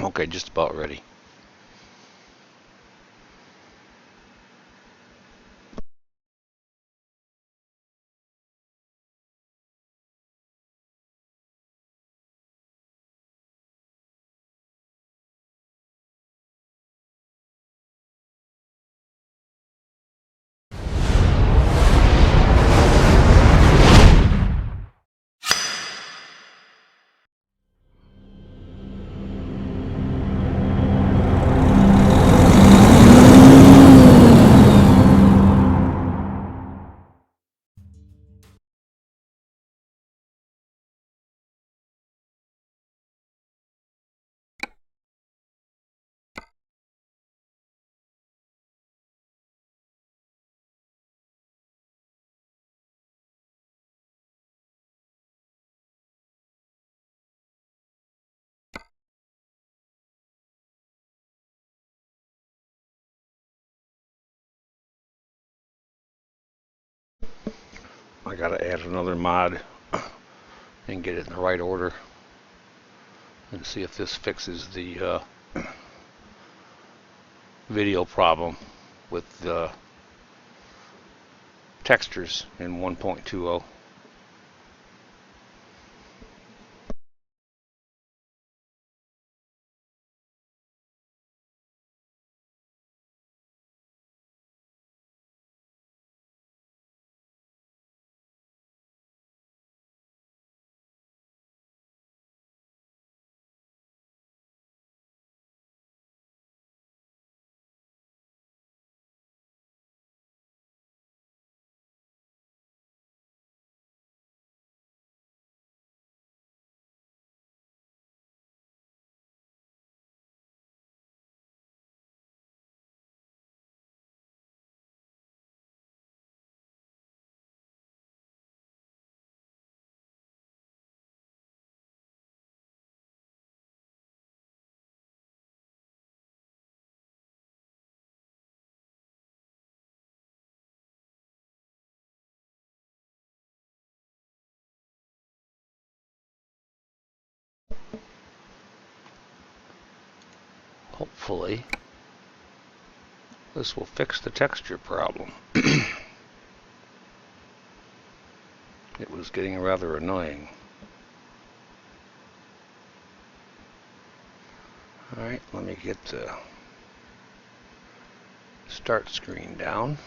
Okay, just about ready. I gotta add another mod and get it in the right order and see if this fixes the video problem with the textures in 1.20. Hopefully this will fix the texture problem. It was getting rather annoying. Alright, let me get the start screen down.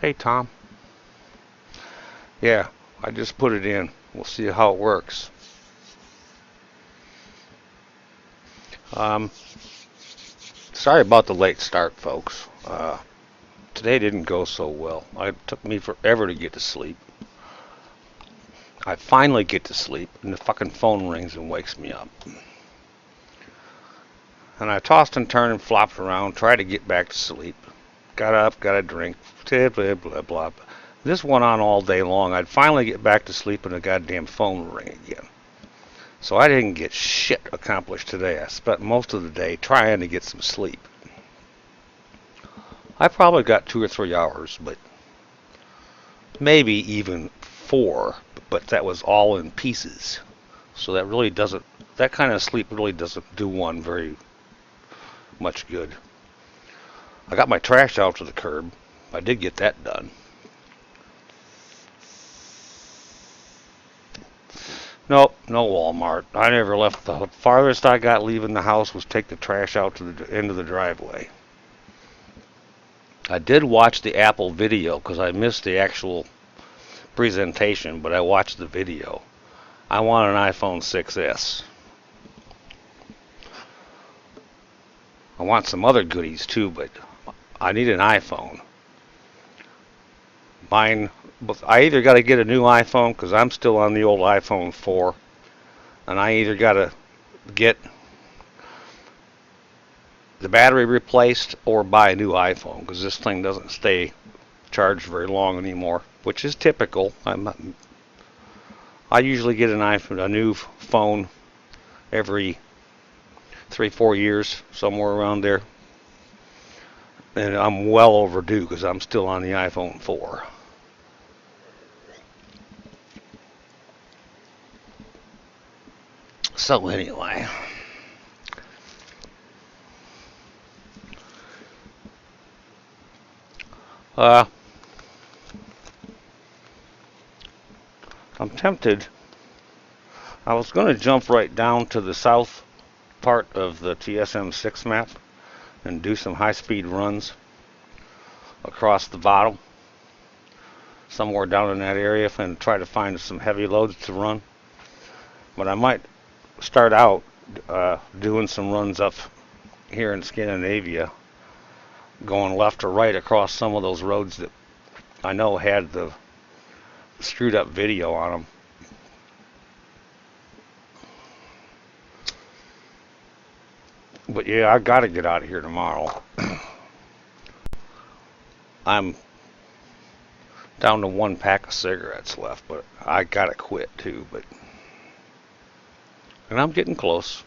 Hey Tom. Yeah, I just put it in. We'll see how it works. Um, Sorry about the late start, folks. Today didn't go so well. It took me forever to get to sleep. I finally get to sleep, and the fucking phone rings and wakes me up. And I tossed and turned and flopped around, tried to get back to sleep. Got up, got a drink, blah, blah, blah, blah. This went on all day long. I'd finally get back to sleep and the goddamn phone would ring again. So I didn't get shit accomplished today. I spent most of the day trying to get some sleep. I probably got 2 or 3 hours, but maybe even 4, but that was all in pieces. So that kind of sleep really doesn't do one very much good. I got my trash out to the curb. I did get that done. Nope, no Walmart. I never left. The farthest I got leaving the house was take the trash out to the end of the driveway. I did watch the Apple video because I missed the actual presentation, but I watched the video. I want an iPhone 6s. I want some other goodies too, but I need an iPhone. I either got to get a new iPhone because I'm still on the old iPhone 4, and I either got to get the battery replaced or buy a new iPhone, because this thing doesn't stay charged very long anymore, which is typical. I usually get an iPhone, a new phone every 3-4 years, somewhere around there. And I'm well overdue because I'm still on the iPhone 4. So anyway, I'm tempted. I was going to jump right down to the south part of the TSM6 map and do some high-speed runs across the bottom, somewhere down in that area, and try to find some heavy loads to run. But I might start out doing some runs up here in Scandinavia, going left or right across some of those roads that I know had the screwed up video on them. But yeah, I gotta get out of here tomorrow. I'm down to 1 pack of cigarettes left, but I gotta quit too. And I'm getting close.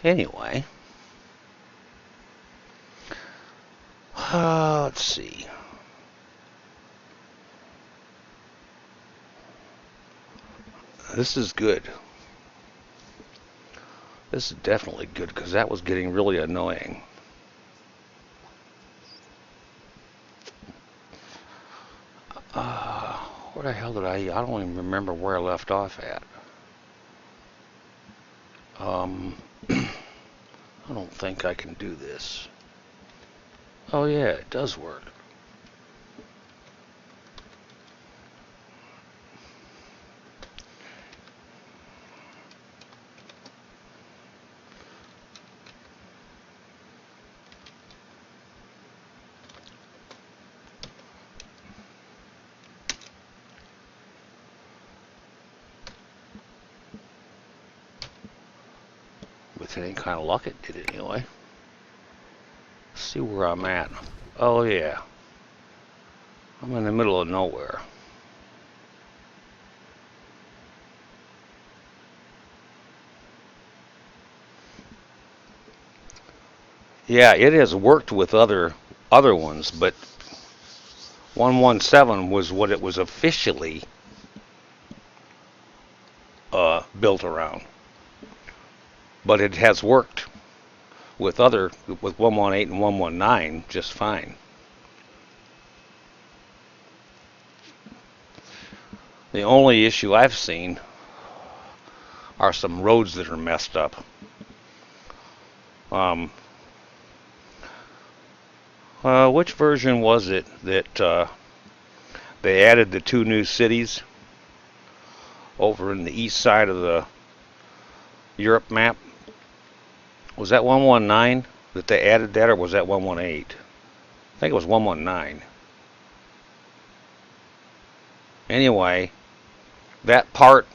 Anyway, let's see. This is good. This is definitely good because that was getting really annoying. Where the hell did I don't even remember where I left off at. I don't think I can do this. Oh yeah, it does work. With any kind of luck, it did it anyway. Let's see where I'm at. Oh yeah, I'm in the middle of nowhere. Yeah, it has worked with other ones, but 117 was what it was officially built around. But it has worked with 118 and 119 just fine. The only issue I've seen are some roads that are messed up. Which version was it that they added the 2 new cities over in the east side of the Europe map? Was that 119 that they added that, or was that 118? I think it was 119. Anyway, that part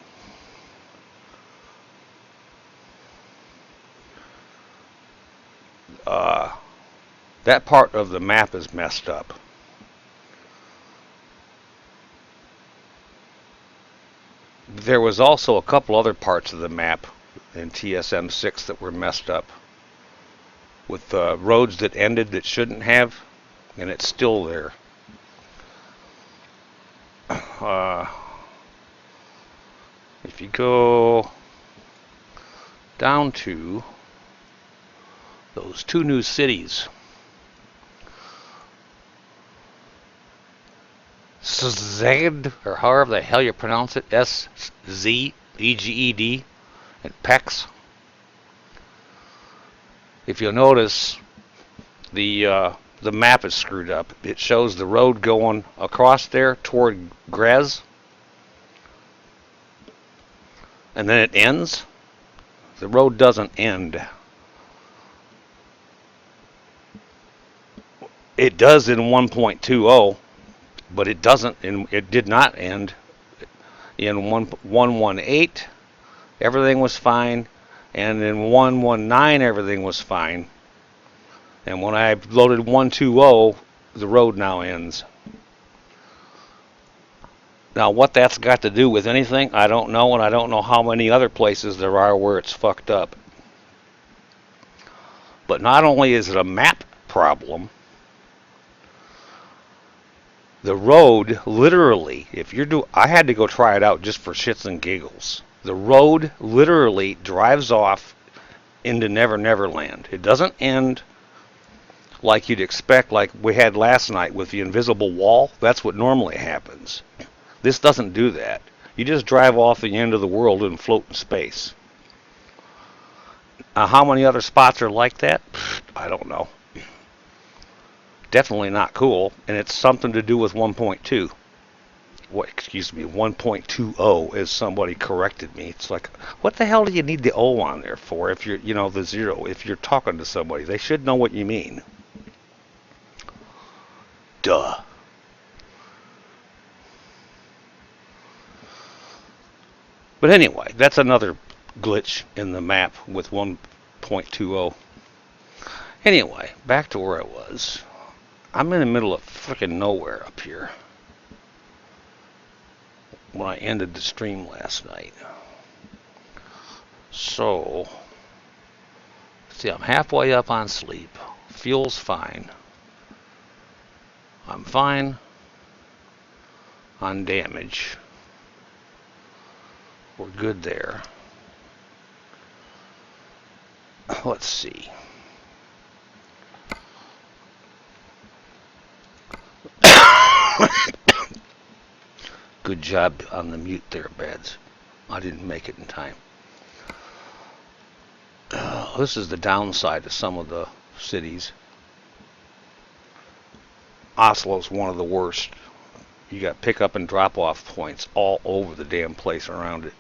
of the map is messed up. There was also a couple other parts of the map in TSM6 that were messed up with roads that ended that shouldn't have, and it's still there. If you go down to those 2 new cities, Szeged, or however the hell you pronounce it, Szeged, and Pex. If you'll notice, the map is screwed up. It shows the road going across there toward Grez, and then it ends. The road doesn't end. It does in 1.20, but it did not end in 118, everything was fine, and in 119 everything was fine. And when I loaded 120, the road now ends. Now, what that's got to do with anything, I don't know, and I don't know how many other places there are where it's fucked up. But not only is it a map problem, the road literally, I had to go try it out just for shits and giggles. The road literally drives off into Never Never Land. It doesn't end like you'd expect, like we had last night with the invisible wall. That's what normally happens. This doesn't do that. You just drive off the end of the world and float in space. How many other spots are like that? I don't know. Definitely not cool, and it's something to do with 1.2. Excuse me, 1.20, as somebody corrected me. It's like, what the hell do you need the O on there for if you're, the zero, if you're talking to somebody? They should know what you mean. Duh. But anyway, that's another glitch in the map with 1.20. Anyway, back to where I was. I'm in the middle of frickin' nowhere up here when I ended the stream last night. So, see, I'm halfway up on sleep. Fuel's fine. I'm fine on damage. We're good there. Let's see. Good job on the mute there, Bads. I didn't make it in time. This is the downside of some of the cities. Oslo's one of the worst. You got pick-up and drop-off points all over the damn place around it.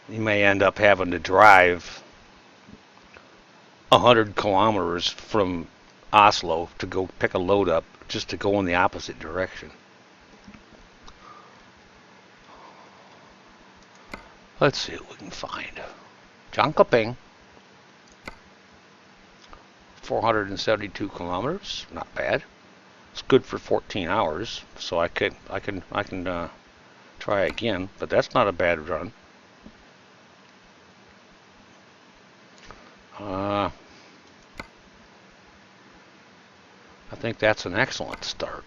You may end up having to drive 100 kilometers from Oslo to go pick a load up just to go in the opposite direction. Let's see what we can find. Jönköping. 472 kilometers, not bad. It's good for 14 hours, so I can try again, but that's not a bad run. I think that's an excellent start.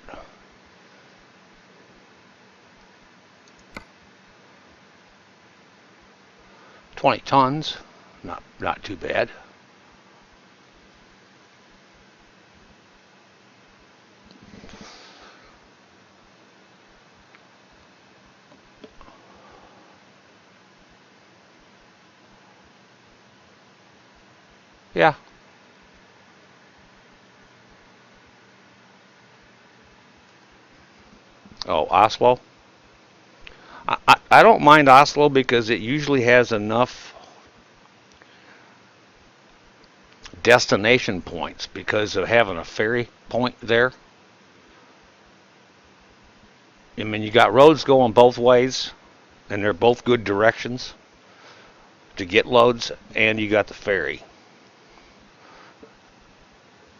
$20 tons, not too bad. Yeah. Oh, Oslo. I don't mind Oslo because it usually has enough destination points because of having a ferry point there. I mean, you got roads going both ways, and they're both good directions to get loads, and you got the ferry.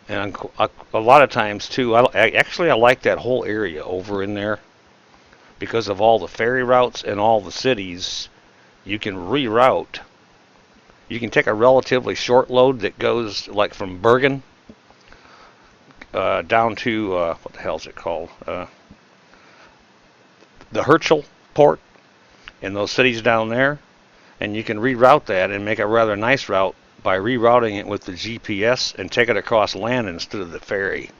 And a lot of times, too, I like that whole area over in there because of all the ferry routes and all the cities. You can reroute. You can take a relatively short load that goes like from Bergen down to, what the hell is it called? The Herschel port in those cities down there. And you can reroute that and make a rather nice route by rerouting it with the GPS and take it across land instead of the ferry.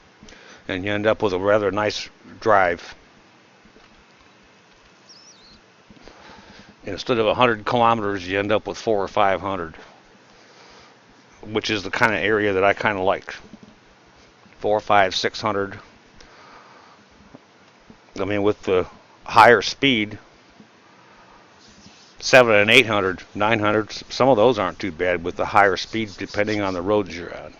And you end up with a rather nice drive. Instead of 100 kilometers, you end up with 400 or 500, which is the kind of area that I kind of like. 400, 500, 600. I mean, with the higher speed, 700 and 800, 900, some of those aren't too bad with the higher speed depending on the roads you're on.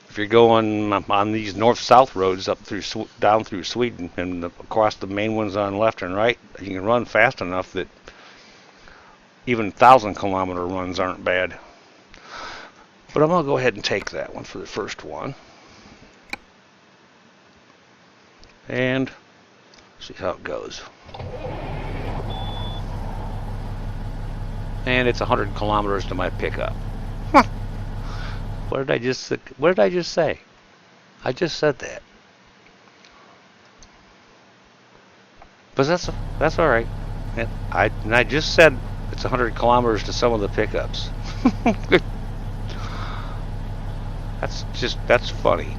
If you're going on these north-south roads up through down through Sweden and across the main ones on left and right, you can run fast enough that even 1,000-kilometer runs aren't bad. But I'm going to go ahead and take that one for the first one. And see how it goes. And it's 100 kilometers to my pickup. Huh. What did I just say? I just said that. But that's all right. And I just said it's 100 kilometers to some of the pickups. That's funny.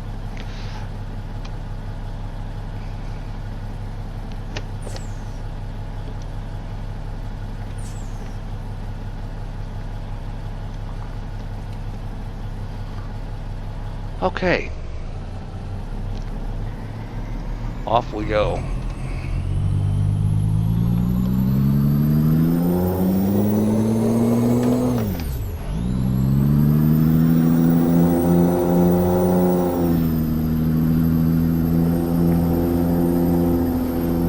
Okay. Off we go.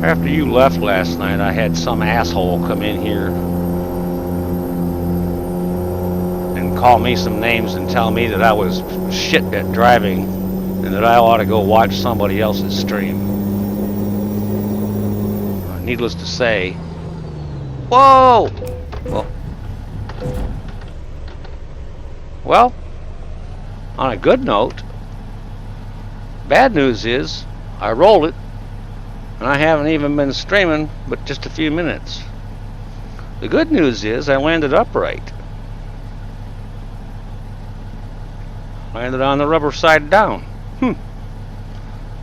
After you left last night, I had some asshole come in here and call me some names and tell me that I was shit at driving and that I ought to go watch somebody else's stream. Needless to say, whoa! Well, on a good note, bad news is I rolled it. And I haven't even been streaming but just a few minutes. The good news is I landed upright. Landed on the rubber side down.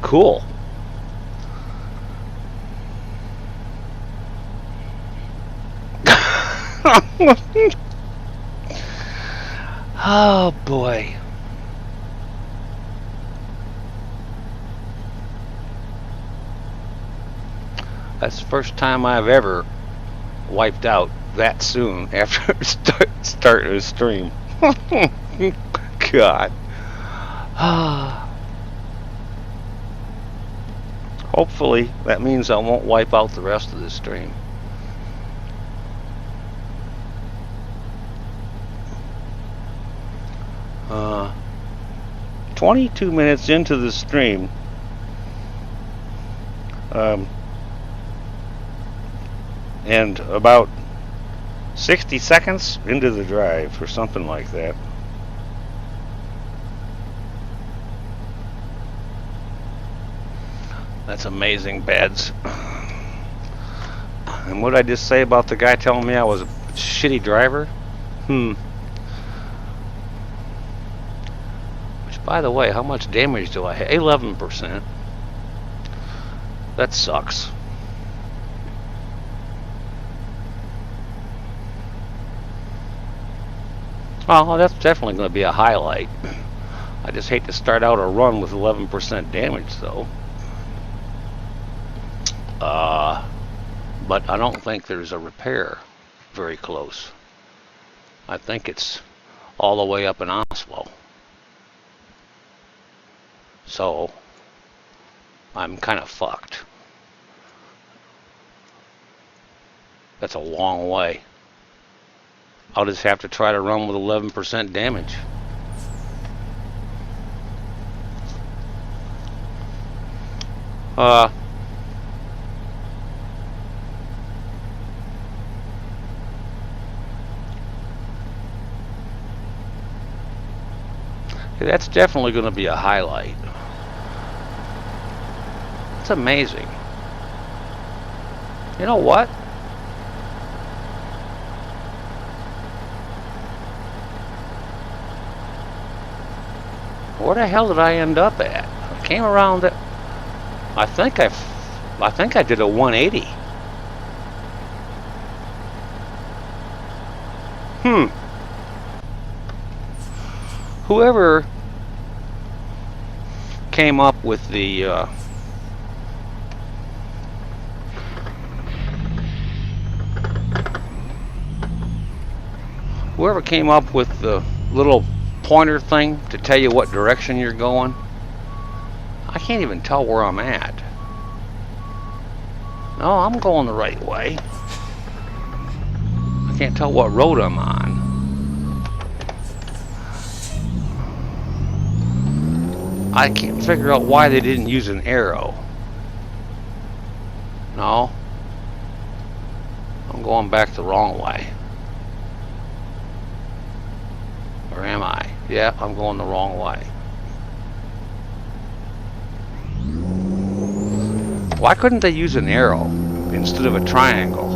Cool. Oh boy. That's the first time I've ever wiped out that soon after starting a stream. God. Hopefully that means I won't wipe out the rest of the stream. Uh, 22 minutes into the stream, and about 60 seconds into the drive or something like that. That's amazing, Bads. And what did I just say about the guy telling me I was a shitty driver? Which, by the way, how much damage do I have? 11%. That sucks. Well, that's definitely going to be a highlight. I just hate to start out a run with 11% damage, though. But I don't think there's a repair very close. I think it's all the way up in Oslo. So I'm kind of fucked. That's a long way. I'll just have to try to run with 11% damage. That's definitely going to be a highlight. It's amazing. You know what? Where the hell did I end up at? I came around it. I think I did a 180. Whoever came up with the little pointer thing to tell you what direction you're going, I can't even tell where I'm at. No, I'm going the right way. I can't tell what road I'm on. I can't figure out why they didn't use an arrow. No. I'm going back the wrong way. Or am I? Yeah, I'm going the wrong way. Why couldn't they use an arrow instead of a triangle?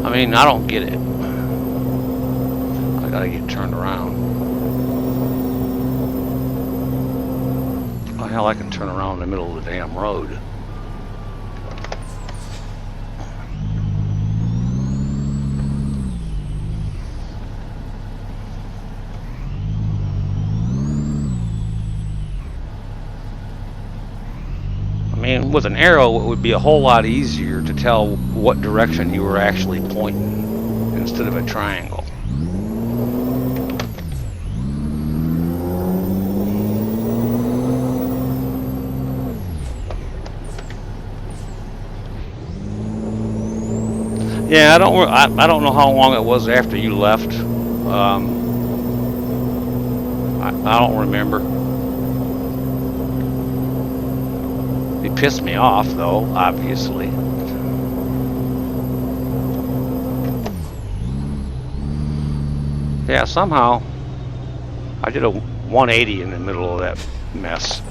I mean, I don't get it. I gotta get turned around. Oh, hell, I can turn around in the middle of the damn road. I mean, with an arrow, it would be a whole lot easier to tell what direction you were actually pointing instead of a triangle. Yeah, I don't know how long it was after you left. I don't remember. It pissed me off, though, obviously. Yeah, somehow I did a 180 in the middle of that mess.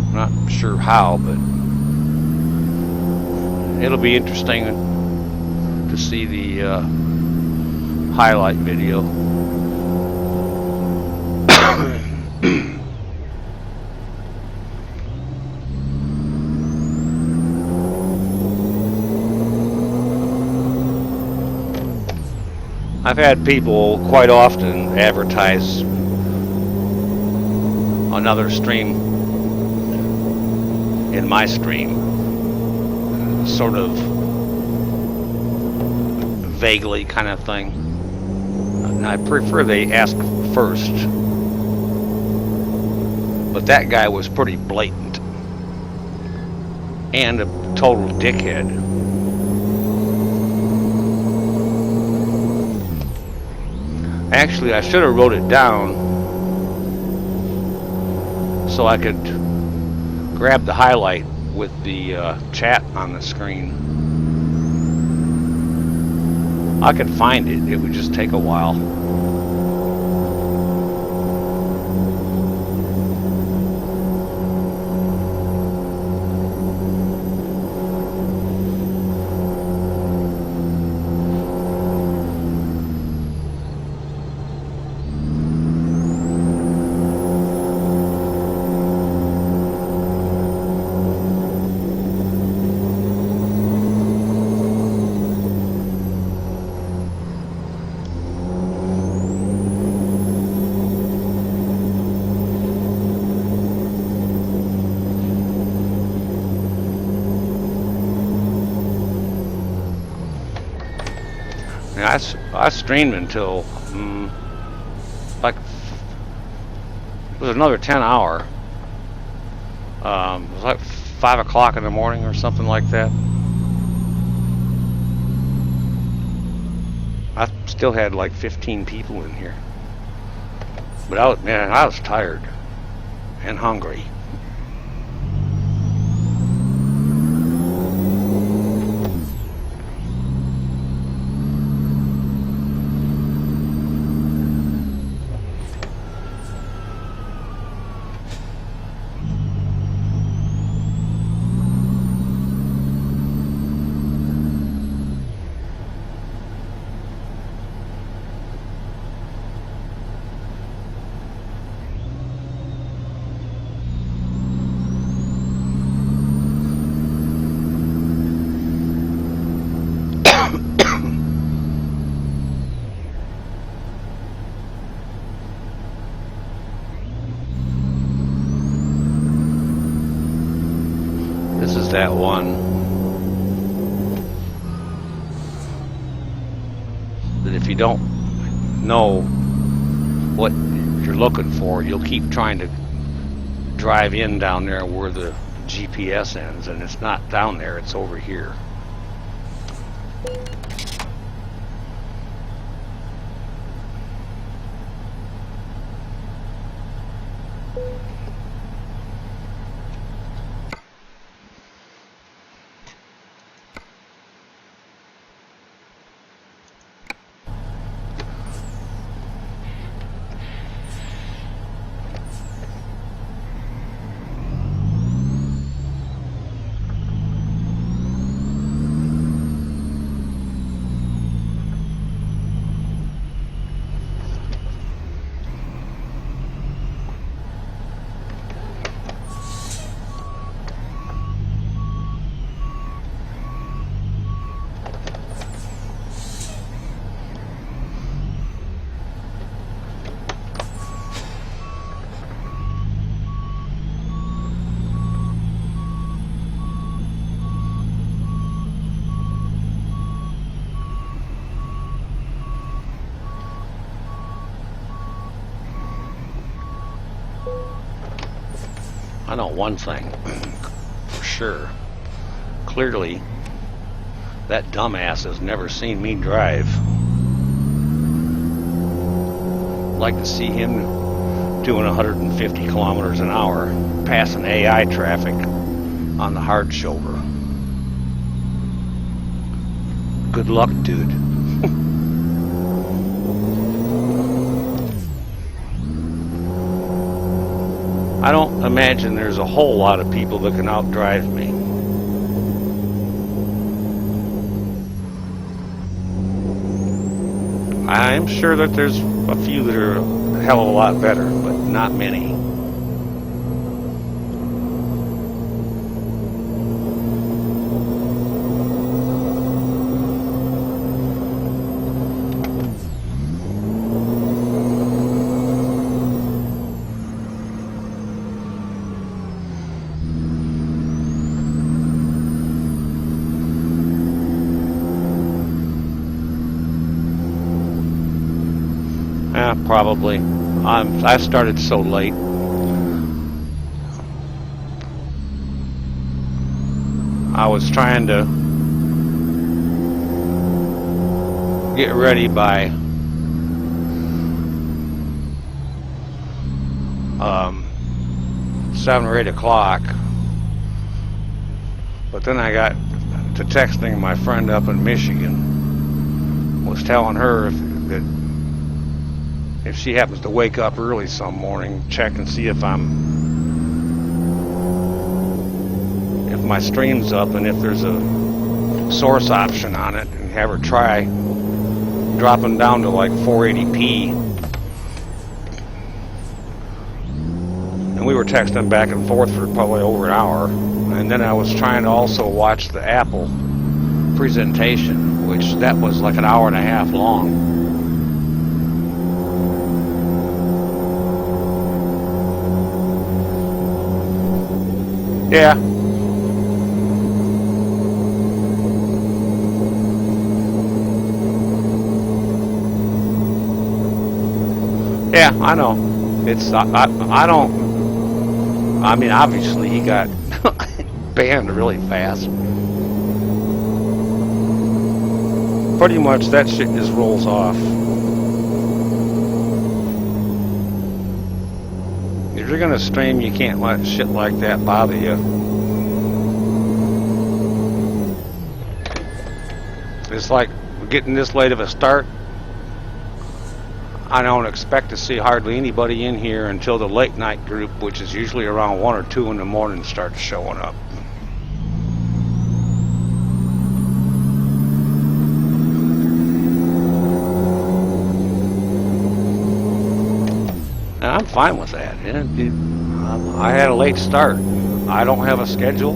I'm not sure how, but it'll be interesting to see the highlight video. I've had people quite often advertise another stream in my stream, sort of vaguely kind of thing. And I prefer they ask first, but that guy was pretty blatant and a total dickhead. Actually, I should have wrote it down so I could grab the highlight with the chat on the screen. I could find it. It would just take a while. I streamed until like it was another 10-hour. It was like 5 o'clock in the morning or something like that. I still had like 15 people in here, but I was tired and hungry. This is that one. don't know what you're looking for, you'll keep trying to drive in down there where the GPS ends, and it's not down there, it's over here. I know one thing for sure. Clearly, that dumbass has never seen me drive. I'd like to see him doing 150 kilometers an hour, passing AI traffic on the hard shoulder. Good luck, dude. I don't imagine there's a whole lot of people that can outdrive me. I'm sure that there's a few that are a hell of a lot better, but not many. Probably. I started so late. I was trying to get ready by 7 or 8 o'clock, but then I got to texting my friend up in Michigan. Was telling her if she happens to wake up early some morning, check and see if my stream's up and if there's a source option on it, and have her try dropping down to like 480p. And we were texting back and forth for probably over an hour, and then I was trying to also watch the Apple presentation, which that was like an hour and a half long. Yeah. Yeah, I know. It's I don't. I mean, obviously he got banned really fast. Pretty much that shit just rolls off. If you're gonna stream, you can't let shit like that bother you. It's like getting this late of a start. I don't expect to see hardly anybody in here until the late night group, which is usually around 1 or 2 in the morning, starts showing up. And I'm fine with that. I had a late start. I don't have a schedule.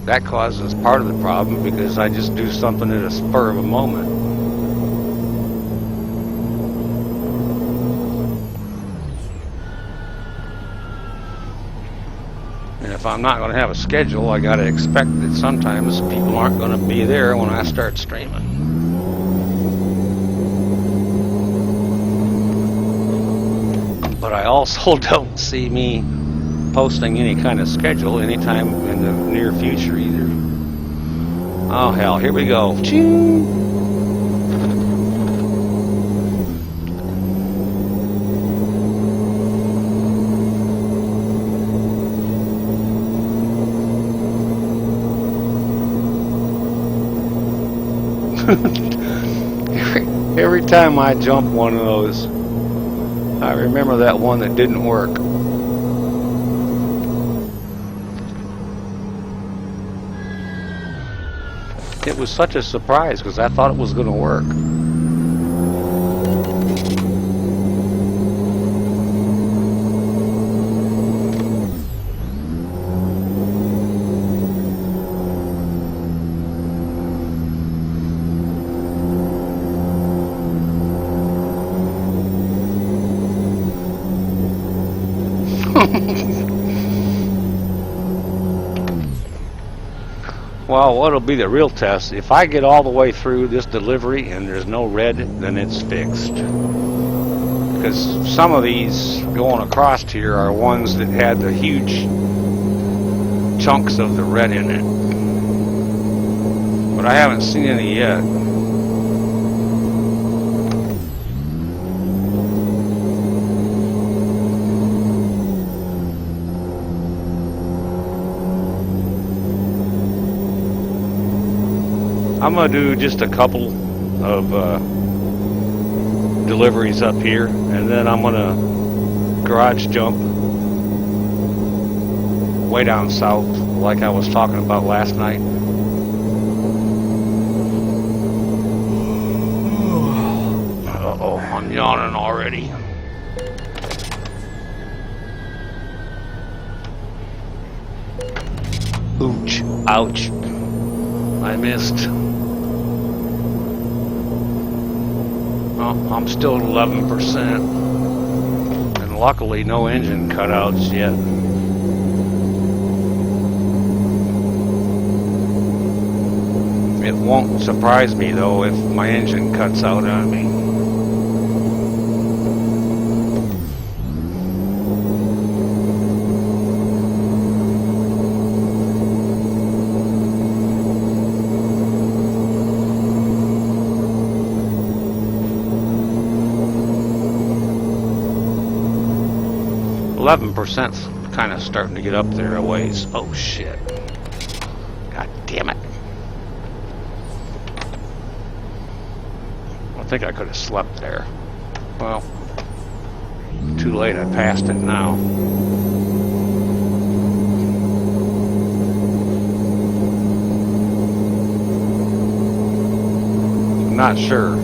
That causes part of the problem because I just do something at a spur of a moment. if I'm not going to have a schedule, I got to expect that sometimes people aren't going to be there when I start streaming. But I also don't see me posting any kind of schedule anytime in the near future either. Oh hell, here we go. Ching! Every time I jump one of those, I remember that one that didn't work. It was such a surprise because I thought it was going to work. Well, what'll be the real test, if I get all the way through this delivery and there's no red, then it's fixed. Because some of these going across here are ones that had the huge chunks of the red in it. But I haven't seen any yet. I'm going to do just a couple of deliveries up here, and then I'm going to garage jump way down south like I was talking about last night. Uh-oh, I'm yawning already. Ouch. Ouch. I missed. Oh, I'm still at 11%. And luckily no engine cutouts yet. It won't surprise me though if my engine cuts out on me. 11%'s kind of starting to get up there a ways. Oh shit. God damn it. I think I could have slept there. Well, too late, I passed it now. I'm not sure.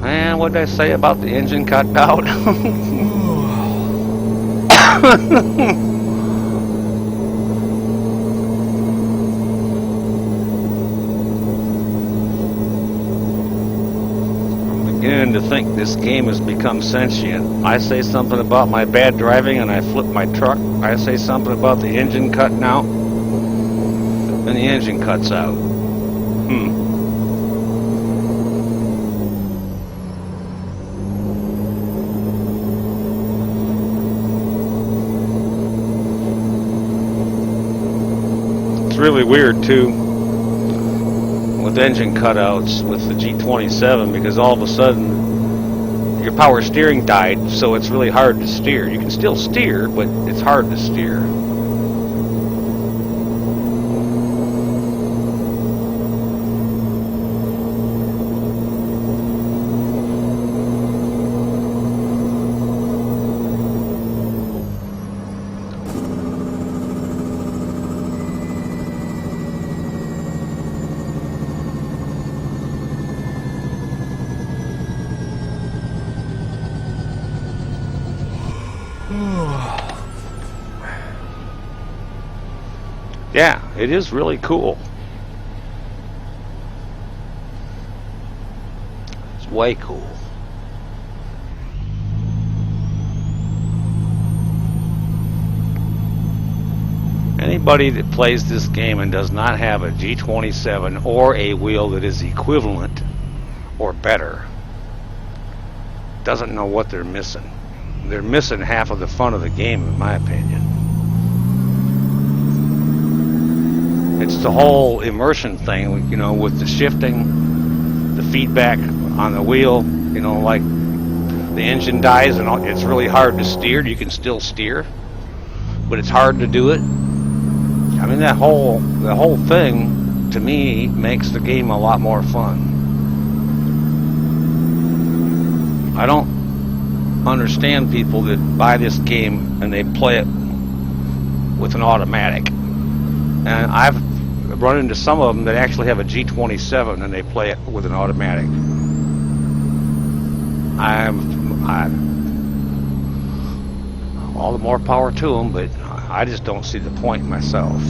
Man, what did I say about the engine cut out? I'm beginning to think this game has become sentient. I say something about my bad driving and I flip my truck. I say something about the engine cutting out, and the engine cuts out. Really weird too with engine cutouts with the G27, because all of a sudden your power steering died, so it's really hard to steer. You can still steer, but it's hard to steer. Yeah, it is really cool. It's way cool. Anybody that plays this game and does not have a G27 or a wheel that is equivalent or better doesn't know what they're missing. They're missing half of the fun of the game, in my opinion. It's the whole immersion thing, you know, with the shifting, the feedback on the wheel, you know, like the engine dies and it's really hard to steer. You can still steer, but it's hard to do it. I mean, the whole thing, to me, makes the game a lot more fun. I don't understand people that buy this game and they play it with an automatic. And I've run into some of them that actually have a G27 and they play it with an automatic. All the more power to them, but I just don't see the point myself.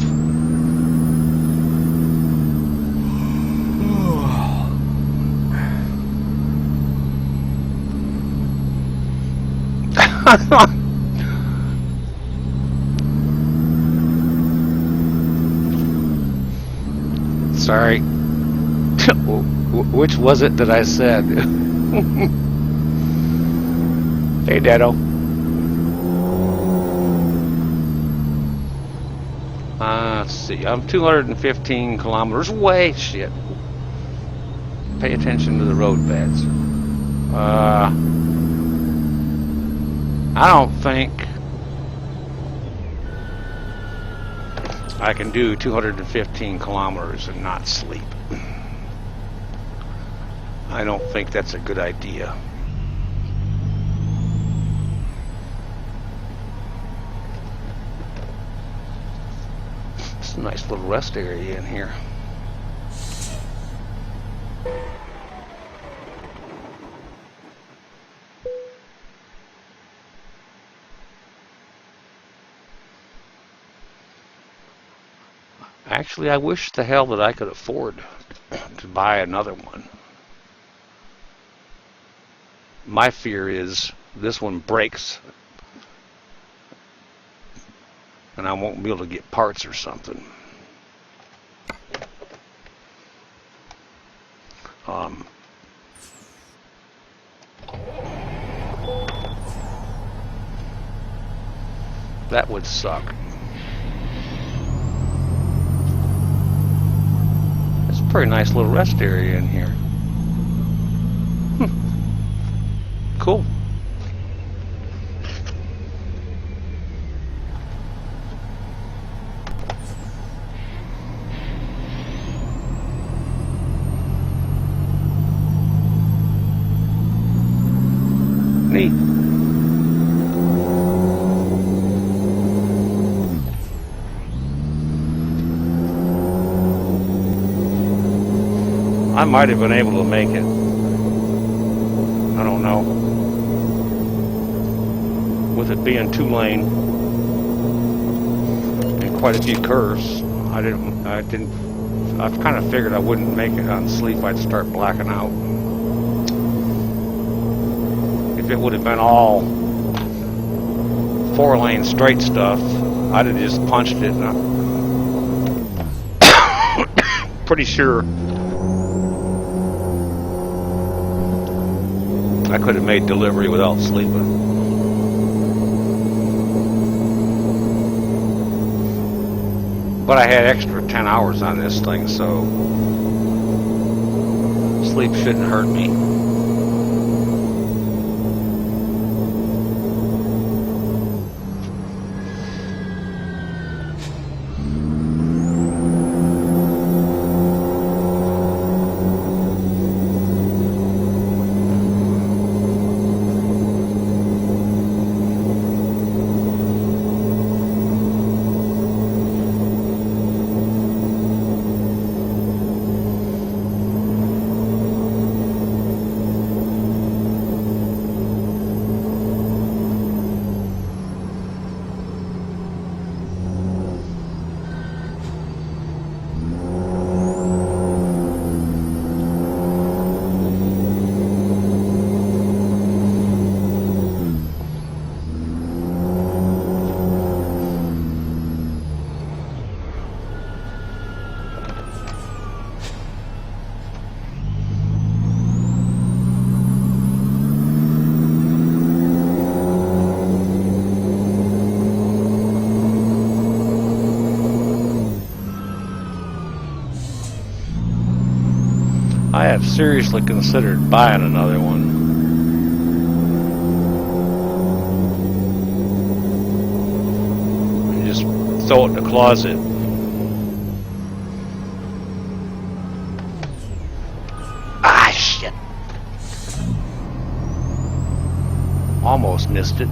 Sorry. Which was it that I said? Hey, Dado. Let's see. I'm 215 kilometers away. Shit. Pay attention to the road beds. I don't think I can do 215 kilometers and not sleep. I don't think that's a good idea. It's a nice little rest area in here. Actually, I wish the hell that I could afford to buy another one. My fear is this one breaks and I won't be able to get parts or something. That would suck. It's a pretty nice little rest area in here. Cool. Neat. I might have been able to make it. I don't know. With it being 2-lane and quite a few curves, I kind of figured I wouldn't make it on sleep. I'd start blacking out. If it would have been all 4-lane straight stuff, I'd have just punched it. And I'm pretty sure I could have made delivery without sleeping. But I had extra 10 hours on this thing, so sleep shouldn't hurt me. I have seriously considered buying another one. And just throw it in the closet. Ah, shit. Almost missed it.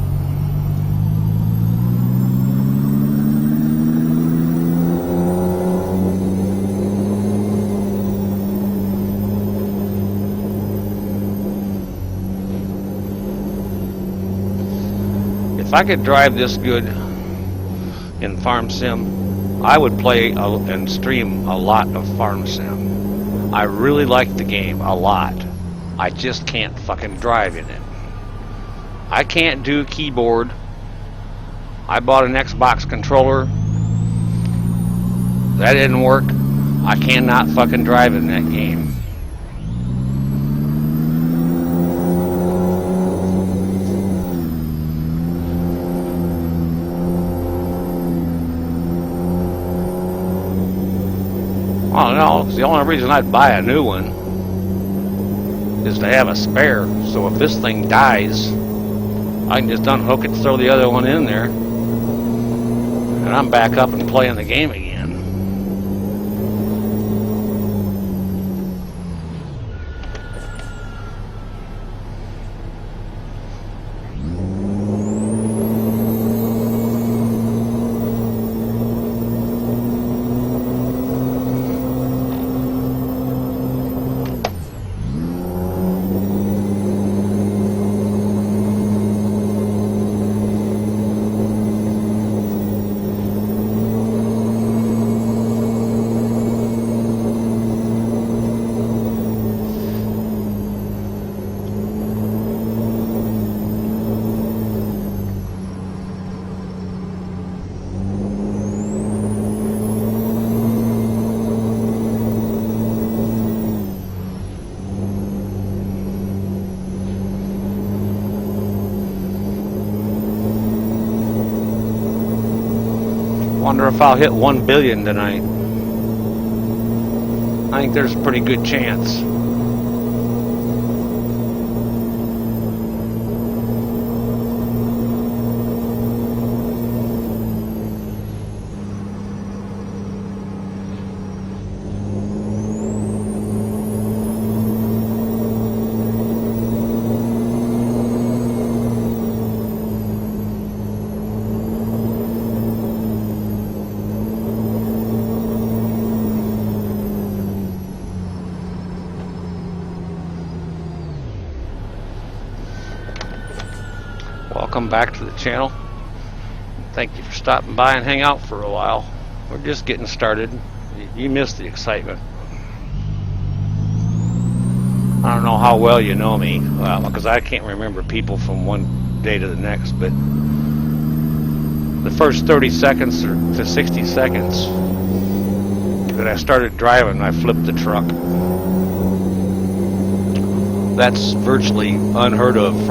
If I could drive this good in Farm Sim, I would play and stream a lot of Farm Sim. I really like the game a lot. I just can't fucking drive in it. I can't do keyboard. I bought an Xbox controller. That didn't work. I cannot fucking drive in that game. Well, no, the only reason I'd buy a new one is to have a spare. So if this thing dies, I can just unhook it, throw the other one in there, and I'm back up and playing the game again. Wonder if I'll hit 1 billion tonight. I think there's a pretty good chance. Welcome back to the channel. Thank you for stopping by and hang out for a while. We're just getting started. You missed the excitement. I don't know how well you know me, because I can't remember people from one day to the next, but the first 30 seconds to 60 seconds that I started driving, I flipped the truck. That's virtually unheard of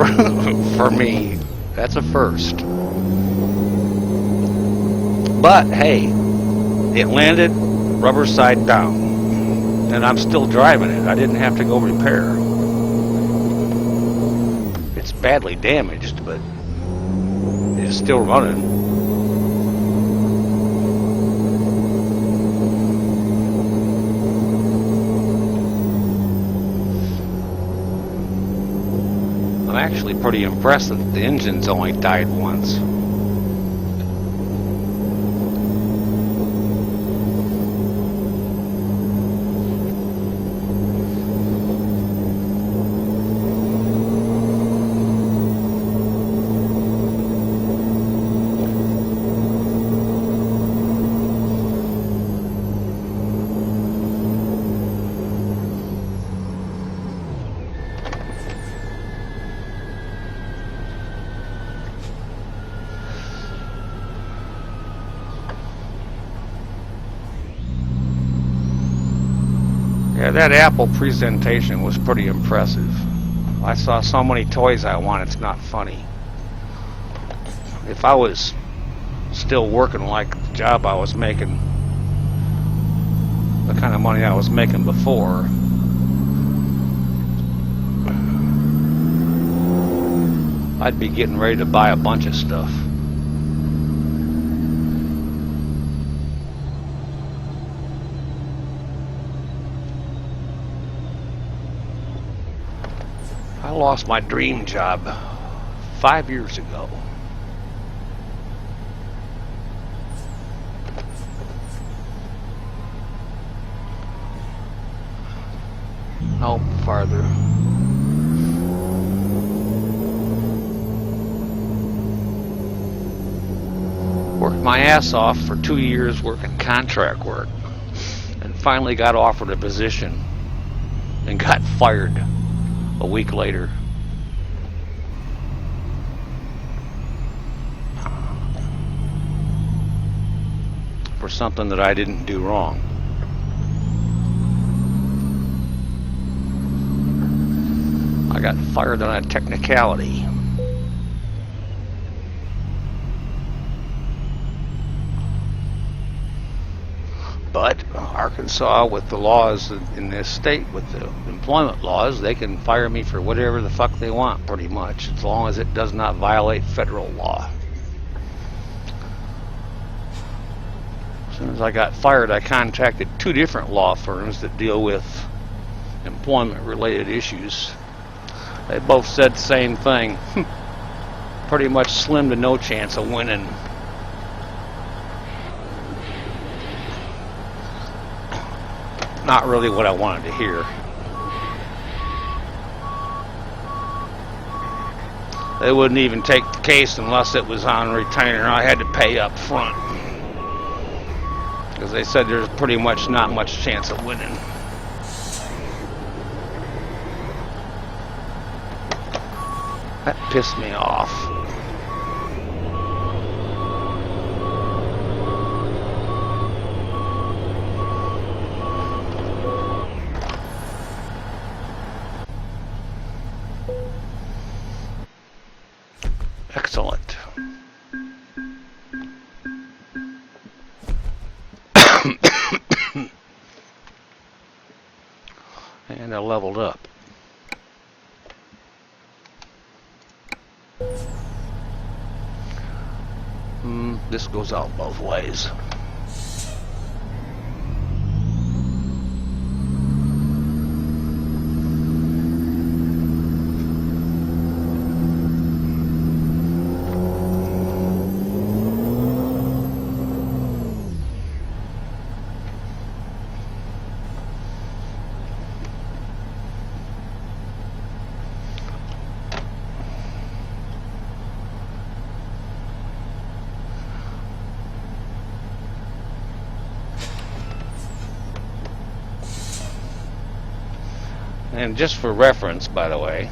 for me. That's a first. But hey, it landed rubber side down, and I'm still driving it. I didn't have to go repair. It's badly damaged, but it's still running. I'm actually pretty impressed that the engine's only died once. Yeah, that Apple presentation was pretty impressive. I saw so many toys I want, it's not funny. If I was still working like the job I was making, the kind of money I was making before, I'd be getting ready to buy a bunch of stuff. I lost my dream job 5 years ago. No, farther. Worked my ass off for 2 years working contract work, and finally got offered a position and got fired a week later. For something that I didn't do wrong. I got fired on a technicality. But Arkansas, with the laws in this state, with the employment laws, they can fire me for whatever the fuck they want, pretty much, as long as it does not violate federal law. As soon as I got fired, I contacted 2 different law firms that deal with employment-related issues. They both said the same thing. Pretty much slim to no chance of winning. Not really what I wanted to hear. They wouldn't even take the case unless it was on retainer. I had to pay up front. Because they said there's pretty much not much chance of winning. That pissed me off. Excellent. And I leveled up. This goes out both ways. And just for reference, by the way,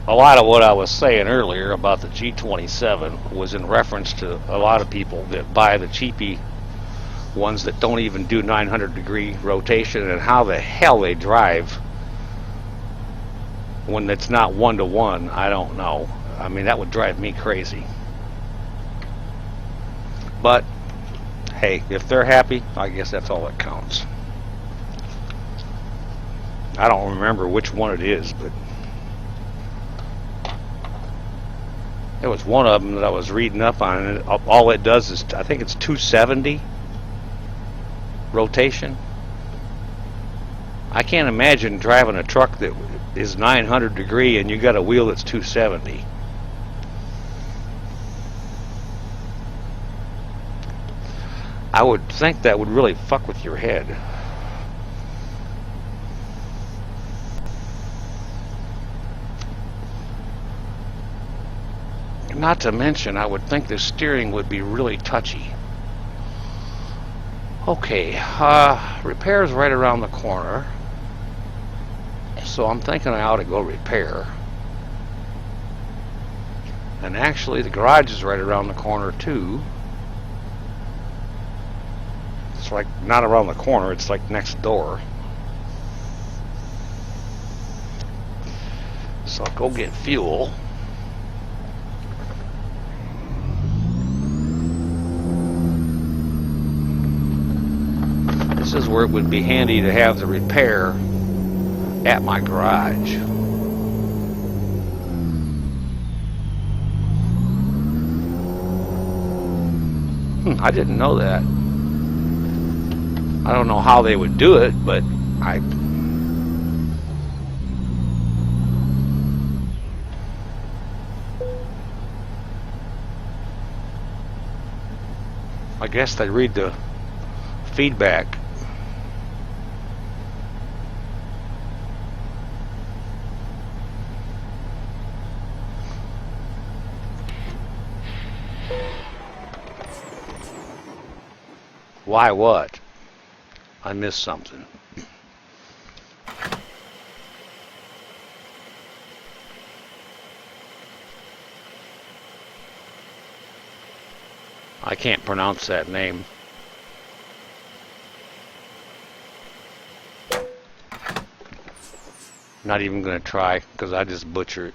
a lot of what I was saying earlier about the G27 was in reference to a lot of people that buy the cheapy ones that don't even do 900-degree rotation, and how the hell they drive when it's not 1-to-1, I don't know. I mean, that would drive me crazy. But, hey, if they're happy, I guess that's all that counts. I don't remember which one it is, but it was one of them that I was reading up on, and all it does is, I think it's 270 rotation. I can't imagine driving a truck that is 900 degree and you got a wheel that's 270. I would think that would really fuck with your head. Not to mention, I would think the steering would be really touchy. Okay, repair's right around the corner, so I'm thinking I ought to go repair. And actually, the garage is right around the corner too. It's like not around the corner, it's like next door. So I'll go get fuel. This is where it would be handy to have the repair at my garage. I didn't know that. I don't know how they would do it, but I I guess they read the feedback. Why what? I missed something. I can't pronounce that name. Not even going to try because I just butcher it.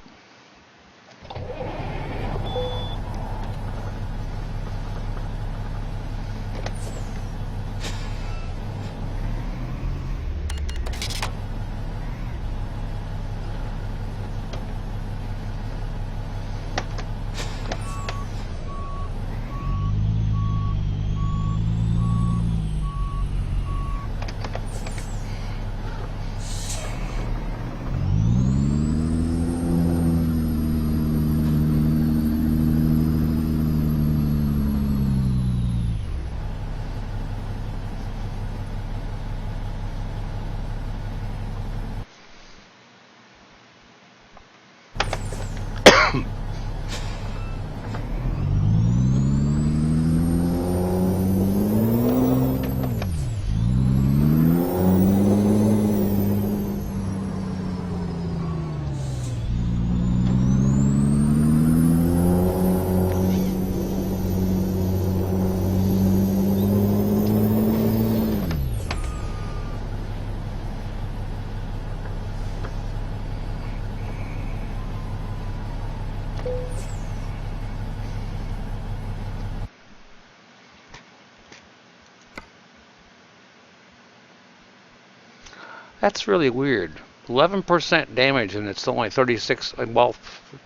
That's really weird. 11% damage and it's only 36, well,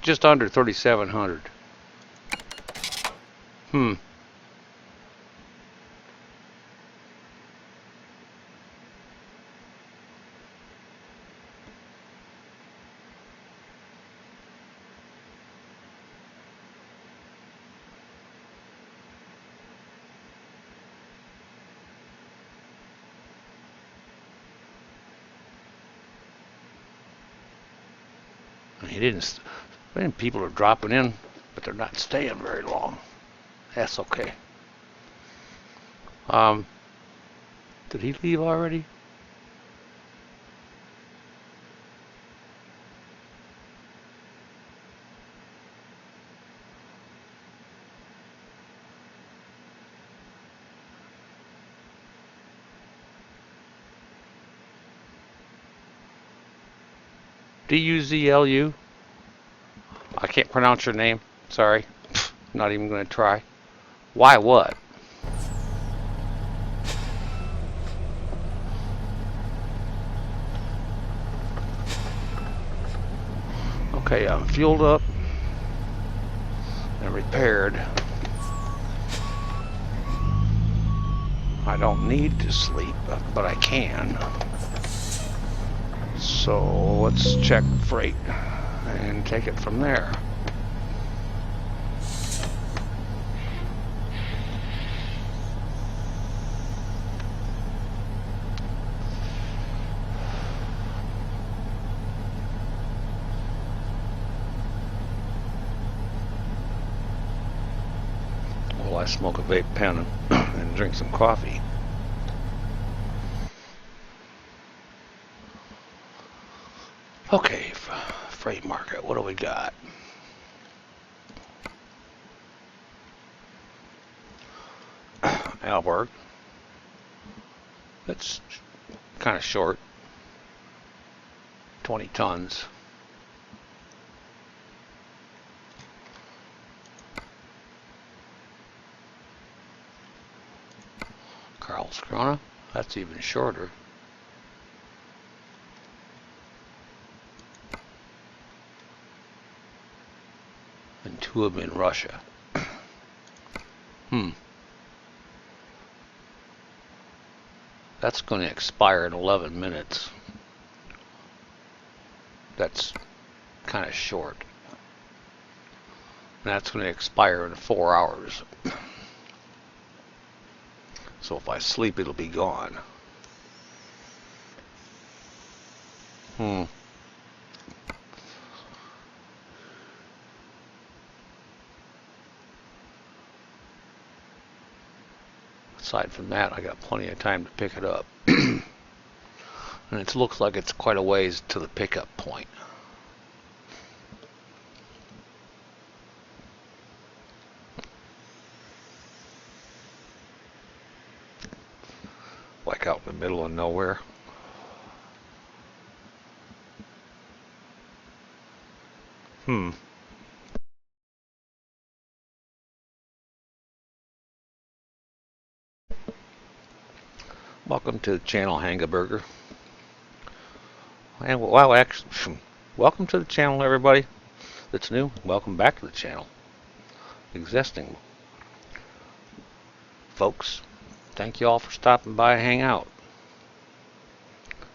just under 3,700. Hmm. He didn't. People are dropping in, but they're not staying very long. That's okay. Did he leave already? DUZLU? I can't pronounce your name. Sorry. Not even going to try. Why what? Okay, I'm fueled up and repaired. I don't need to sleep, but I can. So let's check freight and take it from there. Well, I smoke a vape pen and drink some coffee. Okay, freight market, what do we got? Alberg. That's kind of short. 20 tons. Karlskrona. That's even shorter. And two of them in Russia. That's going to expire in 11 minutes. That's kind of short. And that's going to expire in 4 hours. So if I sleep, it'll be gone. Aside from that, I got plenty of time to pick it up. And it looks like it's quite a ways to the pickup point. Like out in the middle of nowhere. Welcome to the channel, Hangaburger. And well, actually, welcome to the channel, everybody that's new. Welcome back to the channel. Existing folks, thank you all for stopping by and hang out.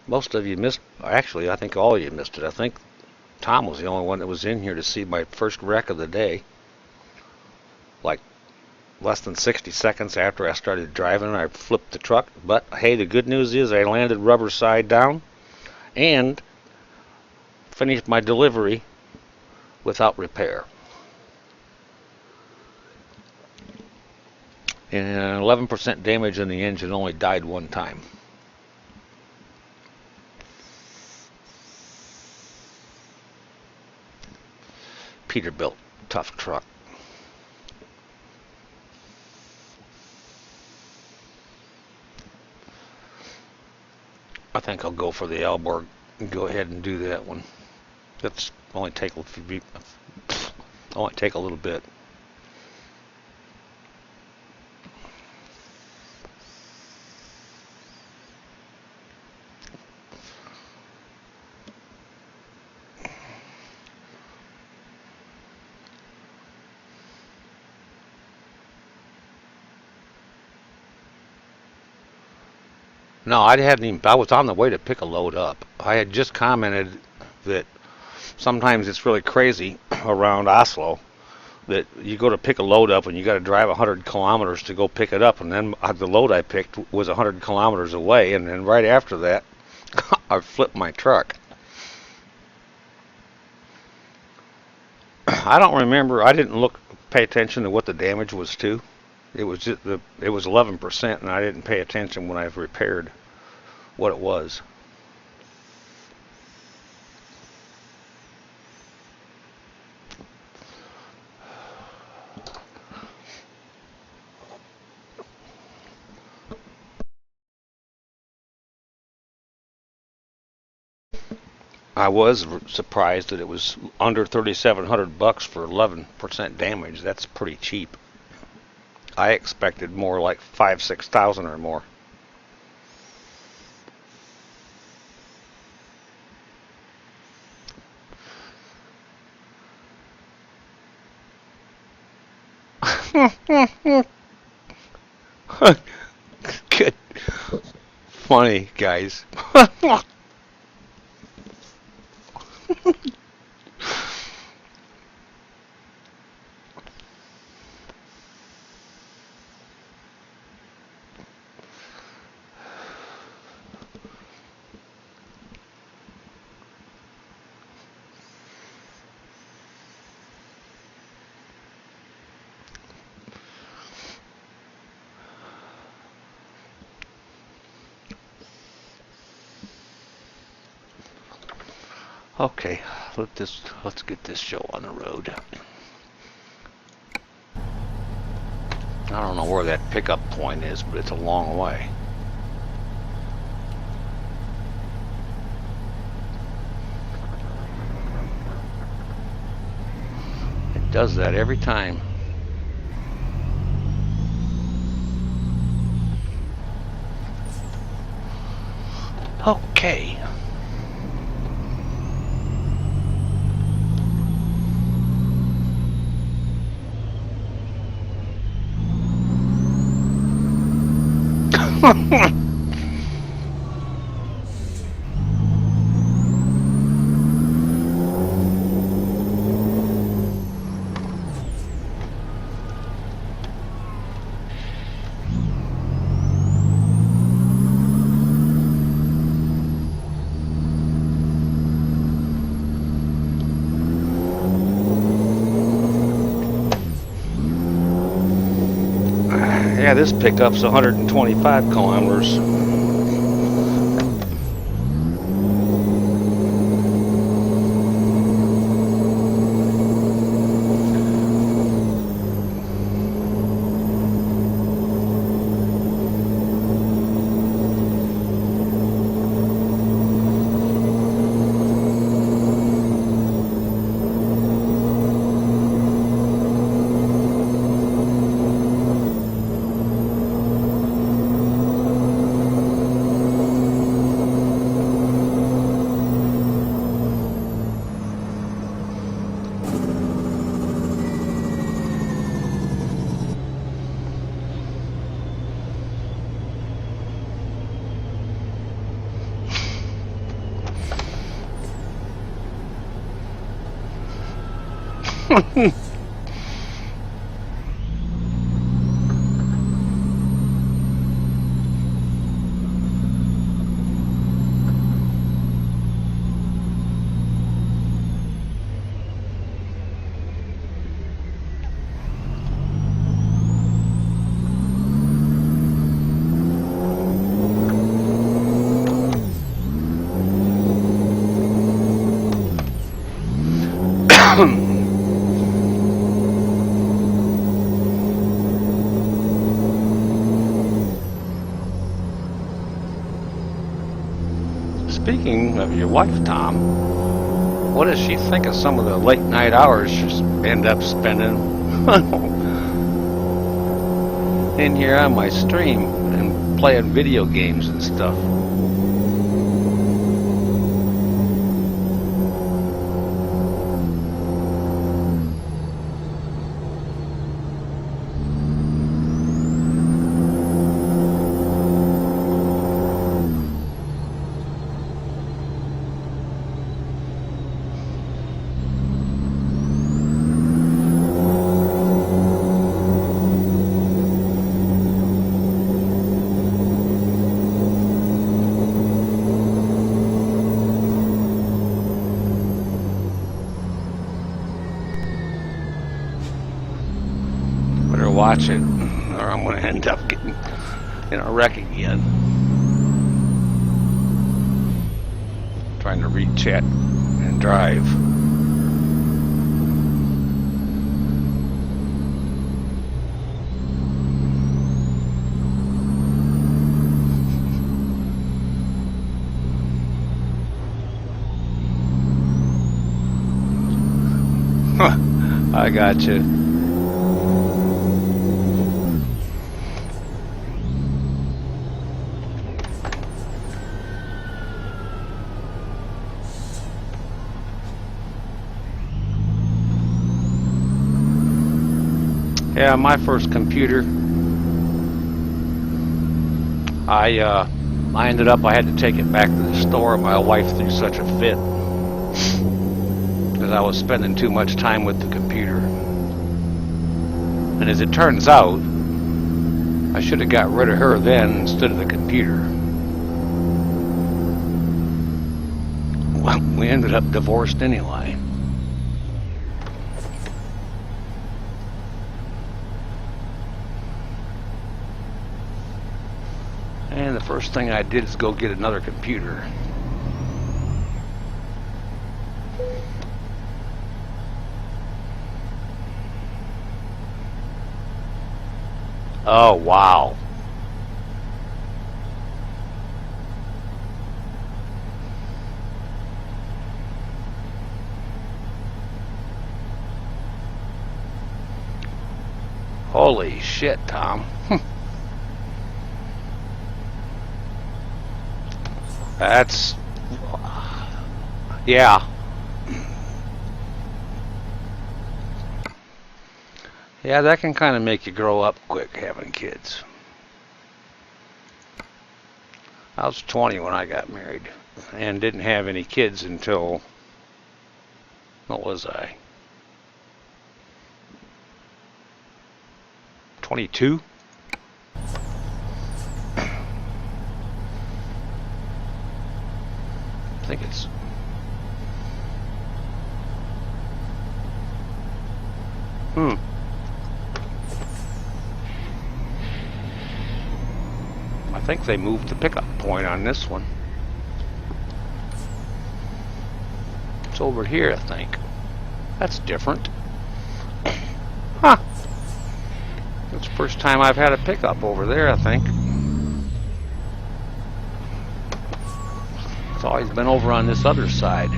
Most of you missed, actually, I think all of you missed it. I think Tom was the only one that was in here to see my first wreck of the day. Like less than 60 seconds after I started driving, I flipped the truck. But hey, the good news is I landed rubber side down and finished my delivery without repair. And 11% damage in the engine, only died one time. Peterbilt, tough truck. I think I'll go for the Alborg and go ahead and do that one. That's only take a little bit. No, I hadn't even. I was on the way to pick a load up. I had just commented that sometimes it's really crazy around Oslo that you go to pick a load up and you got to drive 100 kilometers to go pick it up, and then the load I picked was 100 kilometers away, and then right after that, I flipped my truck. I don't remember. I didn't pay attention to what the damage was to. It was just it was 11%, and I didn't pay attention when I repaired what it was. I was surprised that it was under $3,700 for 11% damage. That's pretty cheap. I expected more like 5,000-6,000 or more. Good, funny guys. Okay, let's get this show on the road. I don't know where that pickup point is, but it's a long way. It does that every time. Okay. Yeah, this pickup's 125 kilometers. Speaking of your wife, Tom, what does she think of some of the late night hours she end up spending in here on my stream and playing video games and stuff? Watch it, or I'm going to end up getting in a wreck again. Trying to read chat and drive. I got you. Yeah, my first computer, I ended up, I had to take it back to the store. My wife threw such a fit because I was spending too much time with the computer. And as it turns out, I should have got rid of her then instead of the computer. Well, we ended up divorced anyway. And the first thing I did is go get another computer. Oh, wow. Holy shit, Tom. That's, yeah. Yeah, that can kind of make you grow up quick, having kids. I was 20 when I got married and didn't have any kids until, what was I? 22? I think it's think they moved the pickup point on this one. It's over here, I think. That's different. Huh. That's the first time I've had a pickup over there, I think. It's always been over on this other side.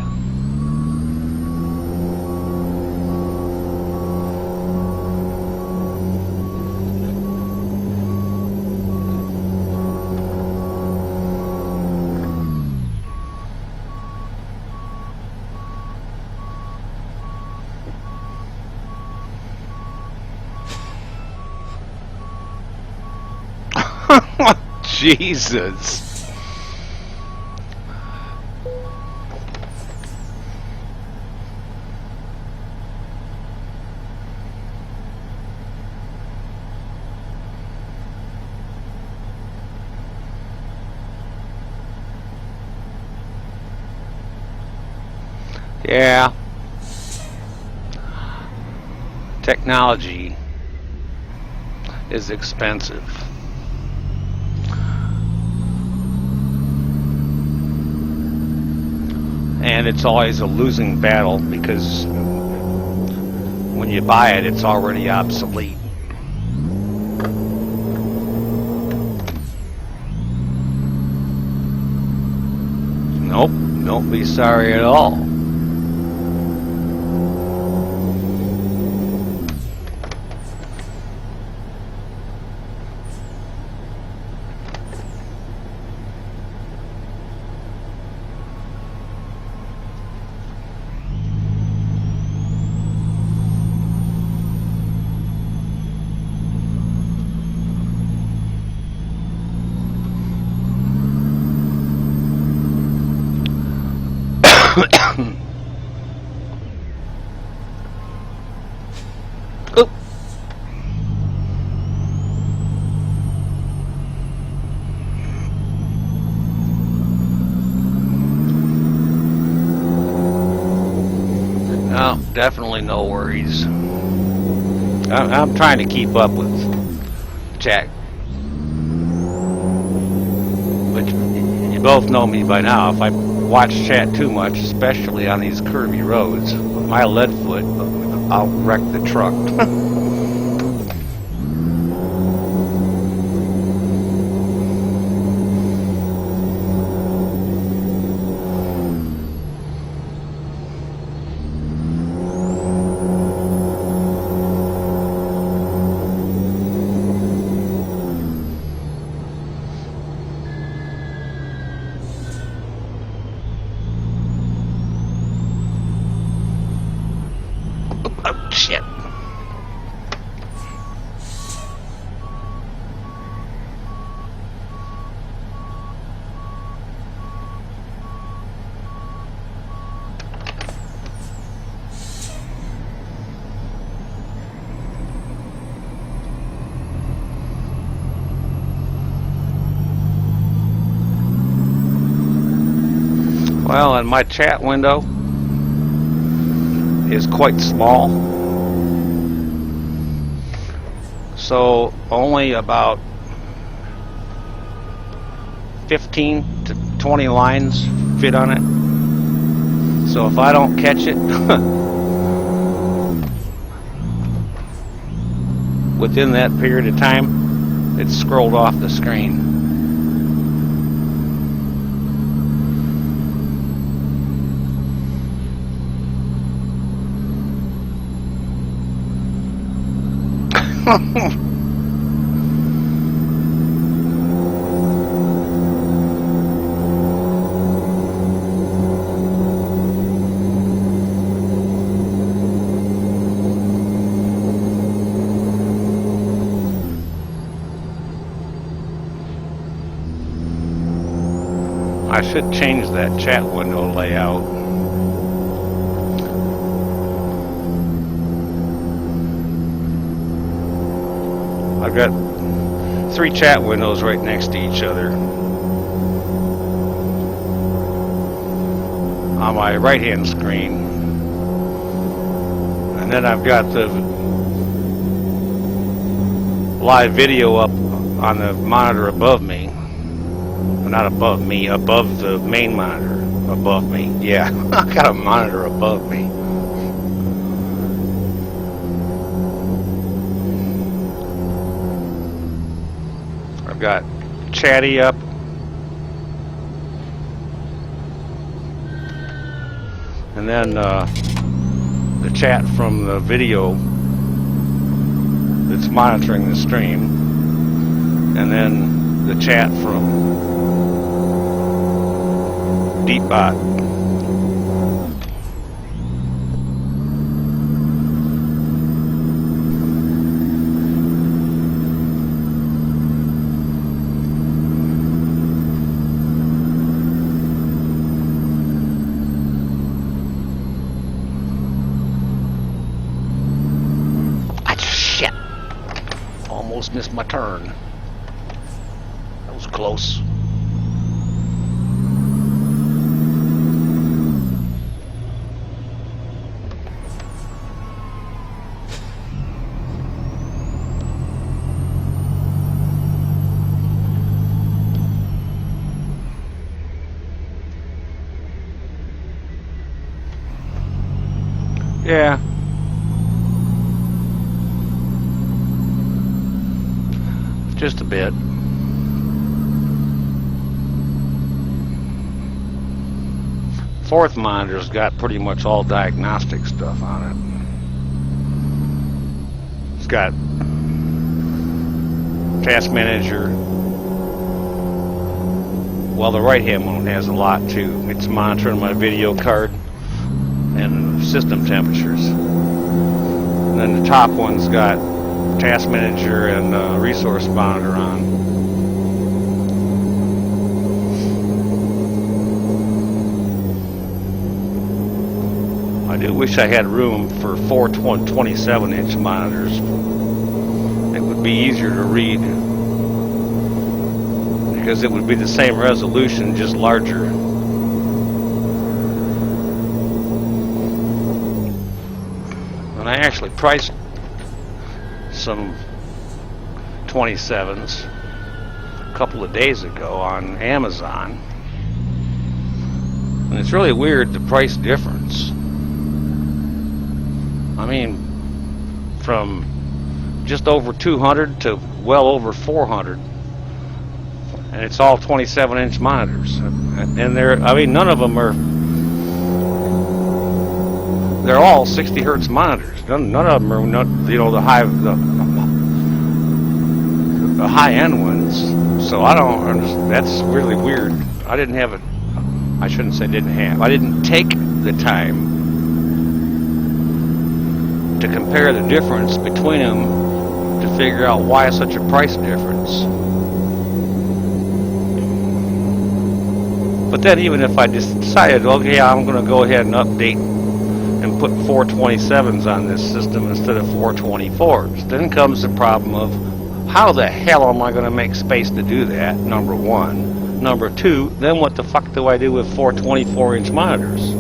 Jesus. Yeah. Technology is expensive. And it's always a losing battle because when you buy it, it's already obsolete. Nope, don't be sorry at all. Oop. No, definitely no worries. I'm trying to keep up with chat, but you both know me by now. If I watch chat too much, especially on these curvy roads, my lead foot, I'll wreck the truck. Oh, shit. Well, and my chat window is quite small, so only about 15 to 20 lines fit on it. So if I don't catch it within that period of time, it's scrolled off the screen. I should change that chat window layout. I've got 3 chat windows right next to each other. On my right hand screen. And then I've got the live video up on the monitor above me. Not above me, above the main monitor. Above me, yeah. I got a monitor above me. I've got Chatty up. And then the chat from the video that's monitoring the stream. And then the chat from DeepBot. Shit! Almost missed my turn. That was close. Yeah. Just a bit. Fourth monitor's got pretty much all diagnostic stuff on it. It's got Task Manager. Well, the right-hand one has a lot too. It's monitoring my video card and system temperatures. And then the top one's got Task Manager and Resource Monitor on. I do wish I had room for 4 27-inch monitors. It would be easier to read because it would be the same resolution, just larger. And I actually priced some 27s a couple of days ago on Amazon, and it's really weird, the price difference. I mean, from just over 200 to well over 400, and it's all 27-inch monitors, and I mean, none of them are. They're all 60 hertz monitors. None of them are, the high end ones. So I don't understand. That's really weird. I didn't have it. I shouldn't say didn't have. I didn't take the time to compare the difference between them to figure out why such a price difference. But then even if I just decided, okay, I'm going to go ahead and update and put 427s on this system instead of 424s. Then comes the problem of how the hell am I going to make space to do that, number one. Number two, then what the fuck do I do with 424-inch monitors?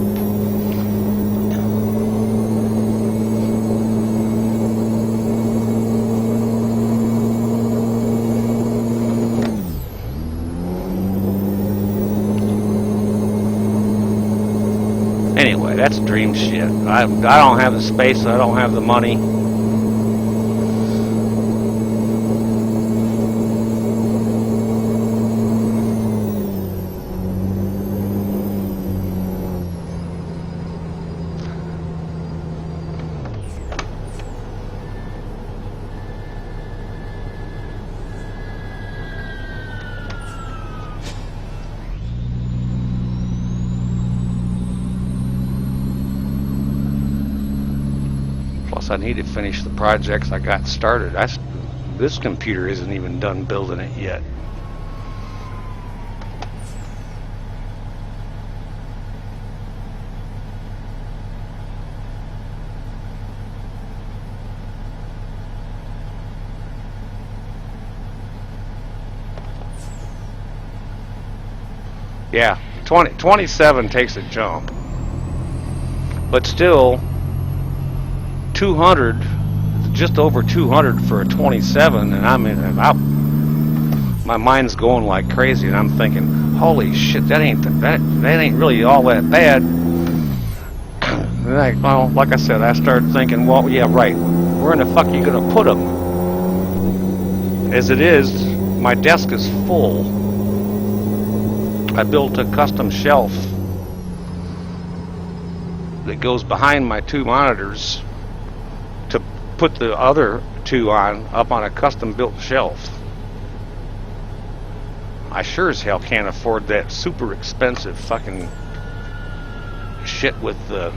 Anyway, that's dream shit. I don't have the space, I don't have the money. Plus, I need to finish the projects I got started. This computer isn't even done building it yet. Yeah, 27 takes a jump, but still 200, just over 200 for a 27, and I'm in about my mind's going like crazy, and I'm thinking, holy shit, that ain't really all that bad. Well, like I said, I started thinking, well, yeah, right. Where in the fuck are you gonna put them? As it is, my desk is full. I built a custom shelf that goes behind my two monitors to put the other two up on a custom built shelf. I sure as hell can't afford that super expensive fucking shit with the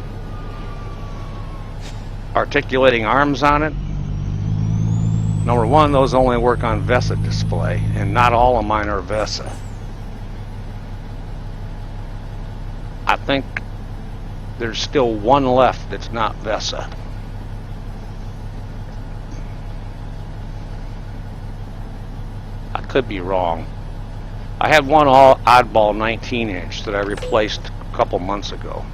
articulating arms on it. Number one, those only work on VESA display, and not all of mine are VESA. I think there's still one left that's not VESA. I could be wrong. I had one oddball 19-inch that I replaced a couple months ago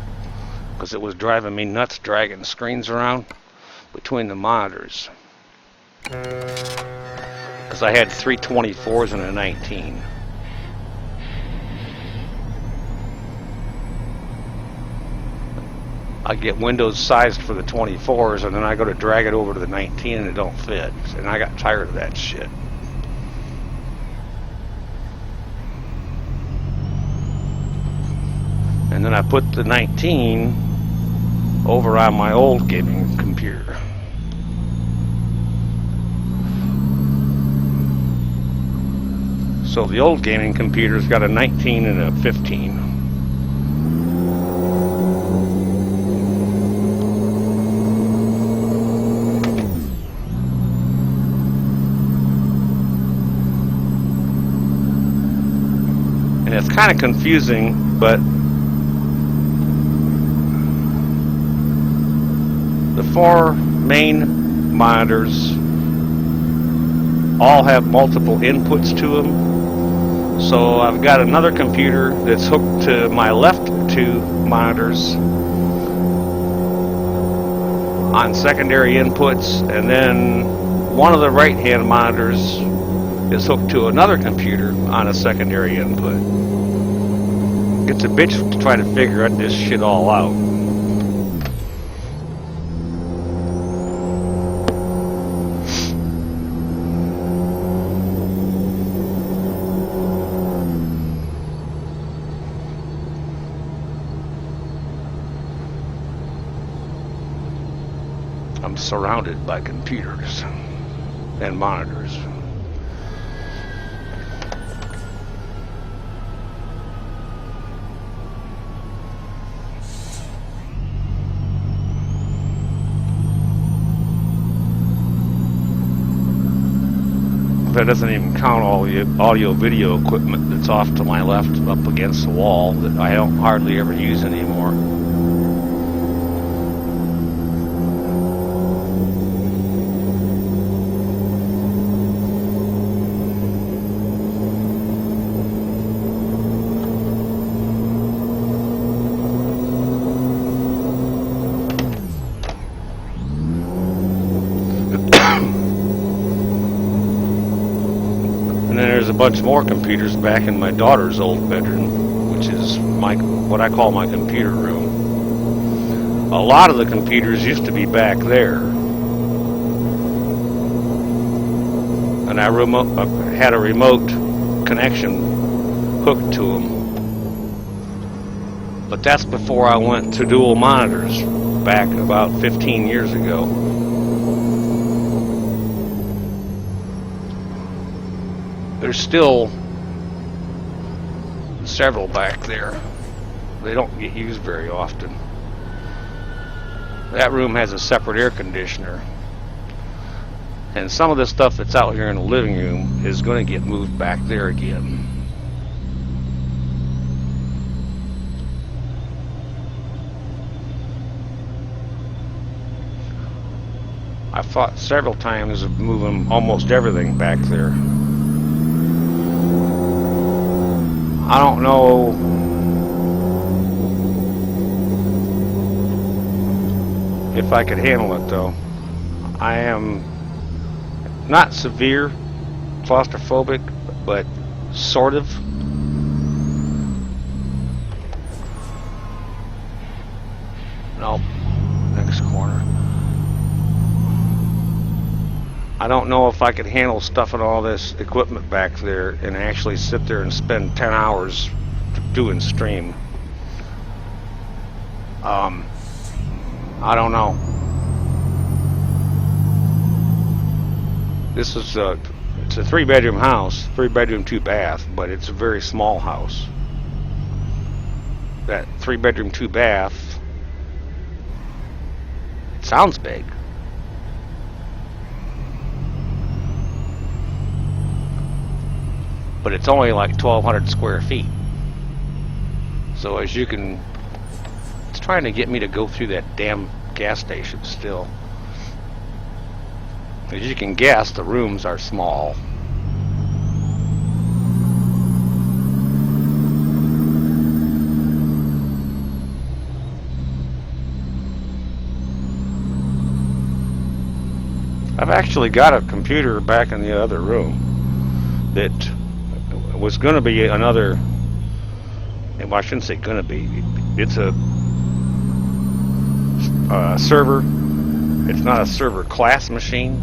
because it was driving me nuts dragging the screens around between the monitors. Because I had 3 24s and a 19. I get windows sized for the 24s, and then I go to drag it over to the 19 and it don't fit. And I got tired of that shit. And then I put the 19 over on my old gaming computer. So the old gaming computer's got a 19 and a 15. And it's kind of confusing, but the 4 main monitors all have multiple inputs to them. So I've got another computer that's hooked to my left 2 monitors on secondary inputs, and then one of the right-hand monitors is hooked to another computer on a secondary input. It's a bitch to try to figure this shit all out. I'm surrounded by computers and monitors. That doesn't even count all the audio video equipment that's off to my left up against the wall that I don't hardly ever use anymore. And then there's a bunch more computers back in my daughter's old bedroom, which is what I call my computer room. A lot of the computers used to be back there, and I had a remote connection hooked to them. But that's before I went to dual monitors back about 15 years ago. There's still several back there. They don't get used very often. That room has a separate air conditioner. And some of the stuff that's out here in the living room is going to get moved back there again. I thought several times of moving almost everything back there. I don't know if I could handle it though. I am not severe claustrophobic, but sort of. Nope. Next corner. I don't know if I could handle stuffing all this equipment back there and actually sit there and spend 10 hours doing stream. I don't know. This is it's a 3-bedroom house, 3-bedroom, 2-bath, but it's a very small house. That 3-bedroom, 2-bath, it sounds big. But it's only like 1,200 square feet. So as you can, it's trying to get me to go through that damn gas station still. As you can guess, the rooms are small. I've actually got a computer back in the other room that was going to be another, well, I shouldn't say going to be, it's a server. It's not a server class machine,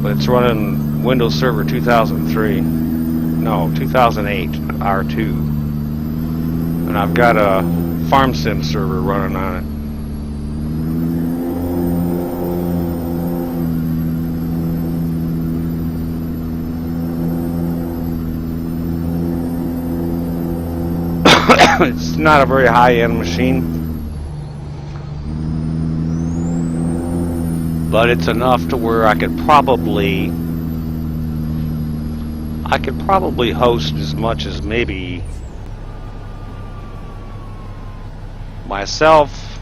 but it's running Windows Server 2003, no, 2008 R2, and I've got a Farm Sim server running on it. It's not a very high-end machine, but it's enough to where I could probably host as much as maybe myself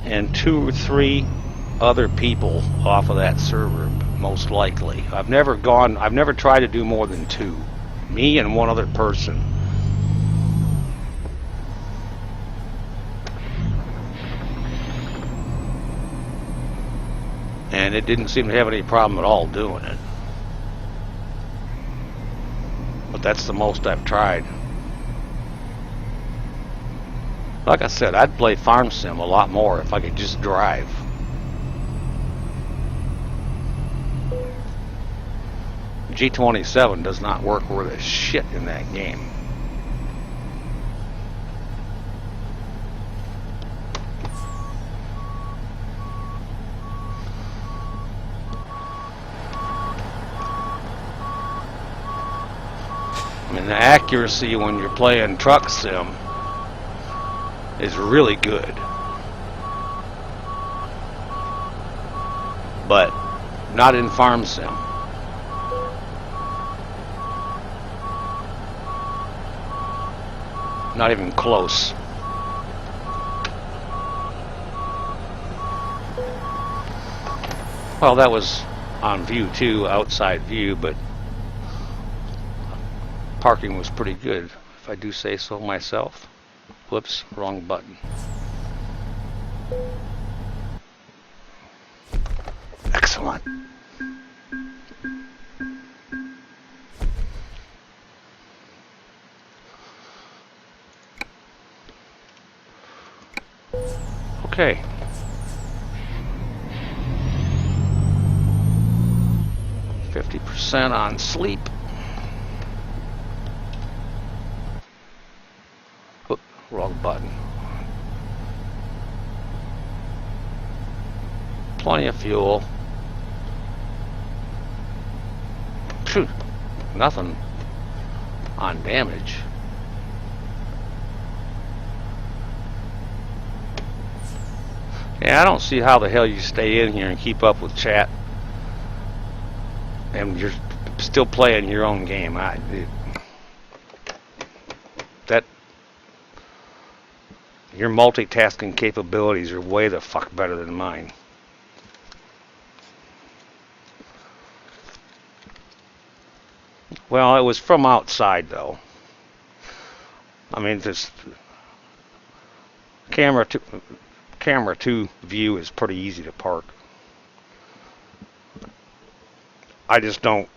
and 2 or 3 other people off of that server, most likely. I've never tried to do more than 2, me and 1 other person. And it didn't seem to have any problem at all doing it. But that's the most I've tried. Like I said, I'd play Farm Sim a lot more if I could just drive. G27 does not work worth a shit in that game. And the accuracy when you're playing Truck Sim is really good. But not in Farm Sim. Not even close. Well, that was on view too, outside view, but parking was pretty good, if I do say so myself. Whoops, wrong button. Excellent. Okay. %, on sleep. Wrong button. Plenty of fuel. Phew, nothing on damage. Yeah, I don't see how the hell you stay in here and keep up with chat and you're still playing your own game. Your multitasking capabilities are way the fuck better than mine. Well, it was from outside though. I mean, this camera 2 view is pretty easy to park. I just don't.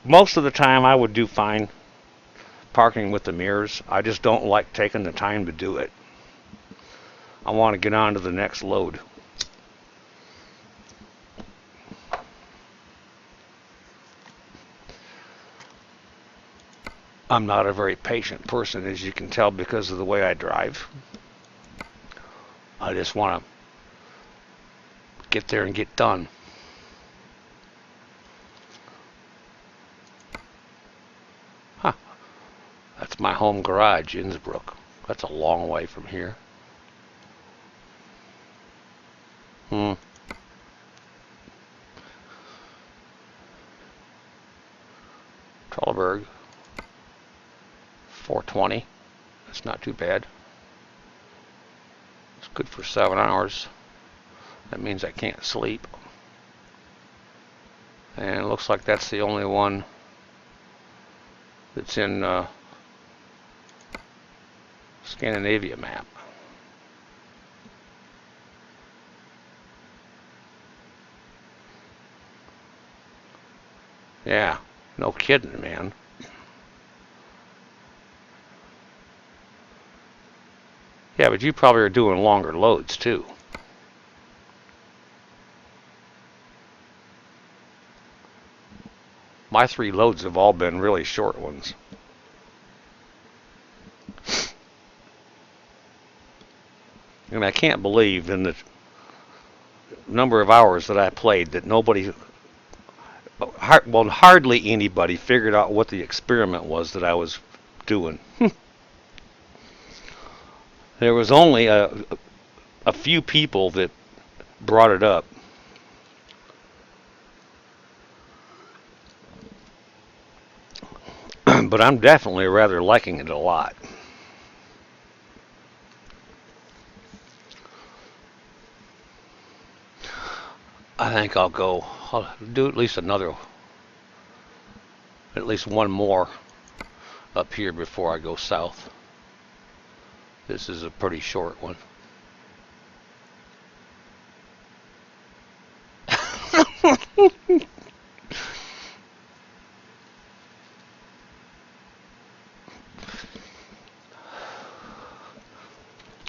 Most of the time I would do fine parking with the mirrors. I just don't like taking the time to do it. I want to get on to the next load. I'm not a very patient person, as you can tell because of the way I drive. I just want to get there and get done. Huh. That's my home garage, Innsbruck. That's a long way from here. Trelleborg. 420. That's not too bad. It's good for 7 hours. That means I can't sleep. And it looks like that's the only one that's in Scandinavia map. Yeah, no kidding, man. Yeah, but you probably are doing longer loads too. My 3 loads have all been really short ones. And I can't believe in the number of hours that I played that nobody, well, hardly anybody figured out what the experiment was that I was doing. There was only a few people that brought it up. But I'm definitely rather liking it a lot. I think I'll do at least one more up here before I go south. This is a pretty short one.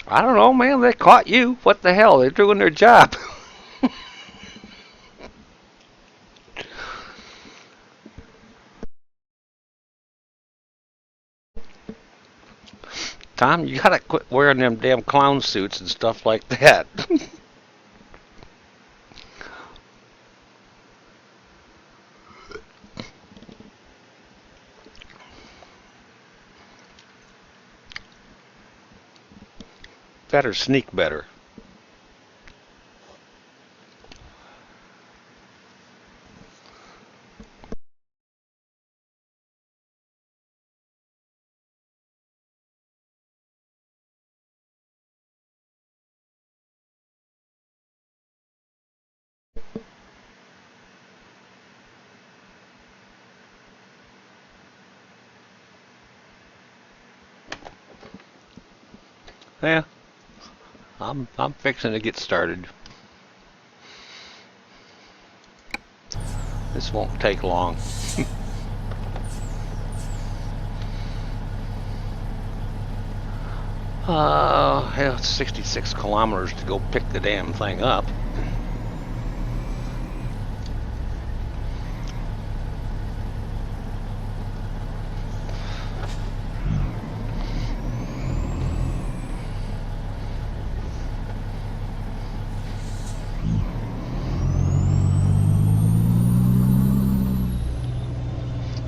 I don't know, man. They caught you. What the hell? They're doing their job. Tom, you gotta quit wearing them damn clown suits and stuff like that. Better sneak better. Yeah, I'm fixing to get started. This won't take long. Yeah, it's 66 kilometers to go pick the damn thing up.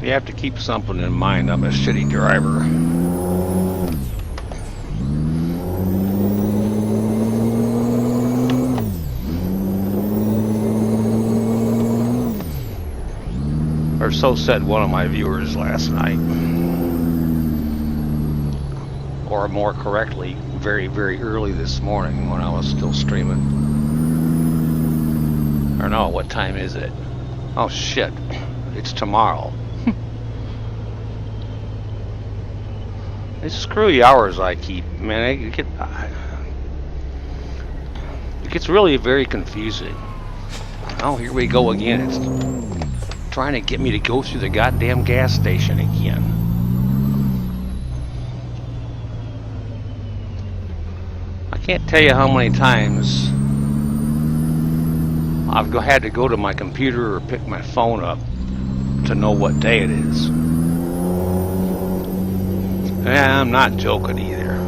You have to keep something in mind. I'm a shitty driver. Or so said one of my viewers last night. Or more correctly, very, very early this morning when I was still streaming. Or no, what time is it? Oh shit, it's tomorrow. It's screwy hours I keep, man. It gets really very confusing. Oh, here we go again. It's trying to get me to go through the goddamn gas station again. I can't tell you how many times I've had to go to my computer or pick my phone up to know what day it is. And I'm not joking either.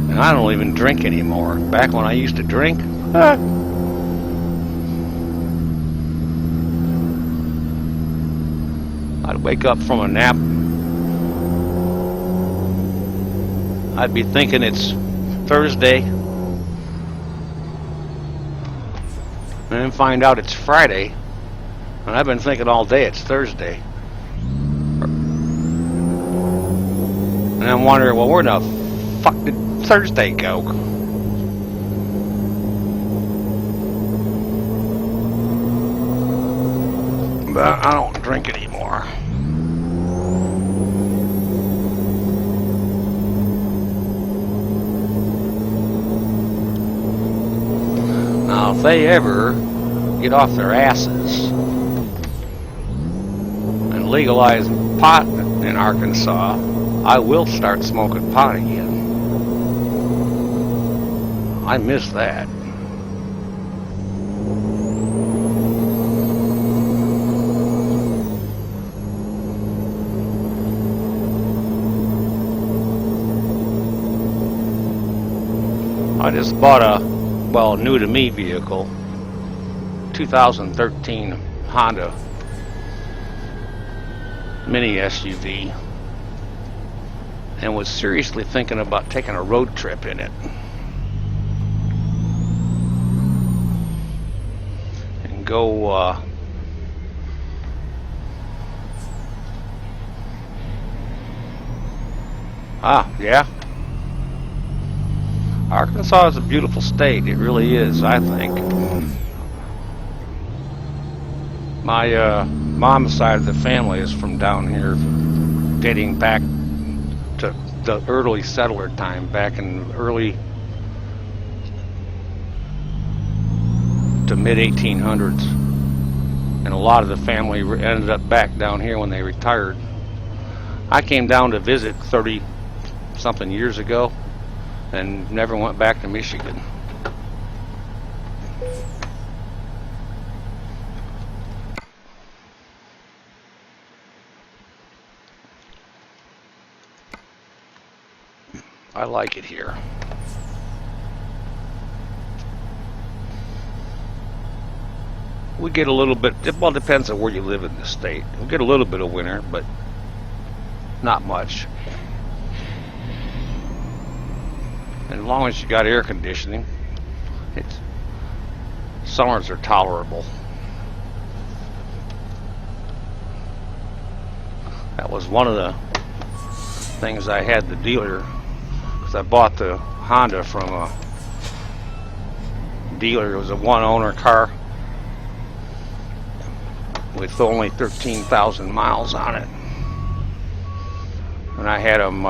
And I don't even drink anymore. Back when I used to drink, I'd wake up from a nap. I'd be thinking it's Thursday, and then find out it's Friday, and I've been thinking all day it's Thursday. And I'm wondering, well, where the fuck did Thursday go? But I don't drink anymore. Now, if they ever get off their asses and legalize pot in Arkansas, I will start smoking pot again. I miss that. I just bought a, well, new to me vehicle, 2013 Honda mini SUV, and was seriously thinking about taking a road trip in it. And go, yeah. Arkansas is a beautiful state. It really is, I think. My mom's side of the family is from down here, dating back to the early settler time, back in early to mid 1800s. And a lot of the family ended up back down here when they retired. I came down to visit 30 something years ago and never went back to Michigan. I like it here. We get a little bit, well, it depends on where you live in the state. We get a little bit of winter, but not much. And as long as you got air conditioning, summers are tolerable. That was one of the things I had the dealer, because I bought the Honda from a dealer. It was a one-owner car with only 13,000 miles on it, and I had them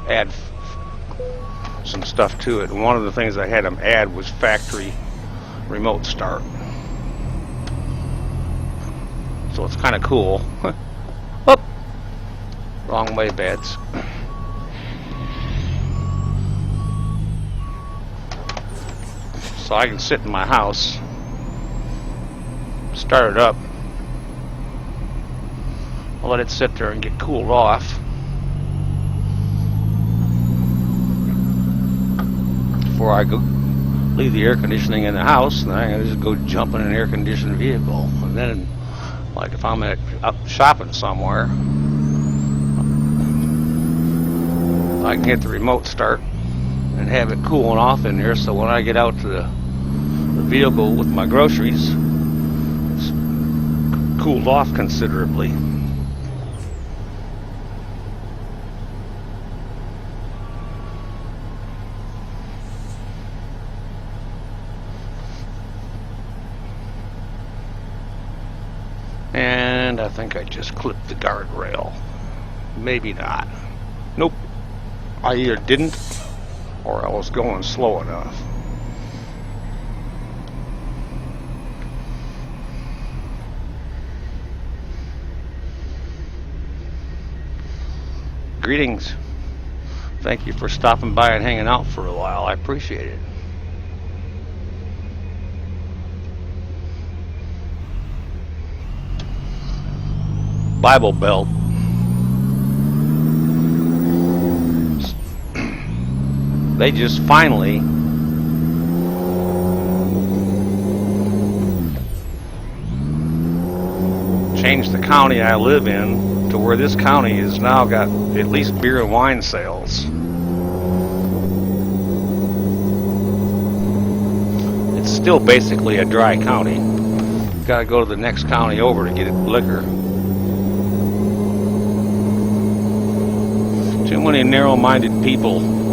add some stuff to it. And one of the things I had them add was factory remote start. So it's kind of cool. Oop! Wrong way, beds. So I can sit in my house, start it up, I'll let it sit there and get cooled off before I go leave the air conditioning in the house, and then I can just go jump in an air conditioned vehicle. And then, like if I'm up shopping somewhere, I can hit the remote start and have it cooling off in there, so when I get out to the vehicle with my groceries, it's cooled off considerably. And I think I just clipped the guardrail. Maybe not. I either didn't or I was going slow enough. Greetings. Thank you for stopping by and hanging out for a while. I appreciate it. Bible Belt. They just finally changed the county I live in to where this county has now got at least beer and wine sales. It's still basically a dry county. You've got to go to the next county over to get liquor. Too many narrow-minded people.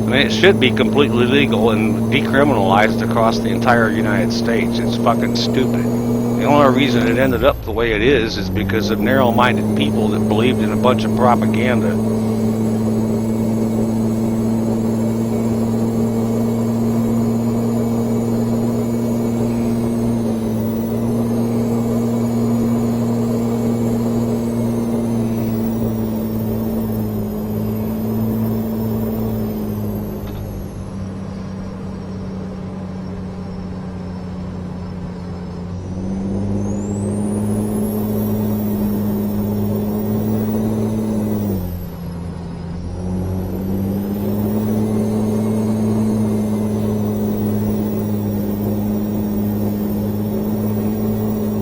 I mean, it should be completely legal and decriminalized across the entire United States. It's fucking stupid. The only reason it ended up the way it is because of narrow-minded people that believed in a bunch of propaganda.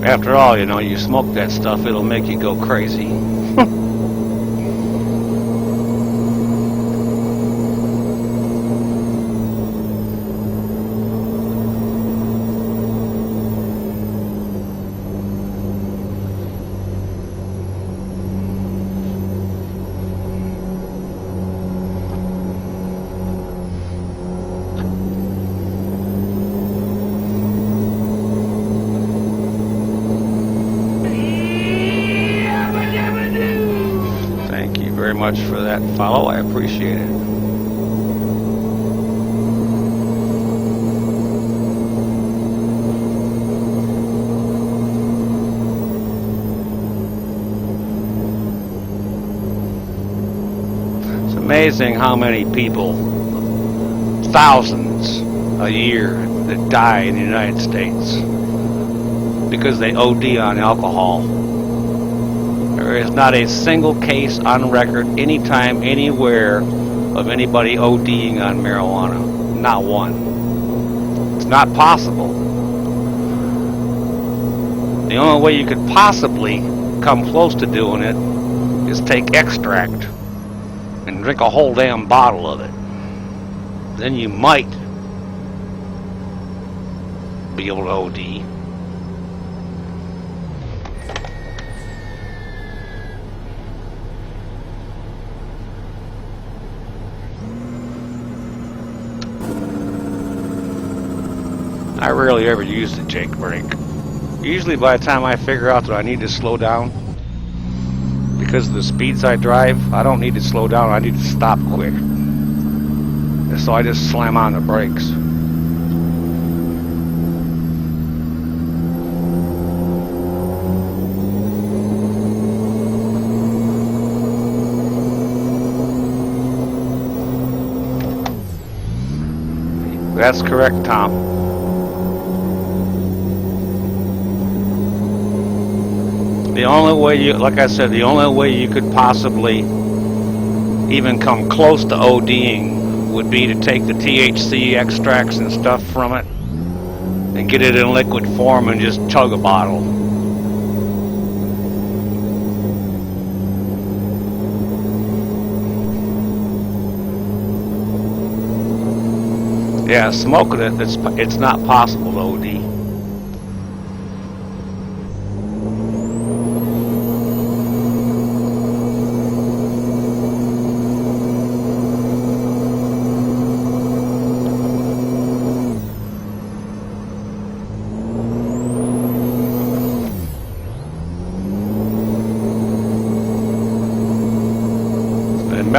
After all, you know, you smoke that stuff, it'll make you go crazy. Very much for that follow. I appreciate it. It's amazing how many people, thousands a year, that die in the United States because they OD on alcohol. There is not a single case on record anytime, anywhere of anybody ODing on marijuana. Not one. It's not possible. The only way you could possibly come close to doing it is take extract and drink a whole damn bottle of it. Then you might be able to OD. I rarely ever use the Jake brake. Usually by the time I figure out that I need to slow down, because of the speeds I drive, I don't need to slow down, I need to stop quick. And so I just slam on the brakes. That's correct, Tom. The only way you, like I said, the only way you could possibly even come close to ODing would be to take the THC extracts and stuff from it and get it in liquid form and just chug a bottle. Yeah, smoking it, it's not possible to OD.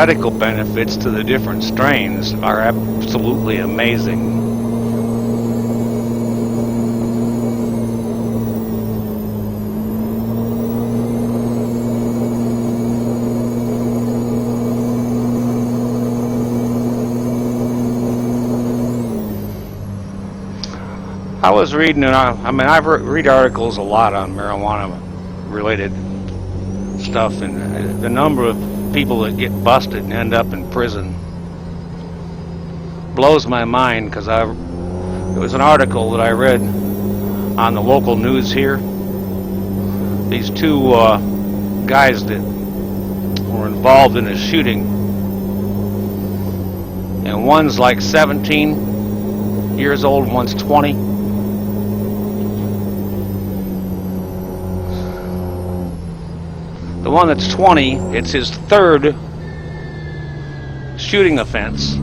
medical benefits to the different strains are absolutely amazing. I was reading, I read articles a lot on marijuana-related stuff, and the number of people that get busted and end up in prison blows my mind, because it was an article that I read on the local news here. These two guys that were involved in a shooting, and one's like 17 years old, one's 20. The one that's 20, it's his third shooting offense.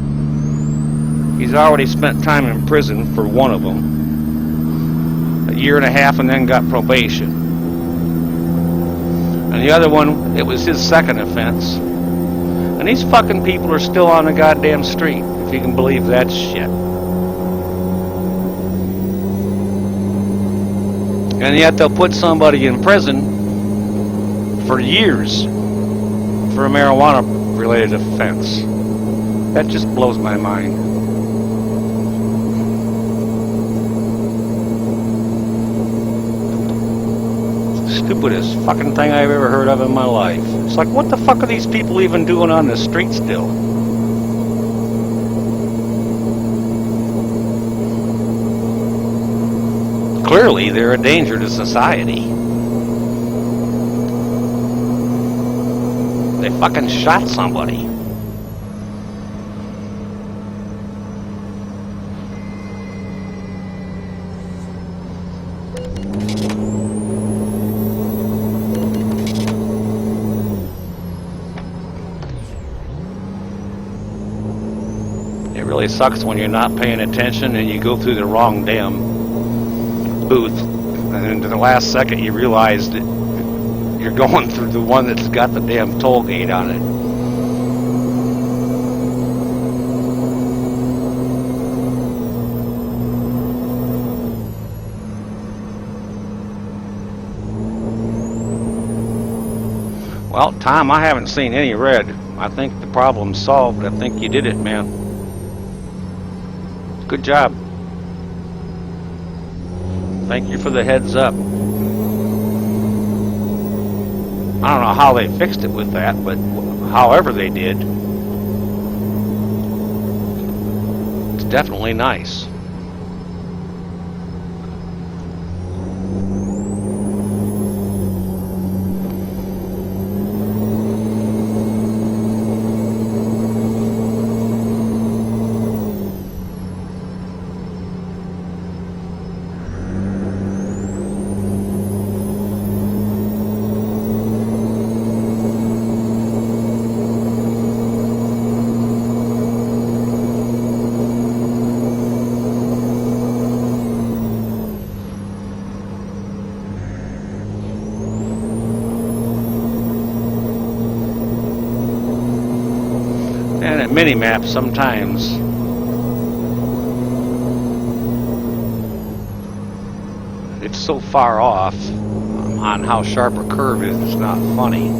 He's already spent time in prison for one of them, a year and a half, and then got probation. And the other one, it was his second offense. And these fucking people are still on the goddamn street, if you can believe that shit. And yet they'll put somebody in prison for years for a marijuana-related offense. That just blows my mind. Stupidest fucking thing I've ever heard of in my life. It's like, what the fuck are these people even doing on the street still? Clearly, they're a danger to society. They fucking shot somebody. It really sucks when you're not paying attention and you go through the wrong damn booth, and then to the last second you realize that you're going through the one that's got the damn toll gate on it. Well, Tom, I haven't seen any red. I think the problem's solved. I think you did it, man. Good job. Thank you for the heads up. I don't know how they fixed it with that, but however they did, it's definitely nice. And at mini-maps sometimes it's so far off on how sharp a curve is, it's not funny.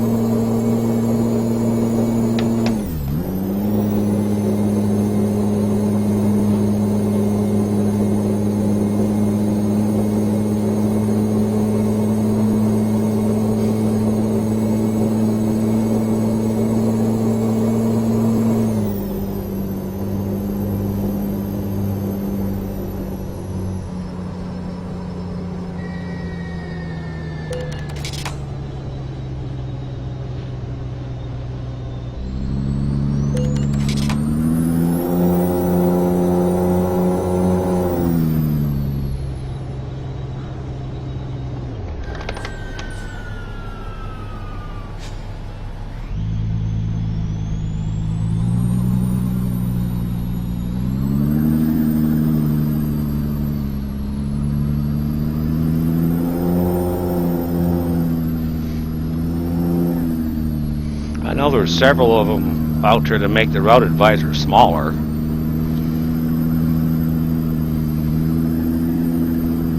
I know there's several of them out there to make the route advisor smaller.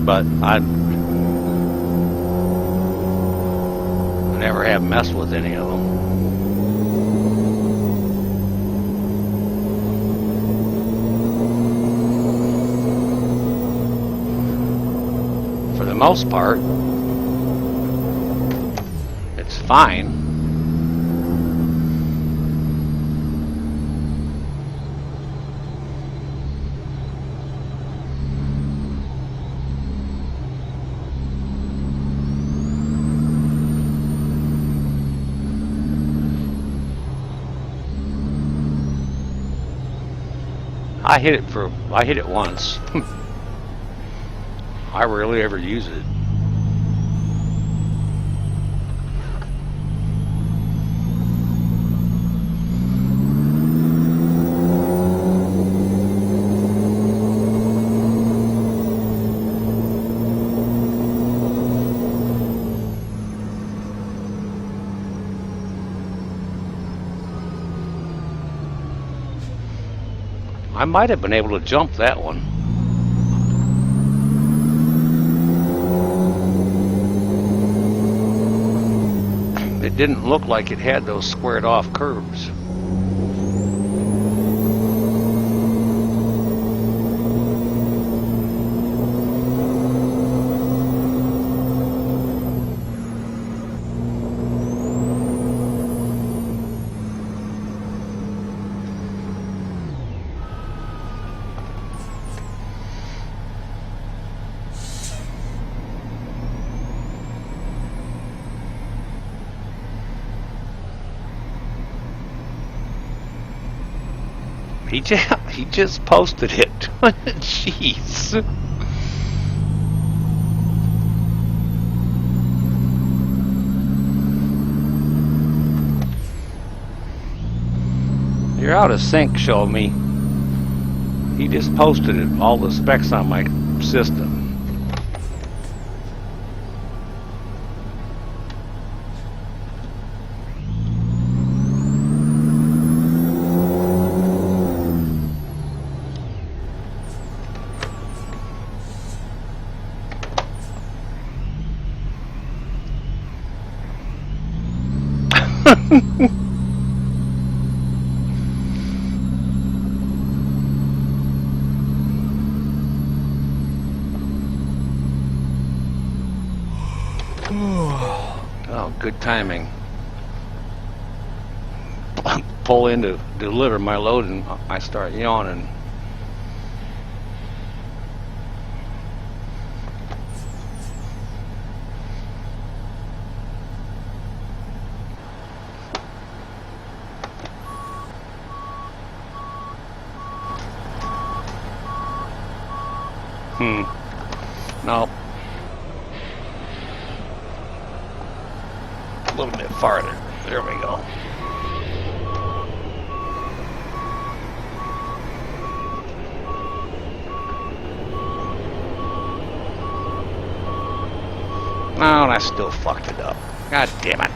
But I never have messed with any of them. For the most part, it's fine. I hit it once. I rarely ever use it. I might have been able to jump that one. It didn't look like it had those squared off curves. He just posted it. Jeez. You're out of sync, show me. He just posted it, all the specs on my system. Oh, good timing. Pull in to deliver my load and I start yawning. No. A little bit farther. There we go. Oh, and I still fucked it up. God damn it.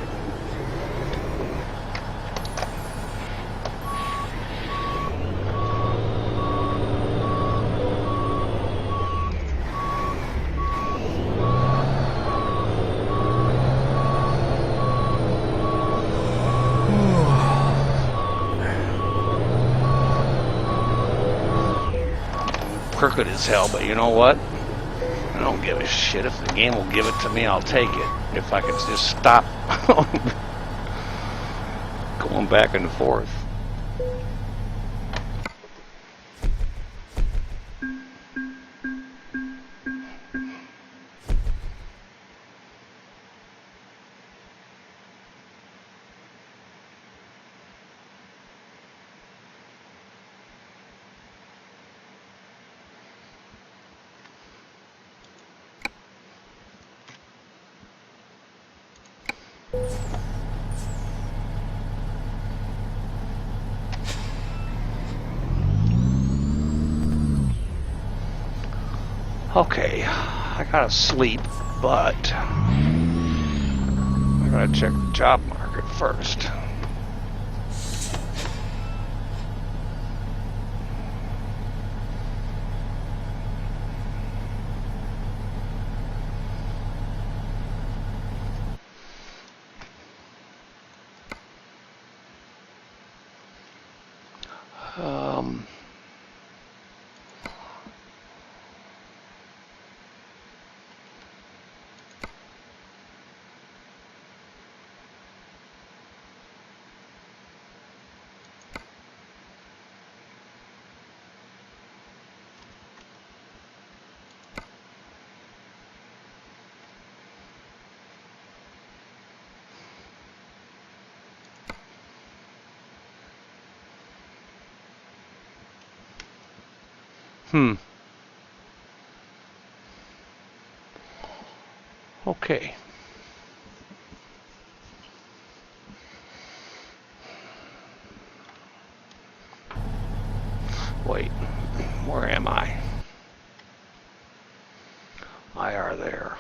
Crooked as hell, but you know what? I don't give a shit. If the game will give it to me, I'll take it. If I could just stop going back and forth. Okay, I gotta sleep, but I gotta check the job market first. Okay. Wait, where am I? IR there.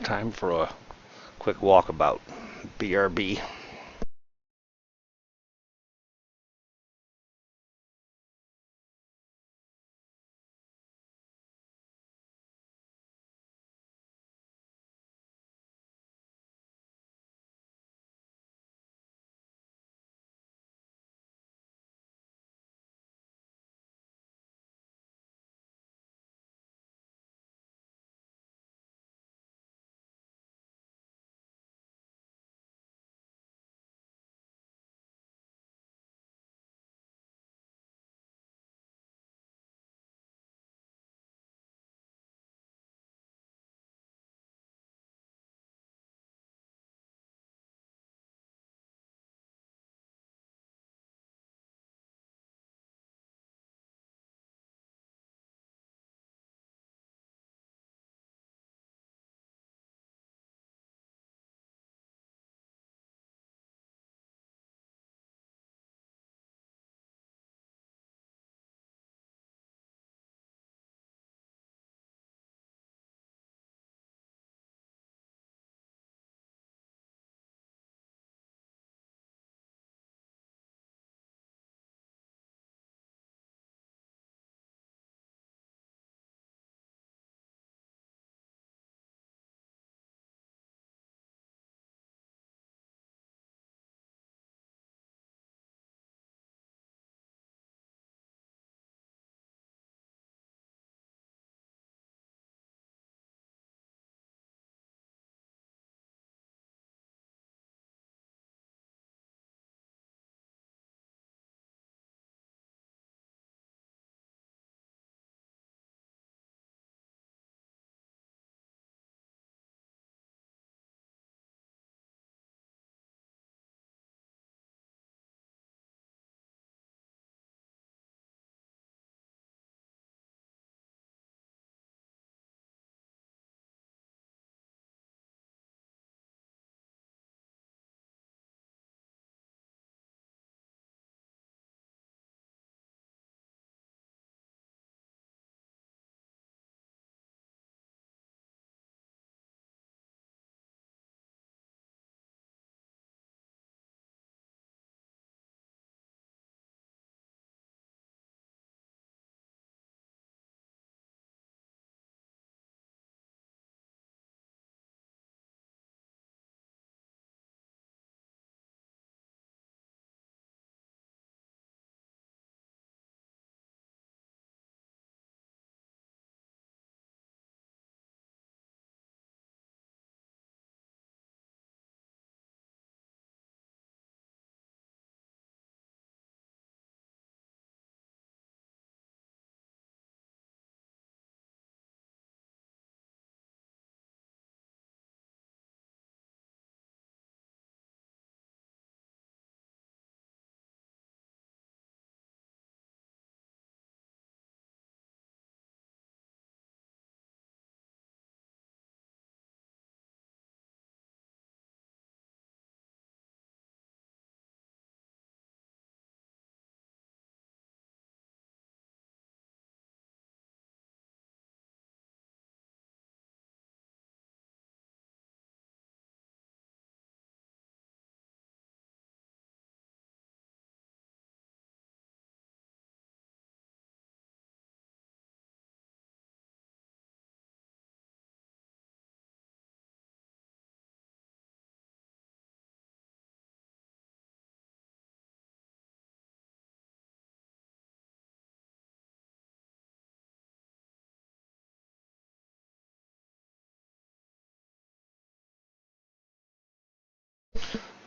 Time for a quick walkabout. BRB.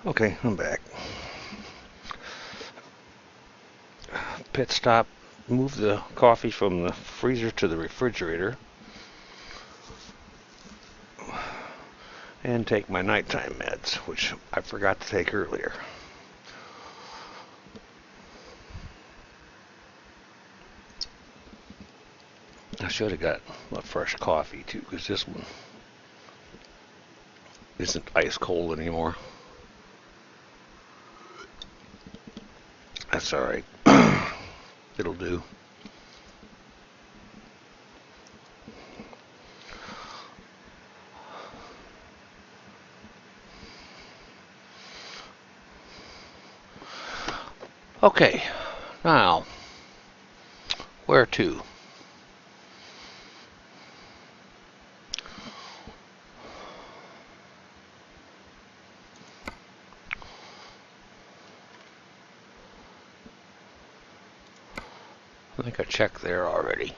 Okay, I'm back. Pit stop. Move the coffee from the freezer to the refrigerator. And take my nighttime meds, which I forgot to take earlier. I should have got a fresh coffee too, because this one isn't ice cold anymore. That's alright. It'll do. Okay, now, where to? I think I checked there already.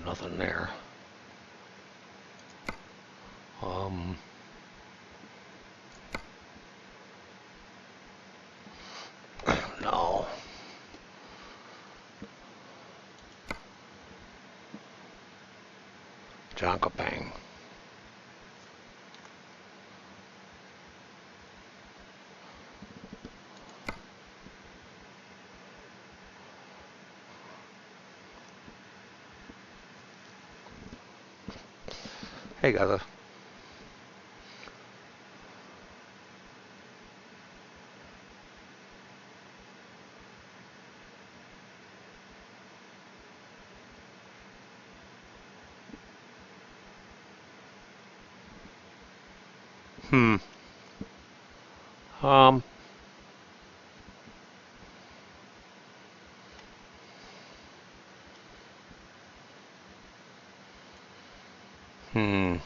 Nothing there. Um, no. Jonkopang. Hey, guys. Hmm. Um. Hmm.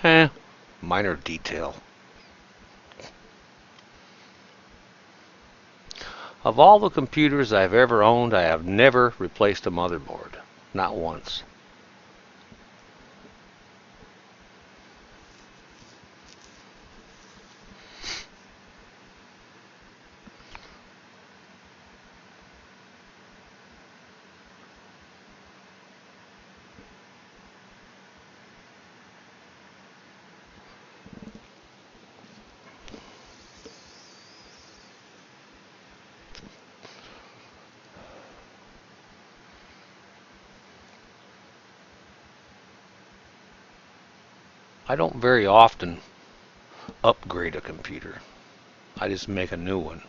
Eh. Minor detail. Of all the computers I've ever owned, I have never replaced a motherboard. Not once. I don't very often upgrade a computer. I just make a new one.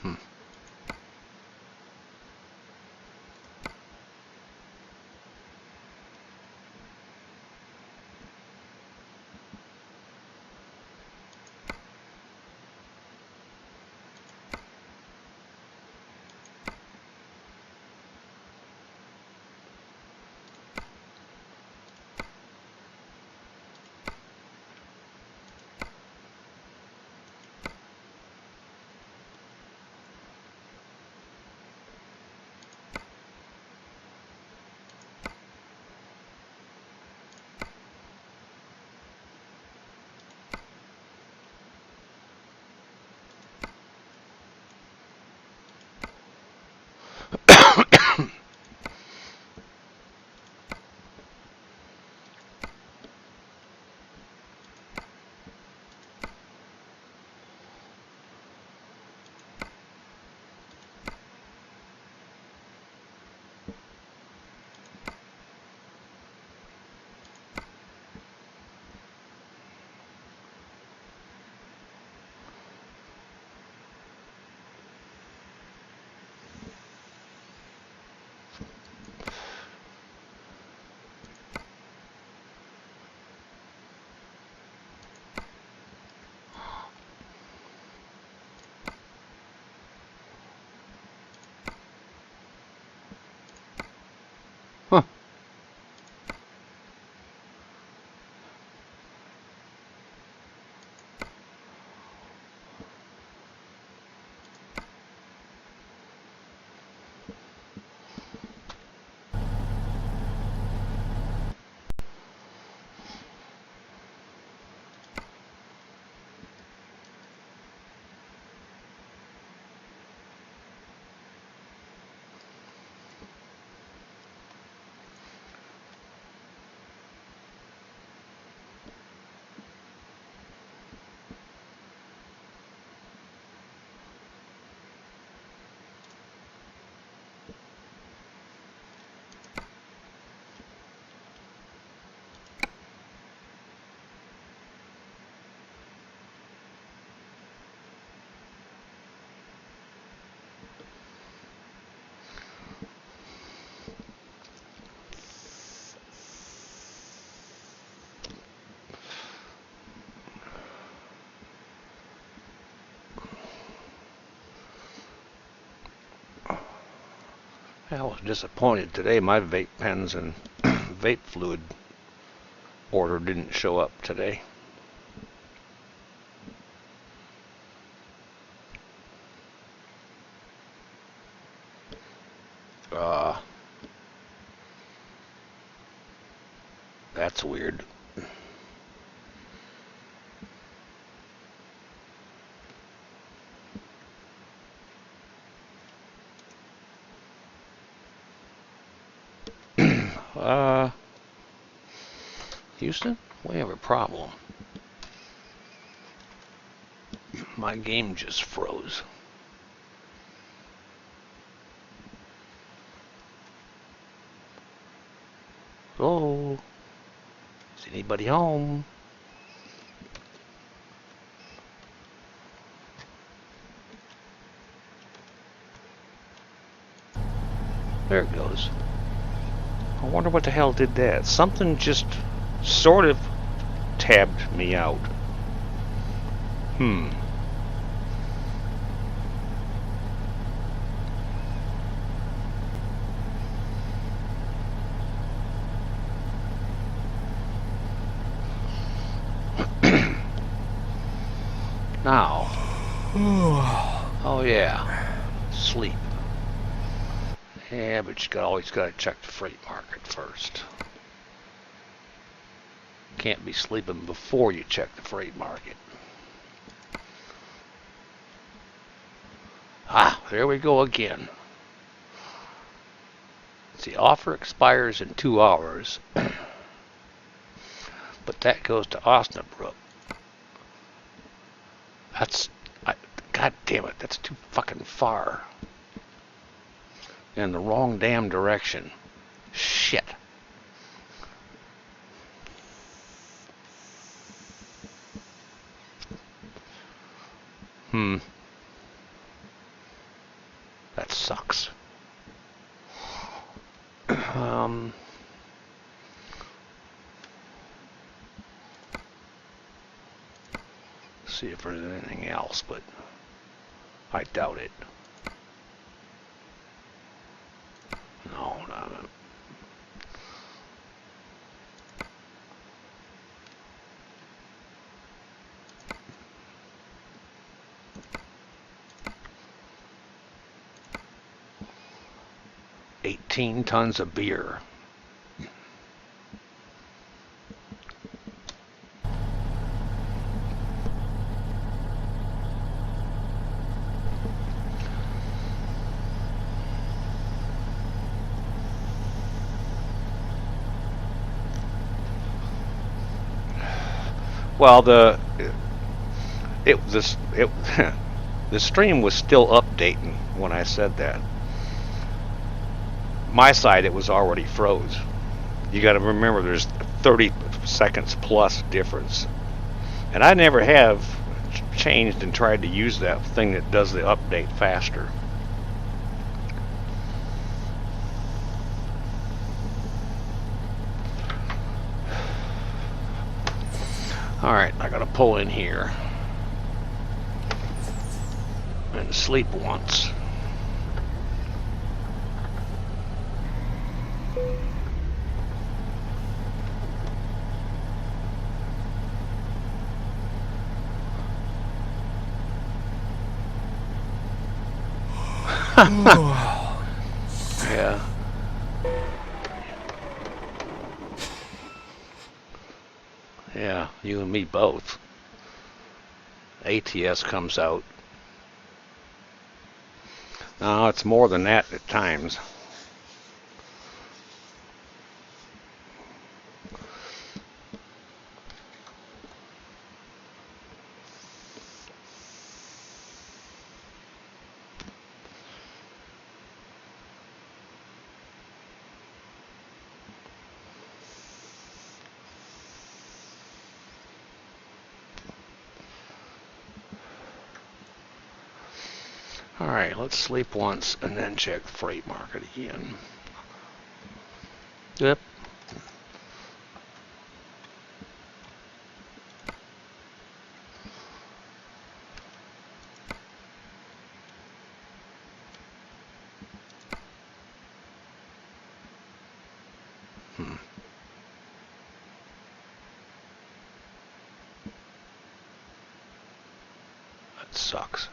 Hmm. Huh. I was disappointed today. My vape pens and vape fluid order didn't show up today. Uh, that's weird. Uh, Houston? We have a problem. My game just froze. Hello? Is anybody home? There it goes. I wonder what the hell did that. Something just sort of tabbed me out. Now. Oh yeah. Sleep. Yeah, but you always got to check the freight market first. Can't be sleeping before you check the freight market. Ah, there we go again. The offer expires in 2 hours, but that goes to Osnabrück. God damn it, that's too fucking far. In the wrong damn direction. Shit. That sucks. See if there's anything else, but I doubt it. No, not it. $18 tons of beer. Well, the stream was still updating when I said that. My side, it was already froze. You got to remember, there's 30 seconds plus difference, and I never have changed and tried to use that thing that does the update faster. Alright, I gotta pull in here and sleep once. Yeah. Yeah, you and me both. ATS comes out. No, it's more than that at times. Alright, let's sleep once and then check the freight market again. Yep. That sucks.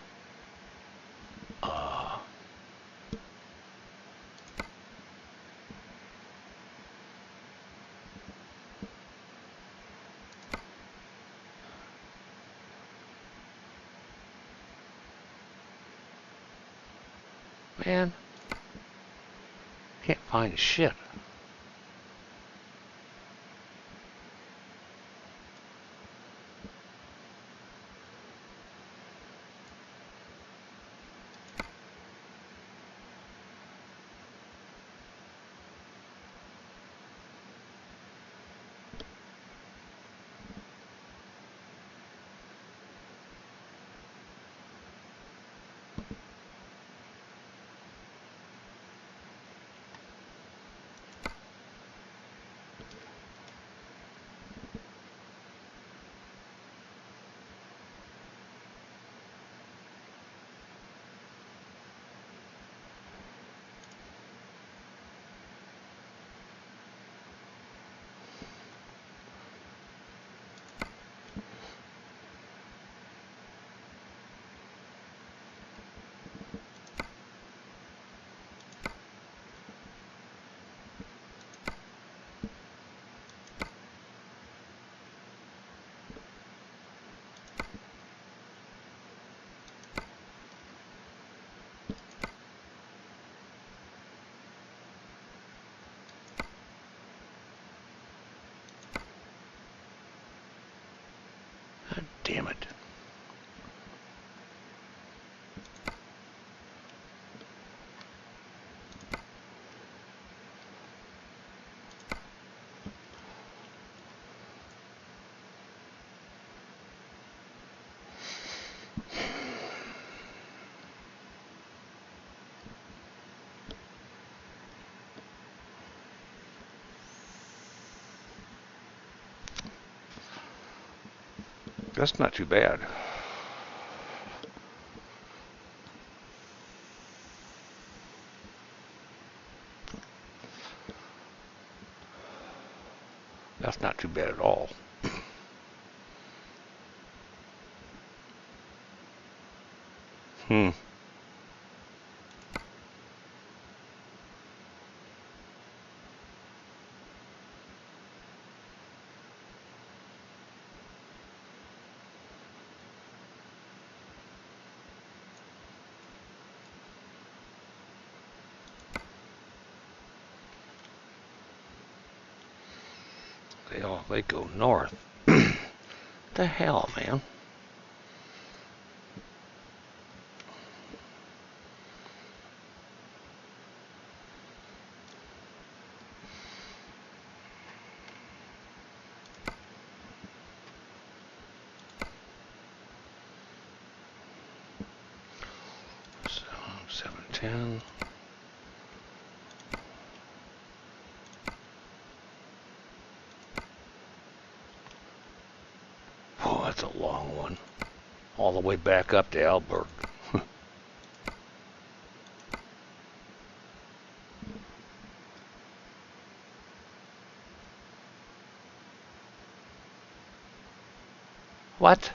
Man, can't find shit. That's not too bad. That's not too bad at all. Hmm. They go north. The hell, man. So, 710. Oh, that's a long one. All the way back up to Alberg. What?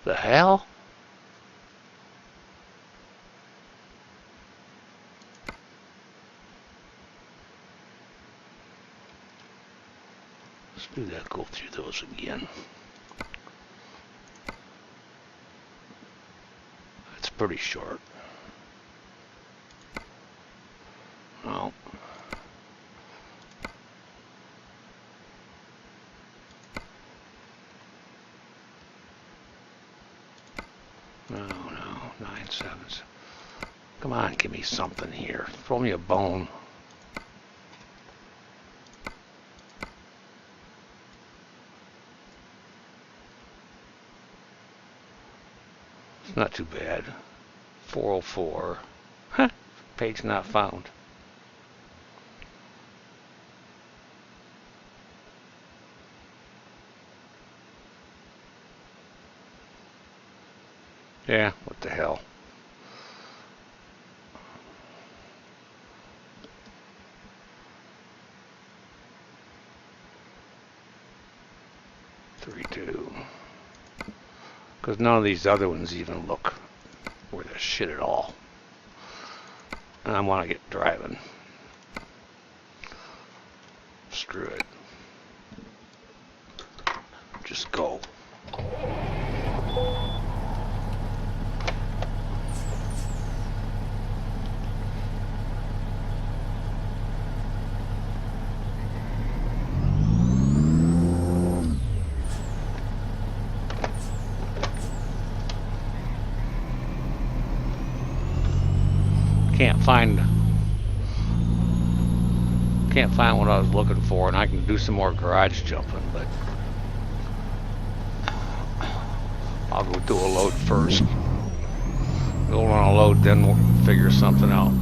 The hell? Let's do that, go through those again. That's pretty short. No. No, 9/7. Come on, give me something here. Throw me a bone. It's not too bad. 404. Huh. Page not found. Yeah, what the hell. Three, 2. Because none of these other ones even look worth a shit at all. And I want to get driving. Screw it. Just go. Can't find what I was looking for, and I can do some more garage jumping, but I'll go do a load first. Go on a load, then we'll figure something out.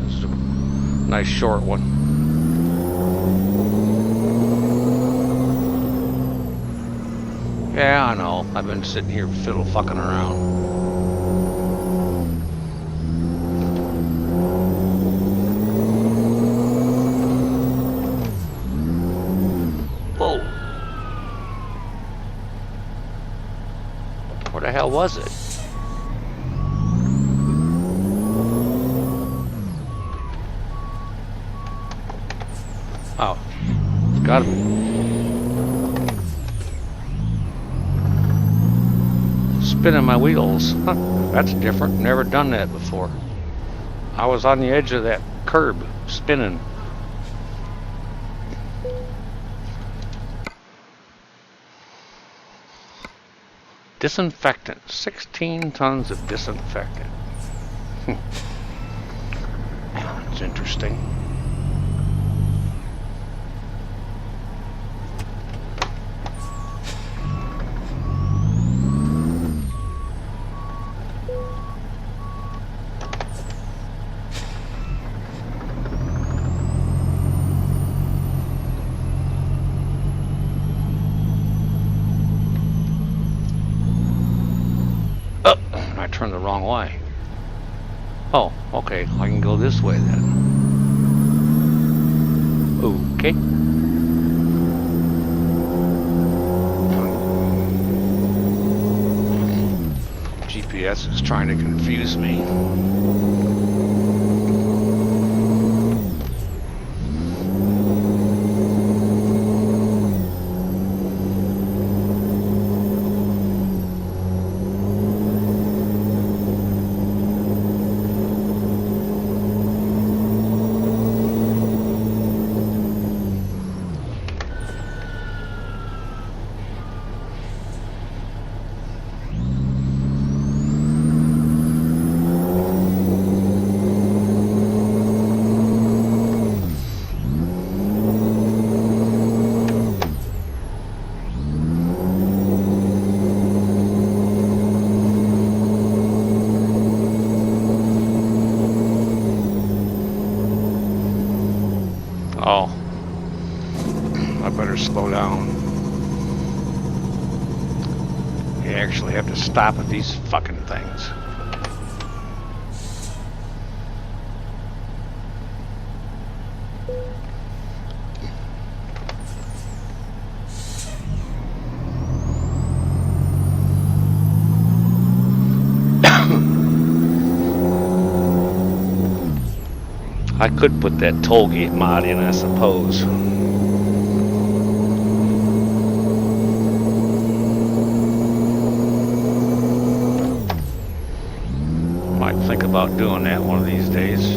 This is a nice short one. Yeah, I know. I've been sitting here fiddle fucking around. Where the hell was it? Oh, it's gotta be. Spinning my wheels. Huh, that's different. Never done that before. I was on the edge of that curb, spinning. Disinfectant. 16 tons of disinfectant. That's interesting. turned the wrong way. Oh, okay. I can go this way then. Okay. GPS is trying to confuse me. Oh, I better slow down. You actually have to stop at these fucking things. I could put that toll gate mod in, I suppose. Might think about doing that one of these days.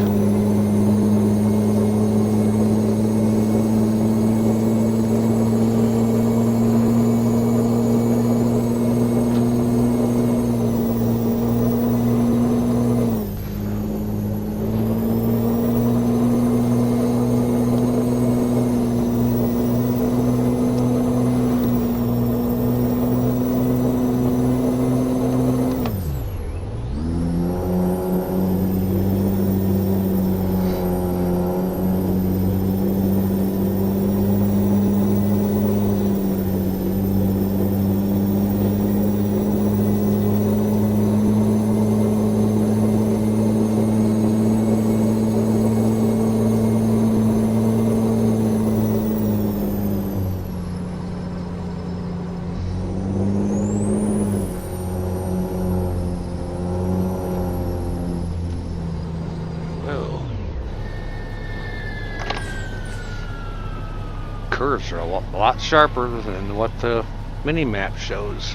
Curves are a lot sharper than what the mini-map shows.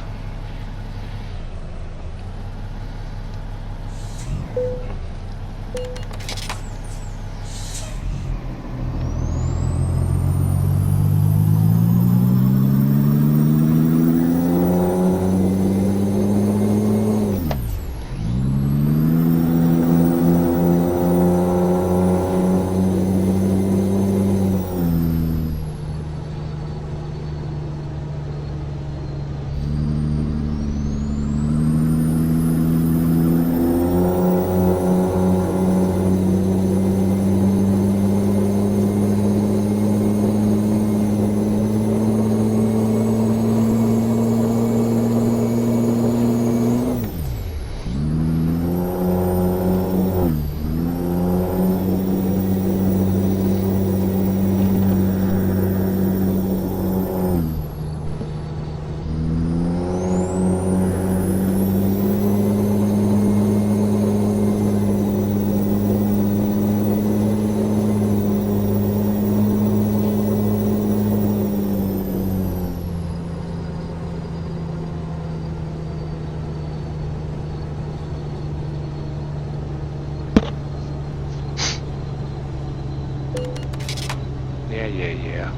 Yeah.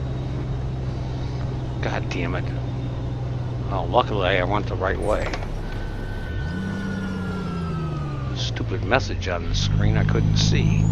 God damn it. Oh, luckily I went the right way. Stupid message on the screen I couldn't see.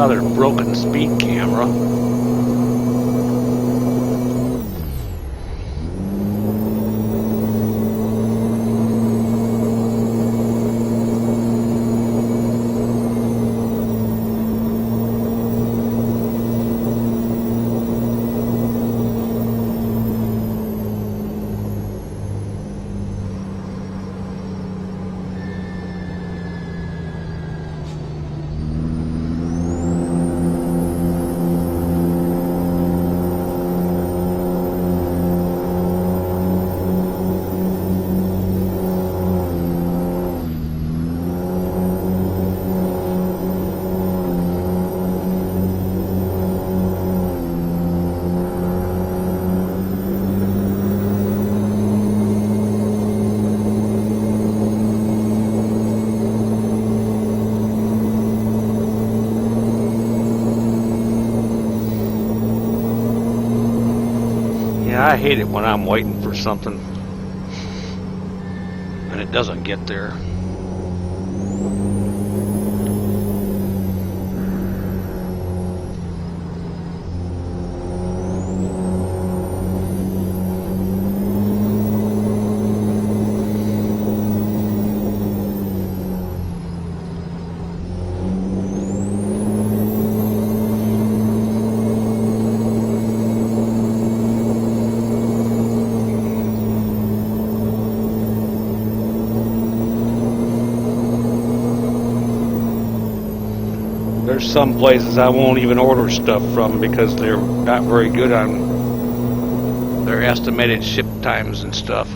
another broken speed camera. I hate it when I'm waiting for something and it doesn't get there. There's some places I won't even order stuff from because they're not very good on their estimated ship times and stuff.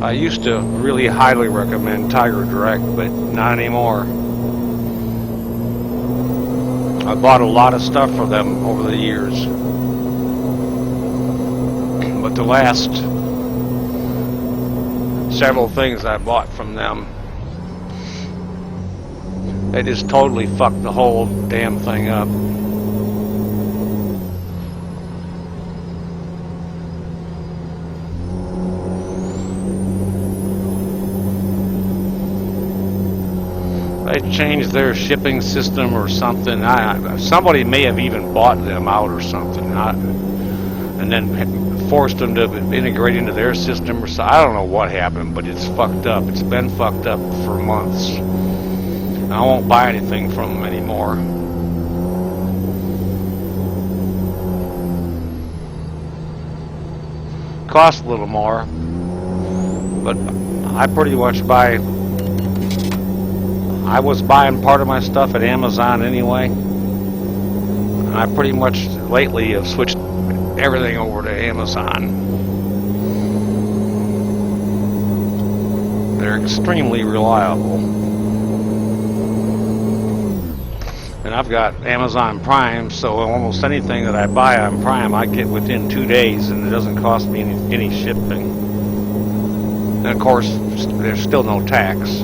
I used to really highly recommend Tiger Direct, but not anymore. I bought a lot of stuff for them over the years, but the last several things I bought from them, they just totally fucked the whole damn thing up. They changed their shipping system or something. Somebody may have even bought them out or something, and then forced them to integrate into their system or something. I don't know what happened, but it's fucked up. It's been fucked up for months. I won't buy anything from them anymore. Costs a little more, but I pretty much buy. I was buying part of my stuff at Amazon anyway. And I pretty much lately have switched everything over to Amazon. They're extremely reliable. And I've got Amazon Prime, so almost anything that I buy on Prime I get within 2 days, and it doesn't cost me any shipping. And of course, there's still no tax.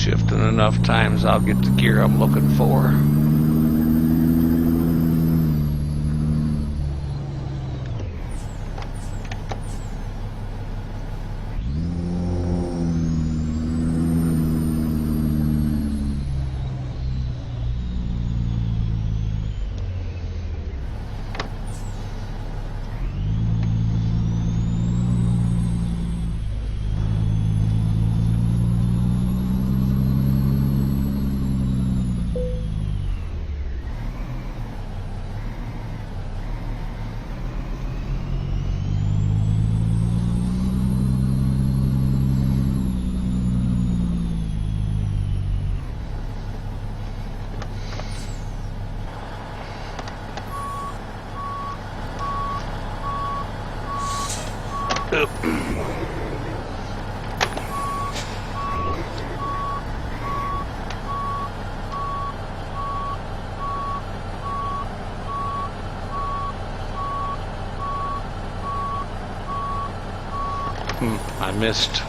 Shifting enough times, I'll get the gear I'm looking for. I missed.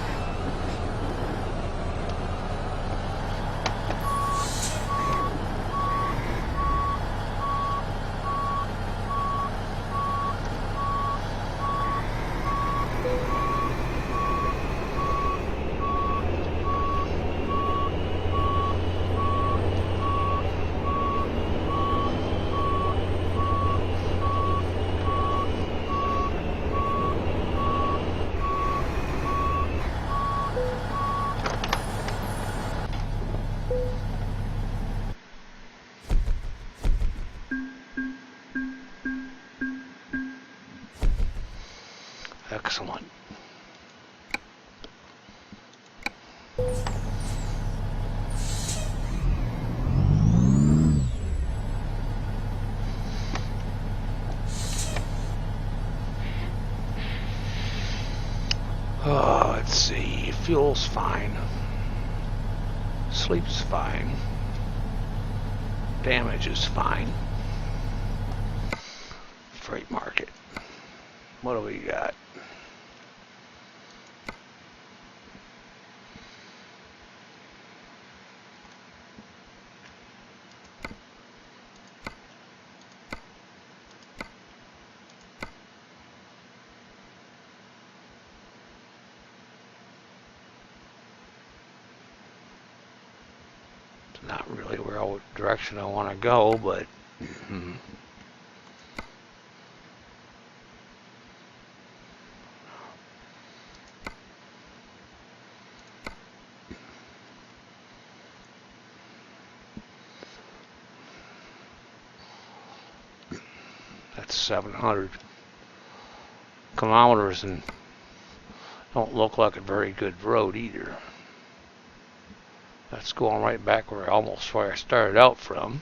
Excellent. Oh, let's see. Fuel's fine. Sleep's fine. Damage is fine. Freight market. What do we got? It's not really where direction I want to go, but that's 700 kilometers and don't look like a very good road either. That's going right back where I started out from.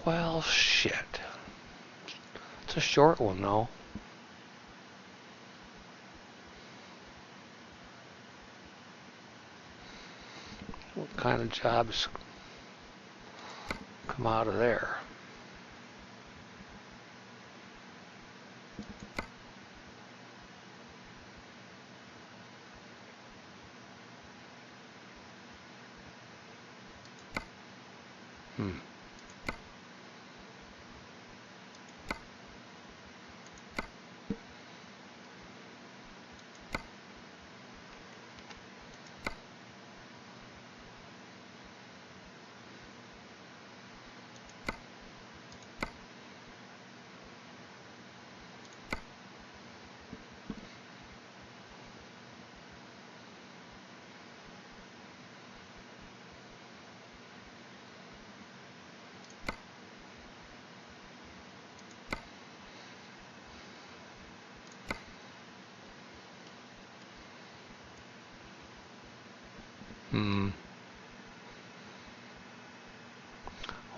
Well, shit. It's a short one, though. What kind of jobs come out of there?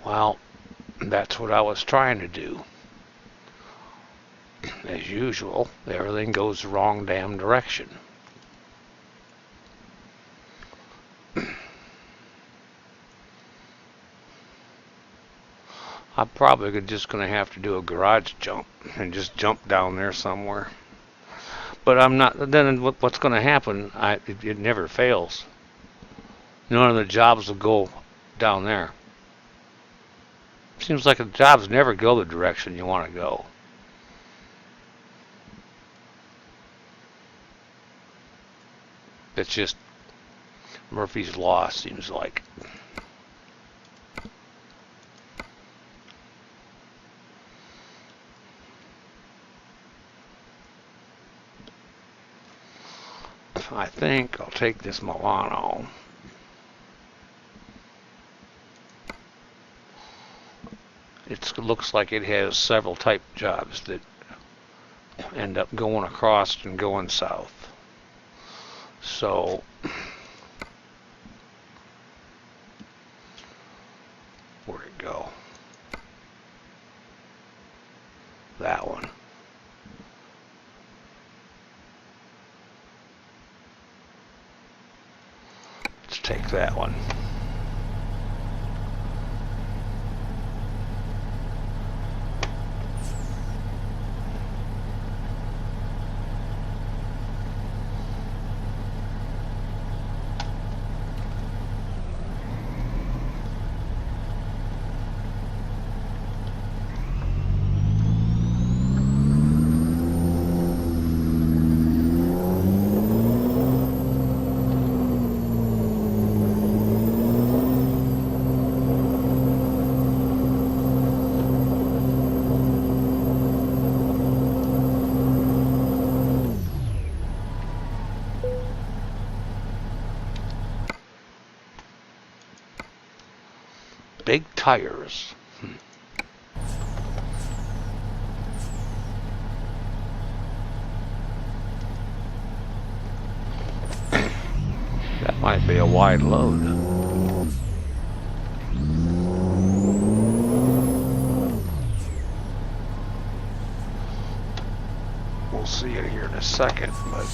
Well, that's what I was trying to do. As usual, everything goes the wrong damn direction. I'm probably just going to have to do a garage jump and just jump down there somewhere. But I'm not. Then what's going to happen? It never fails. None of the jobs will go down there. Seems like the jobs never go the direction you want to go. It's just Murphy's Law, seems like. I think I'll take this Milano. It looks like it has several type jobs that end up going across and going south. So where'd it go? That one. Let's take that one. Big tires. That might be a wide load. We'll see it here in a second, but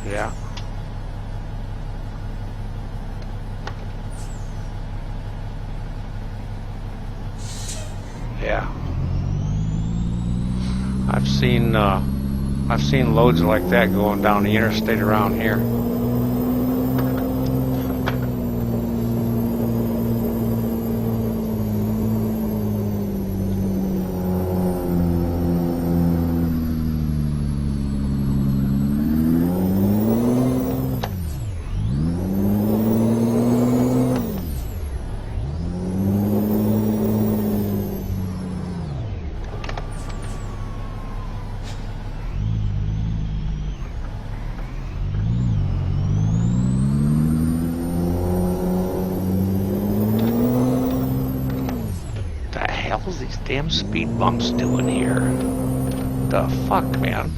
yeah. Yeah. I've seen loads like that going down the interstate around here. Hell's these damn speed bumps doing here? The fuck, man?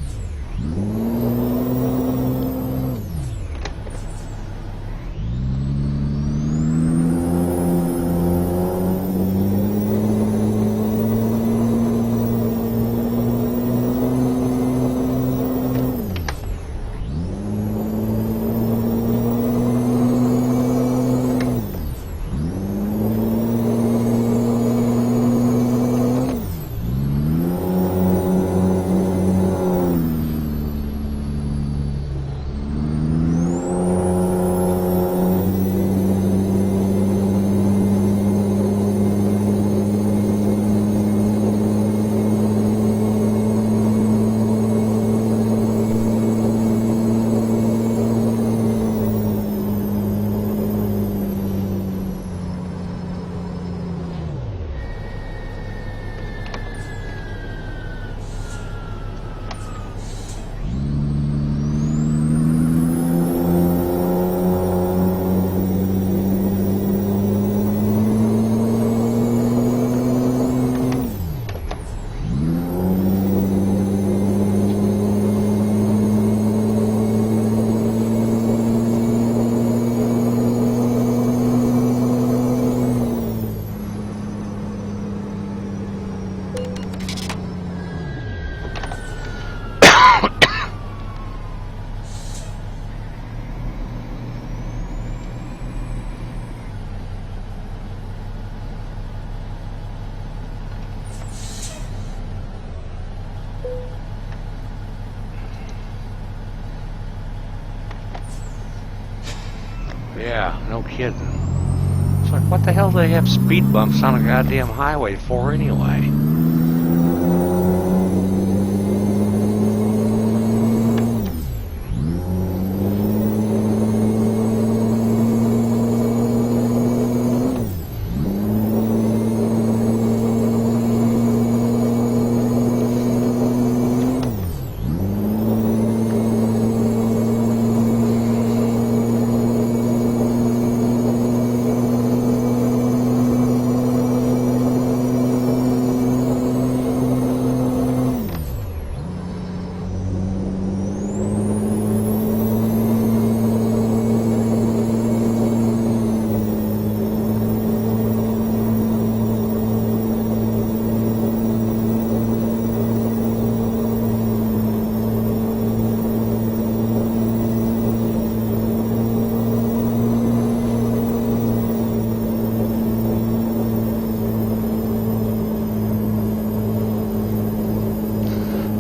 Yeah, no kidding. It's like, what the hell do they have speed bumps on a goddamn highway for anyway?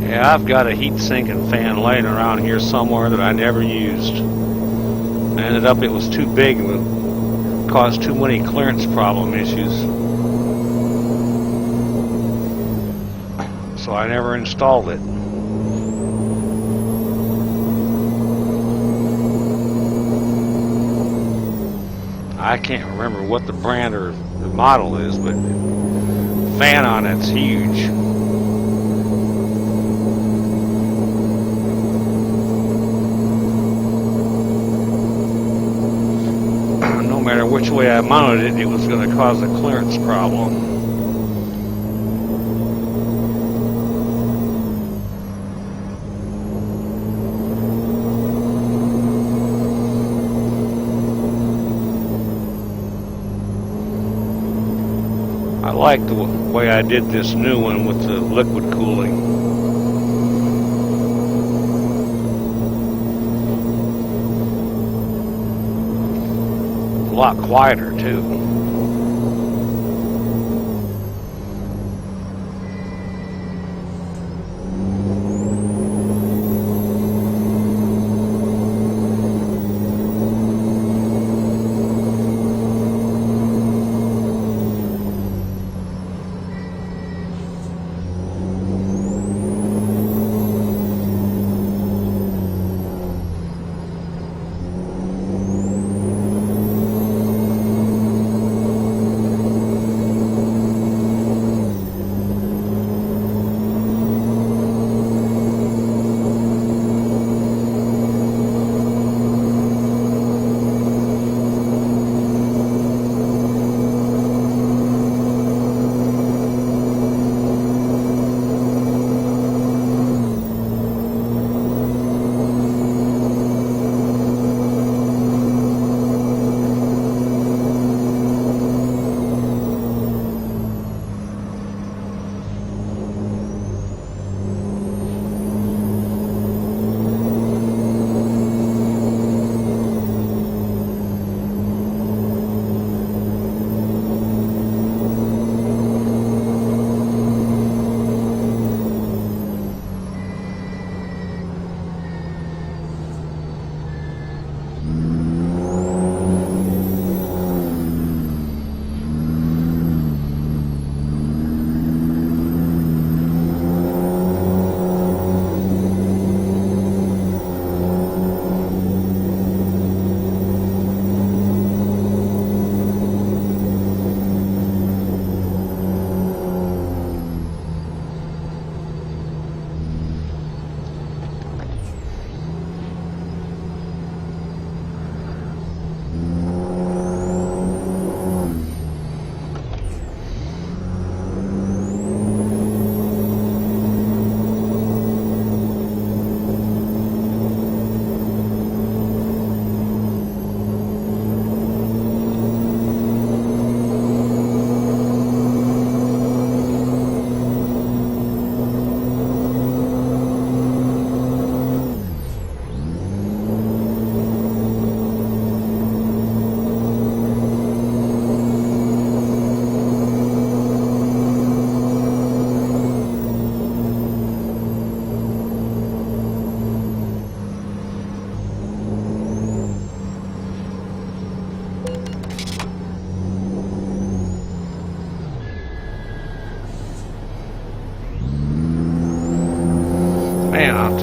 Yeah, I've got a heat sinking fan laying around here somewhere that I never used. I ended up it was too big and would cause too many clearance problem issues. So I never installed it. I can't remember what the brand or the model is, but the fan on it's huge. No matter which way I mounted it, it was going to cause a clearance problem. I like the way I did this new one with the liquid cooling. A lot quieter too.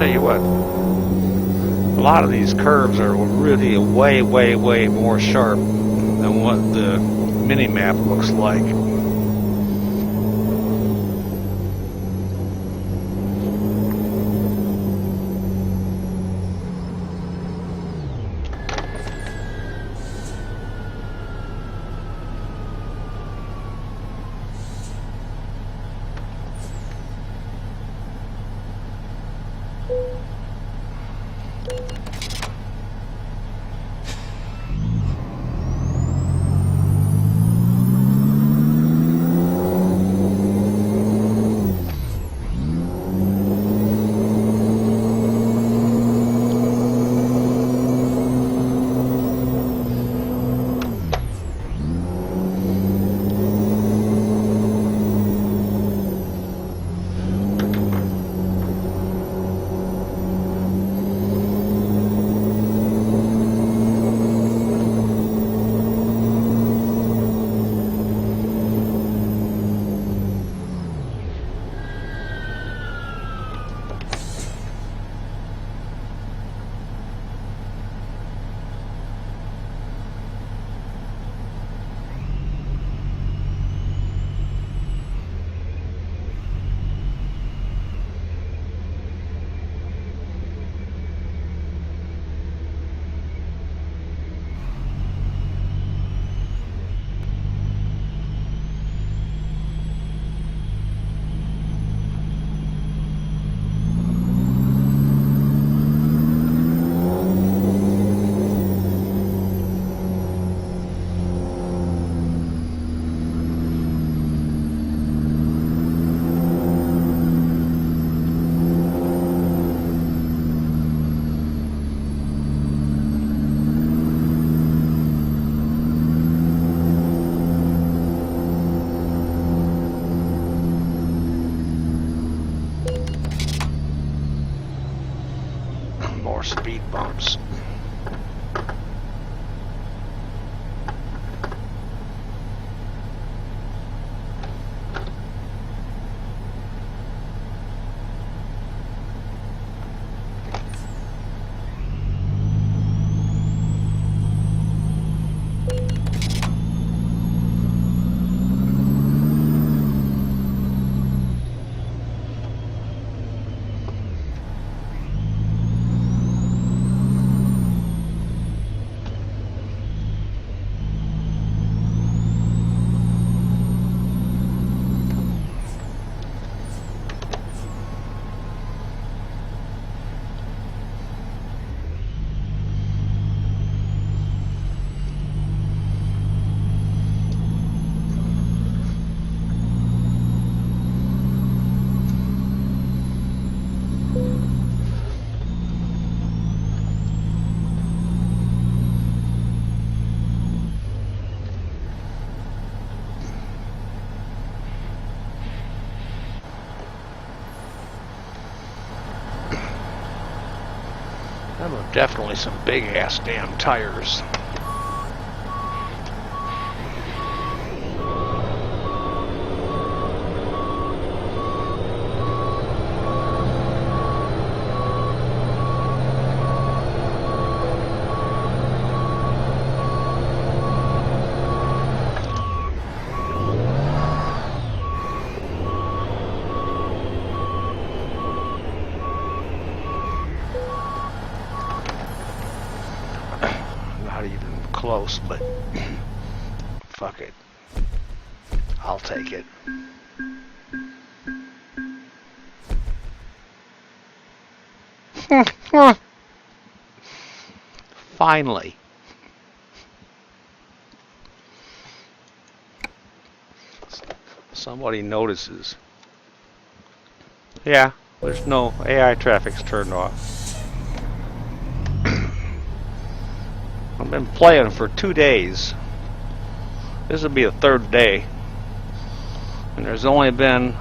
tell you what, a lot of these curves are really way, way, way more sharp than what the mini map looks like. More speed bumps. Them are definitely some big ass damn tires. Not even close, but fuck it. I'll take it. Finally. Somebody notices. Yeah, there's no AI traffic's turned off. I've been playing for 2 days. This will be the third day. And there's only been,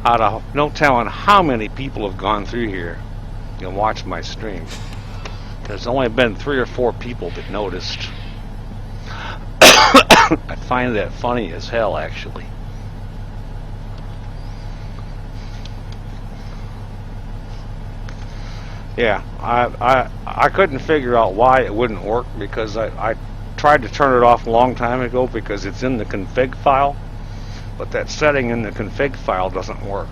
out of no telling how many people have gone through here and watched my stream. There's only been 3 or 4 people that noticed. I find that funny as hell, actually. Yeah, I couldn't figure out why it wouldn't work because I tried to turn it off a long time ago because it's in the config file, but that setting in the config file doesn't work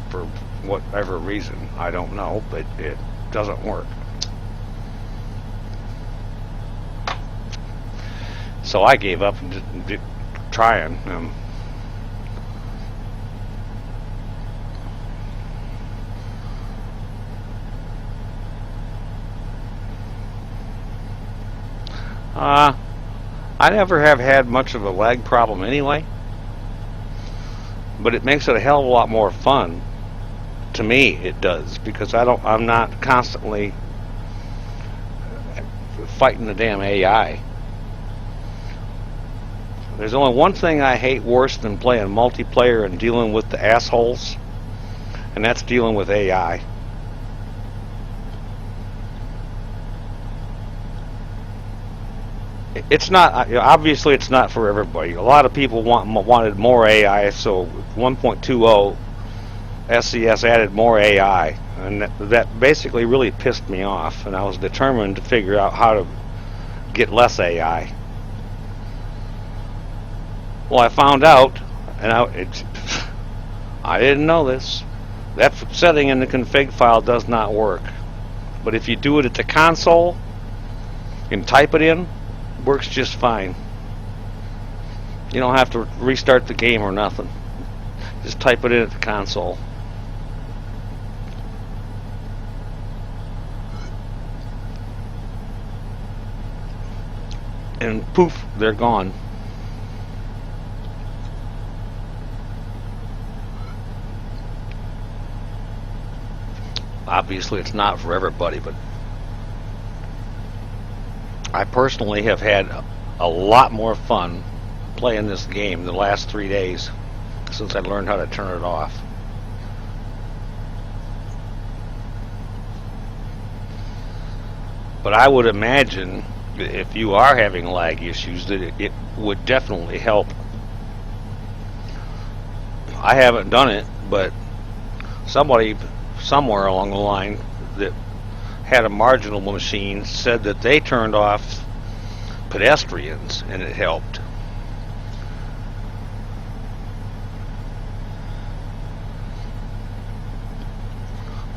for whatever reason. I don't know, but it doesn't work. So I gave up and did trying. Uh, I never have had much of a lag problem anyway, but it makes it a hell of a lot more fun. To me, it does because I'm not constantly fighting the damn AI. There's only one thing I hate worse than playing multiplayer and dealing with the assholes, and that's dealing with AI. It's not obviously it's not for everybody. A lot of people wanted more AI, so 1.20 SCS added more AI, and that basically really pissed me off. And I was determined to figure out how to get less AI. Well, I found out, and I didn't know this. That setting in the config file does not work. But if you do it at the console and type it in, works just fine. You don't have to restart the game or nothing. Just type it in at the console. And poof, they're gone. Obviously, it's not for everybody, but I personally have had a lot more fun playing this game the last 3 days since I learned how to turn it off. But I would imagine if you are having lag issues that it would definitely help. I haven't done it, but somebody somewhere along the line that had a marginal machine said that they turned off pedestrians and it helped.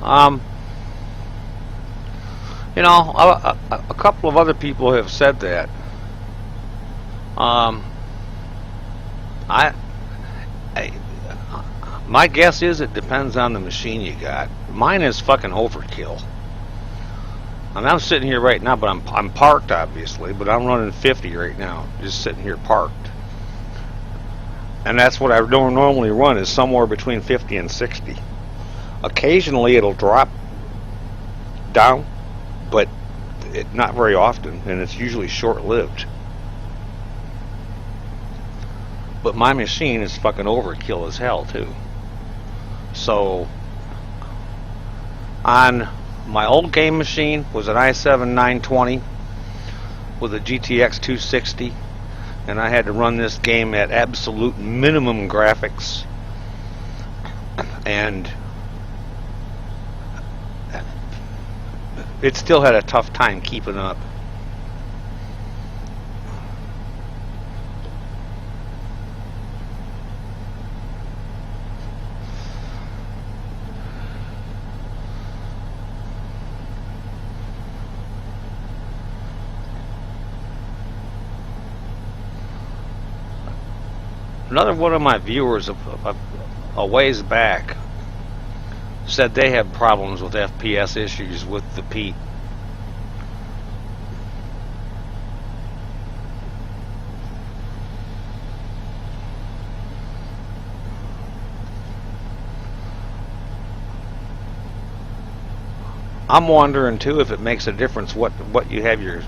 A couple of other people have said that. Um, I, I, my guess is it depends on the machine you got. Mine is fucking overkill. And I'm sitting here right now, but I'm parked obviously, but I'm running 50 right now, just sitting here parked. And that's what I don't normally run, is somewhere between 50 and 60. Occasionally it'll drop down, but not very often, and it's usually short-lived. But my machine is fucking overkill as hell too. So on my old game machine was an i7 920 with a GTX 260, and I had to run this game at absolute minimum graphics, and it still had a tough time keeping up. Another one of my viewers a ways back said they have problems with FPS issues with the Pete. I'm wondering too if it makes a difference what you have your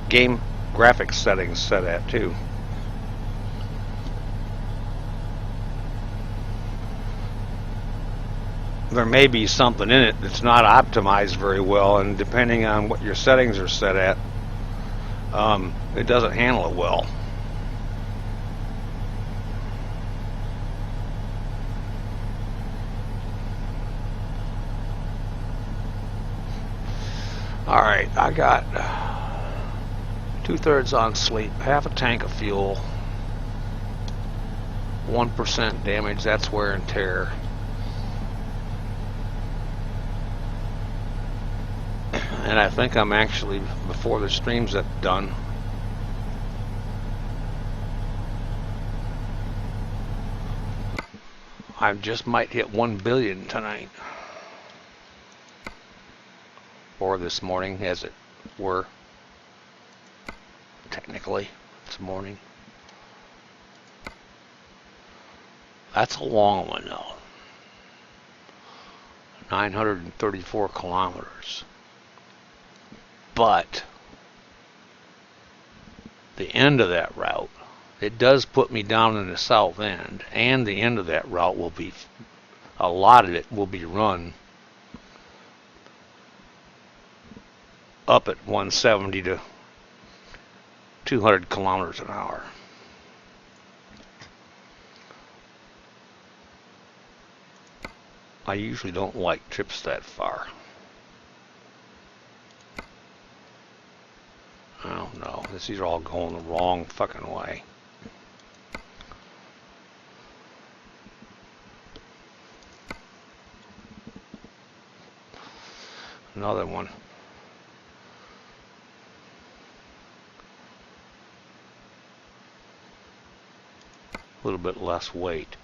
game graphics settings set at too. There may be something in it that's not optimized very well, and depending on what your settings are set at, it doesn't handle it well. Alright, I got 2/3 on sleep, half a tank of fuel, 1% damage, that's wear and tear. And I think I'm actually, before the stream's done, I just might hit 1 billion tonight. Or this morning, as it were. Technically, it's morning. That's a long one, though. 934 kilometers. But the end of that route, it does put me down in the south end, and the end of that route will be, a lot of it will be run up at 170 to 200 kilometers an hour. I usually don't like trips that far. I don't know. These are all going the wrong fucking way. Another one. A little bit less weight.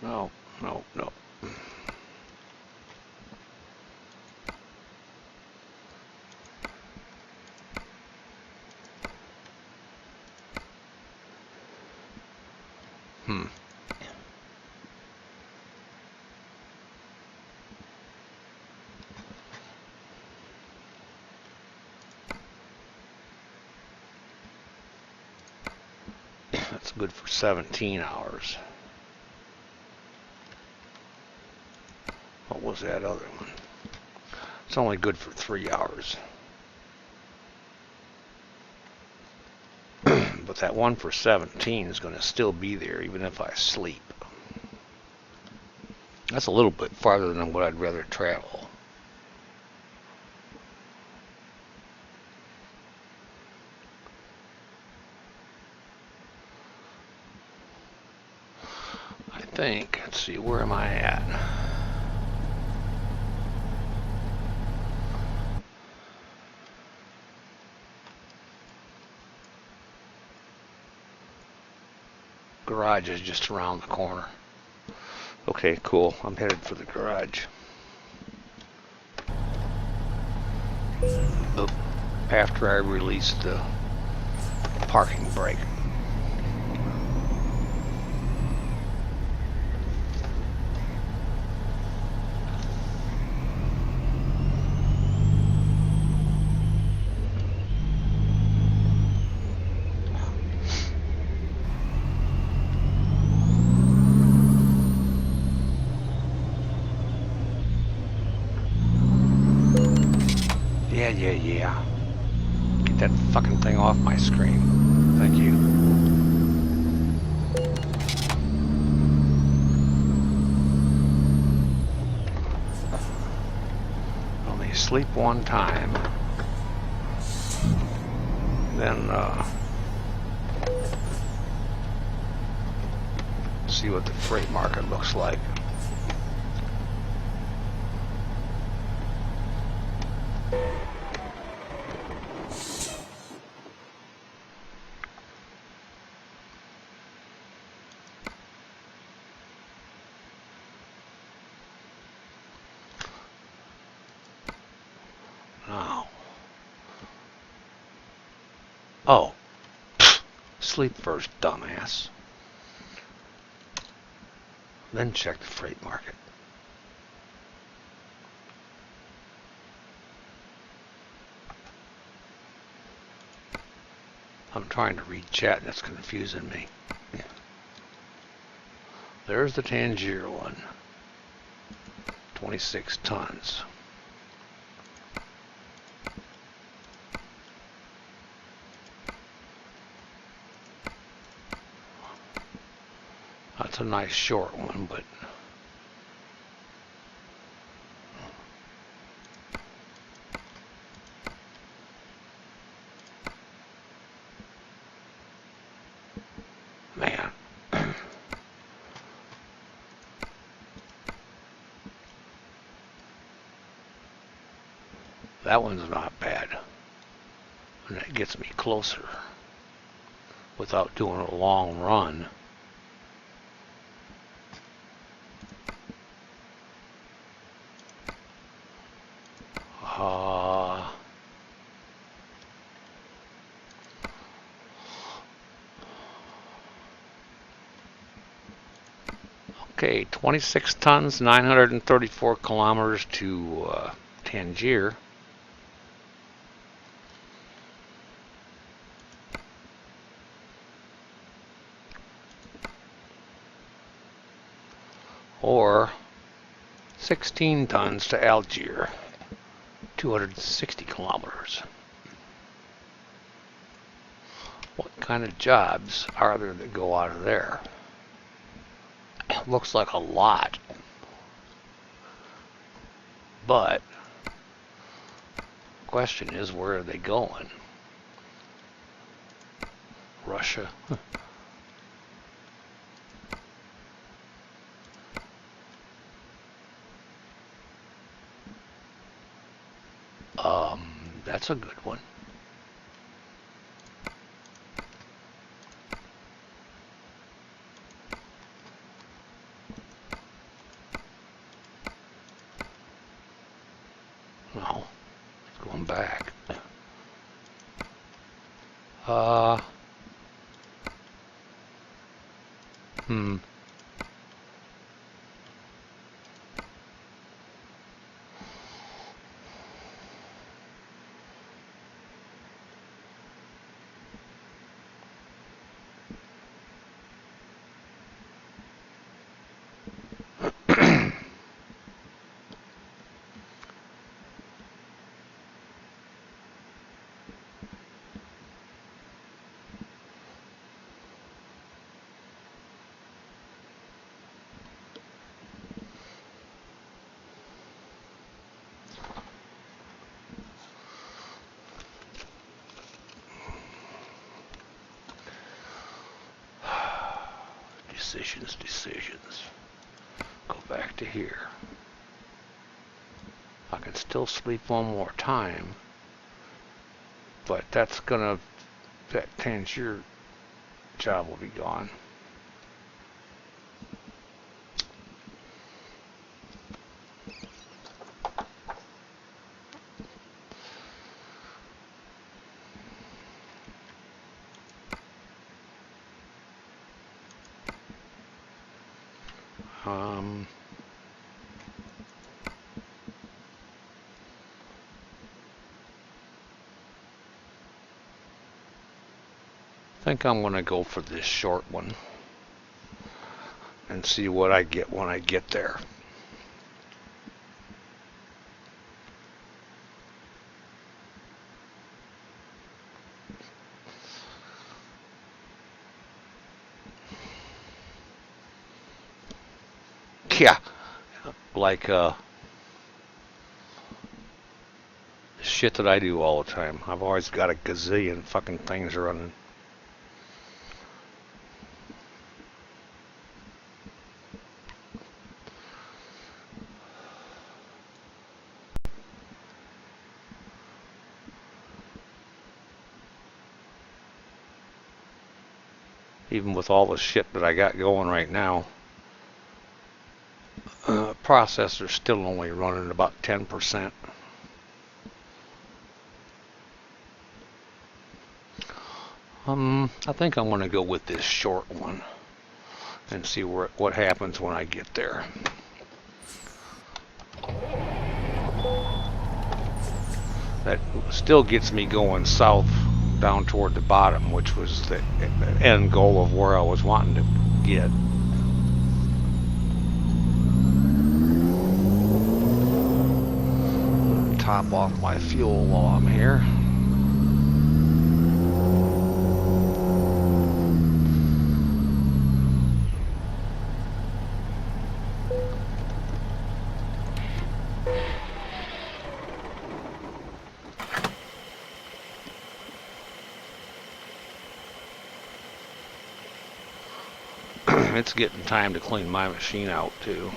No, no, no. That's good for 17 hours. What was that other one? It's only good for 3 hours. But that one for 17 is going to still be there even if I sleep. That's a little bit farther than what I'd rather travel. I think, let's see, where am I at? Garage is just around the corner. Okay, cool. I'm headed for the garage. Oh, after I release the parking brake. Yeah. Get that fucking thing off my screen. Thank you. Only sleep one time. Then, see what the freight market looks like. Now. Oh. Sleep first, dumbass. Then check the freight market. I'm trying to read chat and it's confusing me. There's the Tangier one. 26 tons. That's a nice short one, but man, that one's not bad. And that gets me closer without doing a long run. Okay, 26 tons, 934 kilometers to Tangier. Or 16 tons to Algiers, 260 kilometers. What kind of jobs are there that go out of there? Looks like a lot. But question is, where are they going? Russia. That's a good one. No, it's going back. Hmm. Decisions. Go back to here. I can still sleep one more time, but that Tangier job will be gone. I think I'm going to go for this short one and see what I get when I get there. Yeah, like shit that I do all the time. I've always got a gazillion fucking things running. Even with all the shit that I got going right now, processor's still only running about 10%. I think I'm going to go with this short one and see what happens when I get there. That still gets me going south down toward the bottom, which was the end goal of where I was wanting to get. Top off my fuel while I'm here. It's getting time to clean my machine out too.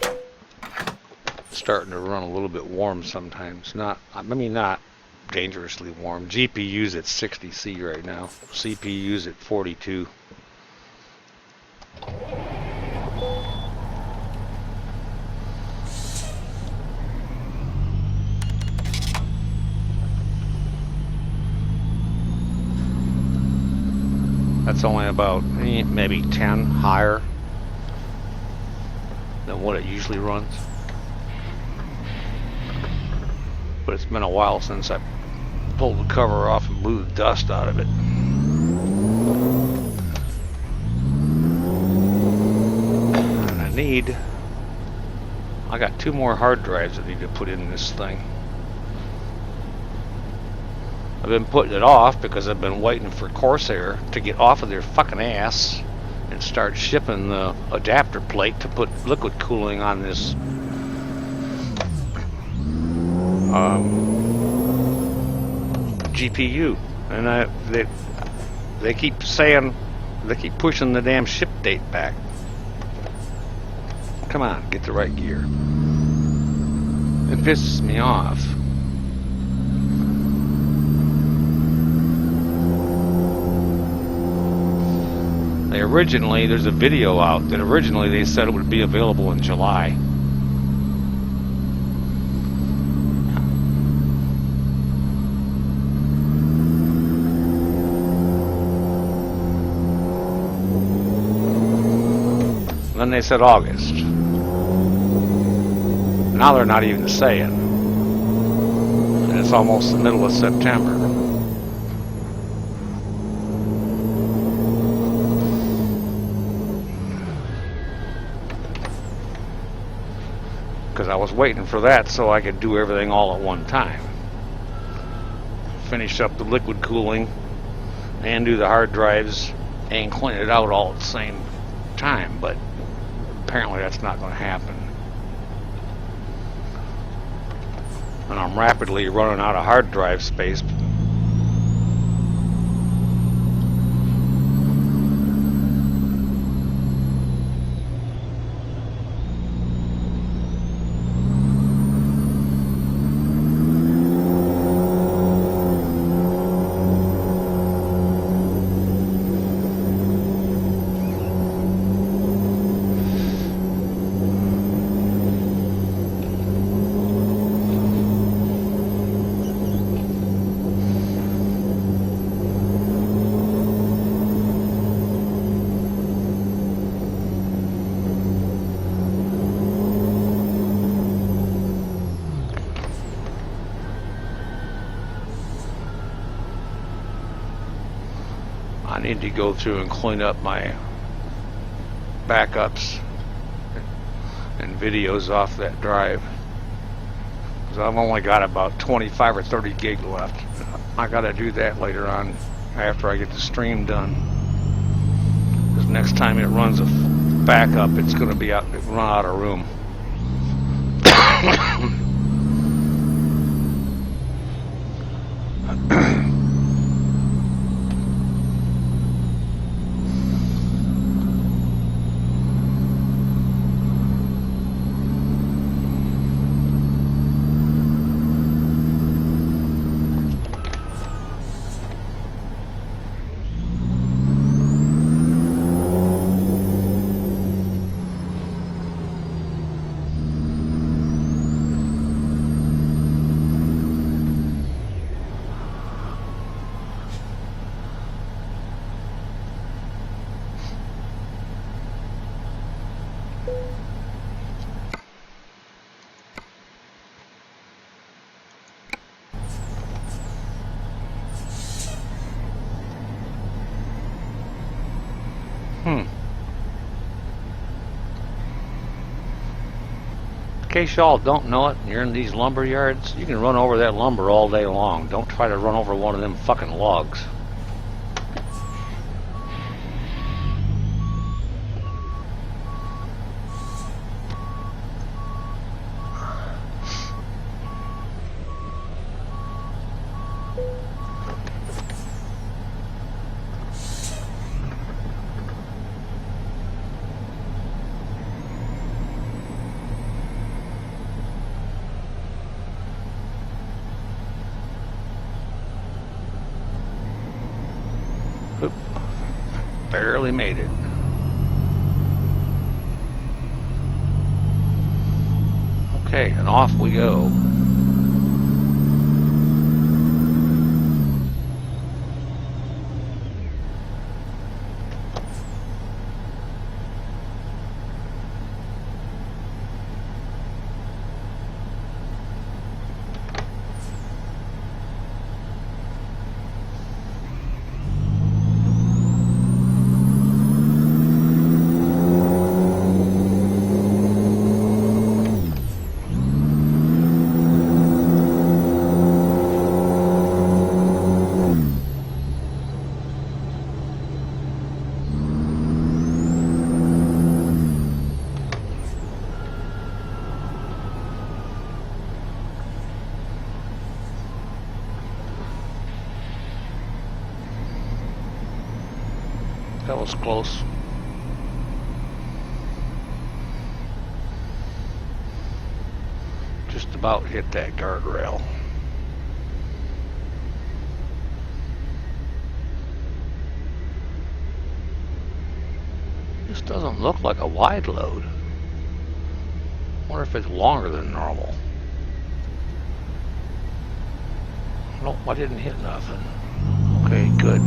It's starting to run a little bit warm sometimes. Not dangerously warm. GPU's at 60C right now. CPU's at 42. That's only about maybe 10 higher than what it usually runs. But it's been a while since I pulled the cover off and blew the dust out of it. And I got 2 more hard drives I need to put in this thing. I've been putting it off because I've been waiting for Corsair to get off of their fucking ass and start shipping the adapter plate to put liquid cooling on this GPU. And they keep saying, they keep pushing the damn ship date back. Come on, get the right gear. It pisses me off. There's a video out that originally they said it would be available in July. Then they said August. Now they're not even saying. And it's almost the middle of September. Because I was waiting for that so I could do everything all at one time. Finish up the liquid cooling and do the hard drives and clean it out all at the same time, but apparently that's not going to happen. And I'm rapidly running out of hard drive space. I need to go through and clean up my backups and videos off that drive, because I've only got about 25 or 30 gig left. I gotta do that later on after I get the stream done, because next time it runs a backup, it's gonna be run out of room. In case y'all don't know it, and you're in these lumber yards, you can run over that lumber all day long. Don't try to run over one of them fucking logs. Oop, barely made it. Okay, and off we go. That was close. Just about hit that guardrail. This doesn't look like a wide load. Wonder if it's longer than normal. Nope, I didn't hit nothing. Okay, good.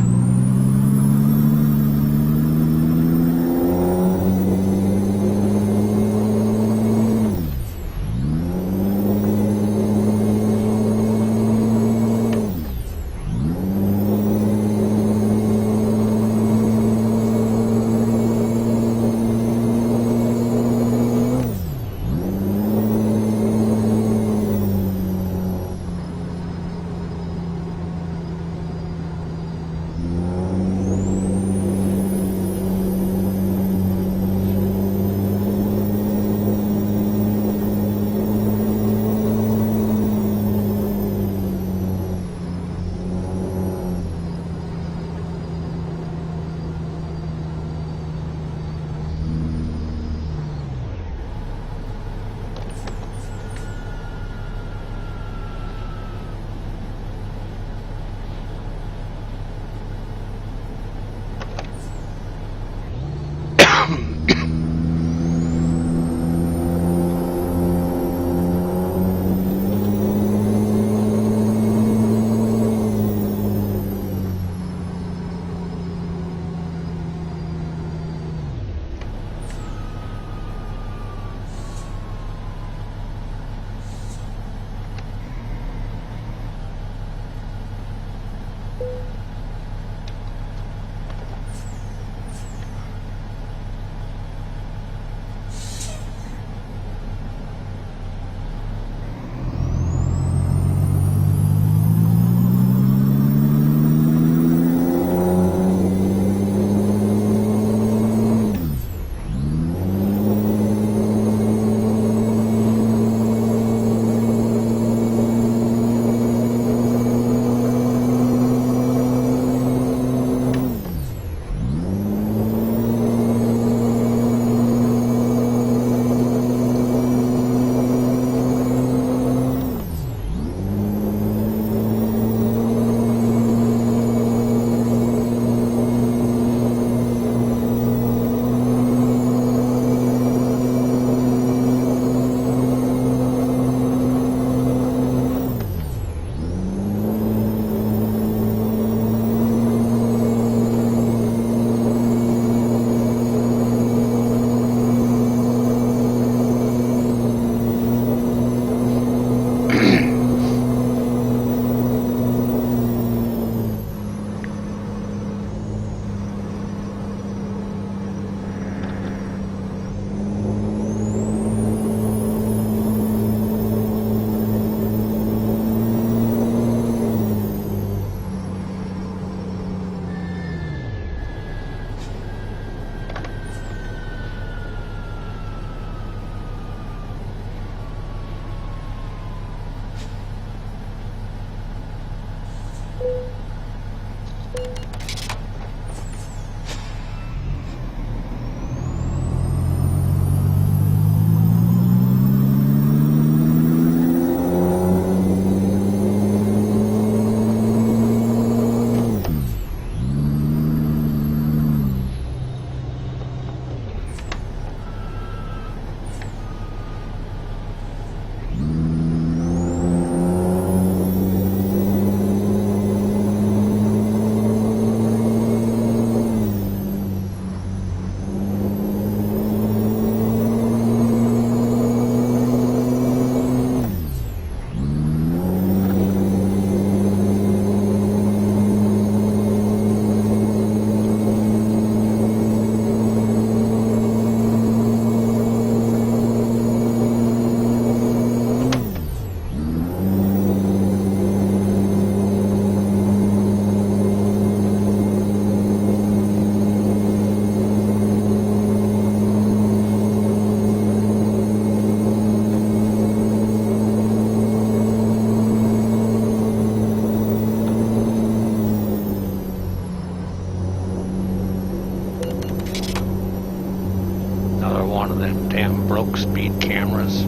broke speed cameras.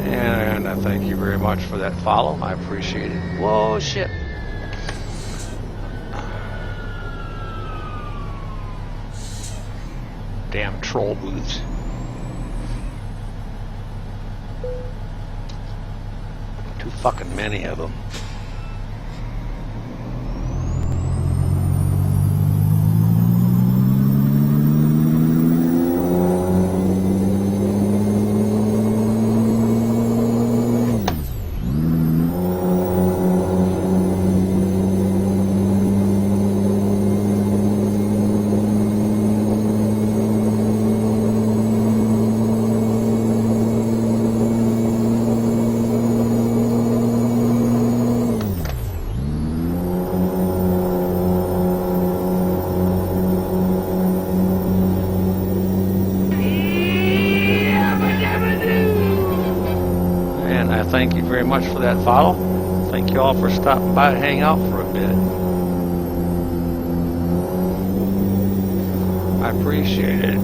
And I thank you very much for that follow. I appreciate it. Whoa, shit. Damn troll booths. Too fucking many of them. Thank you very much for that follow. Thank you all for stopping by to hang out for a bit. I appreciate it.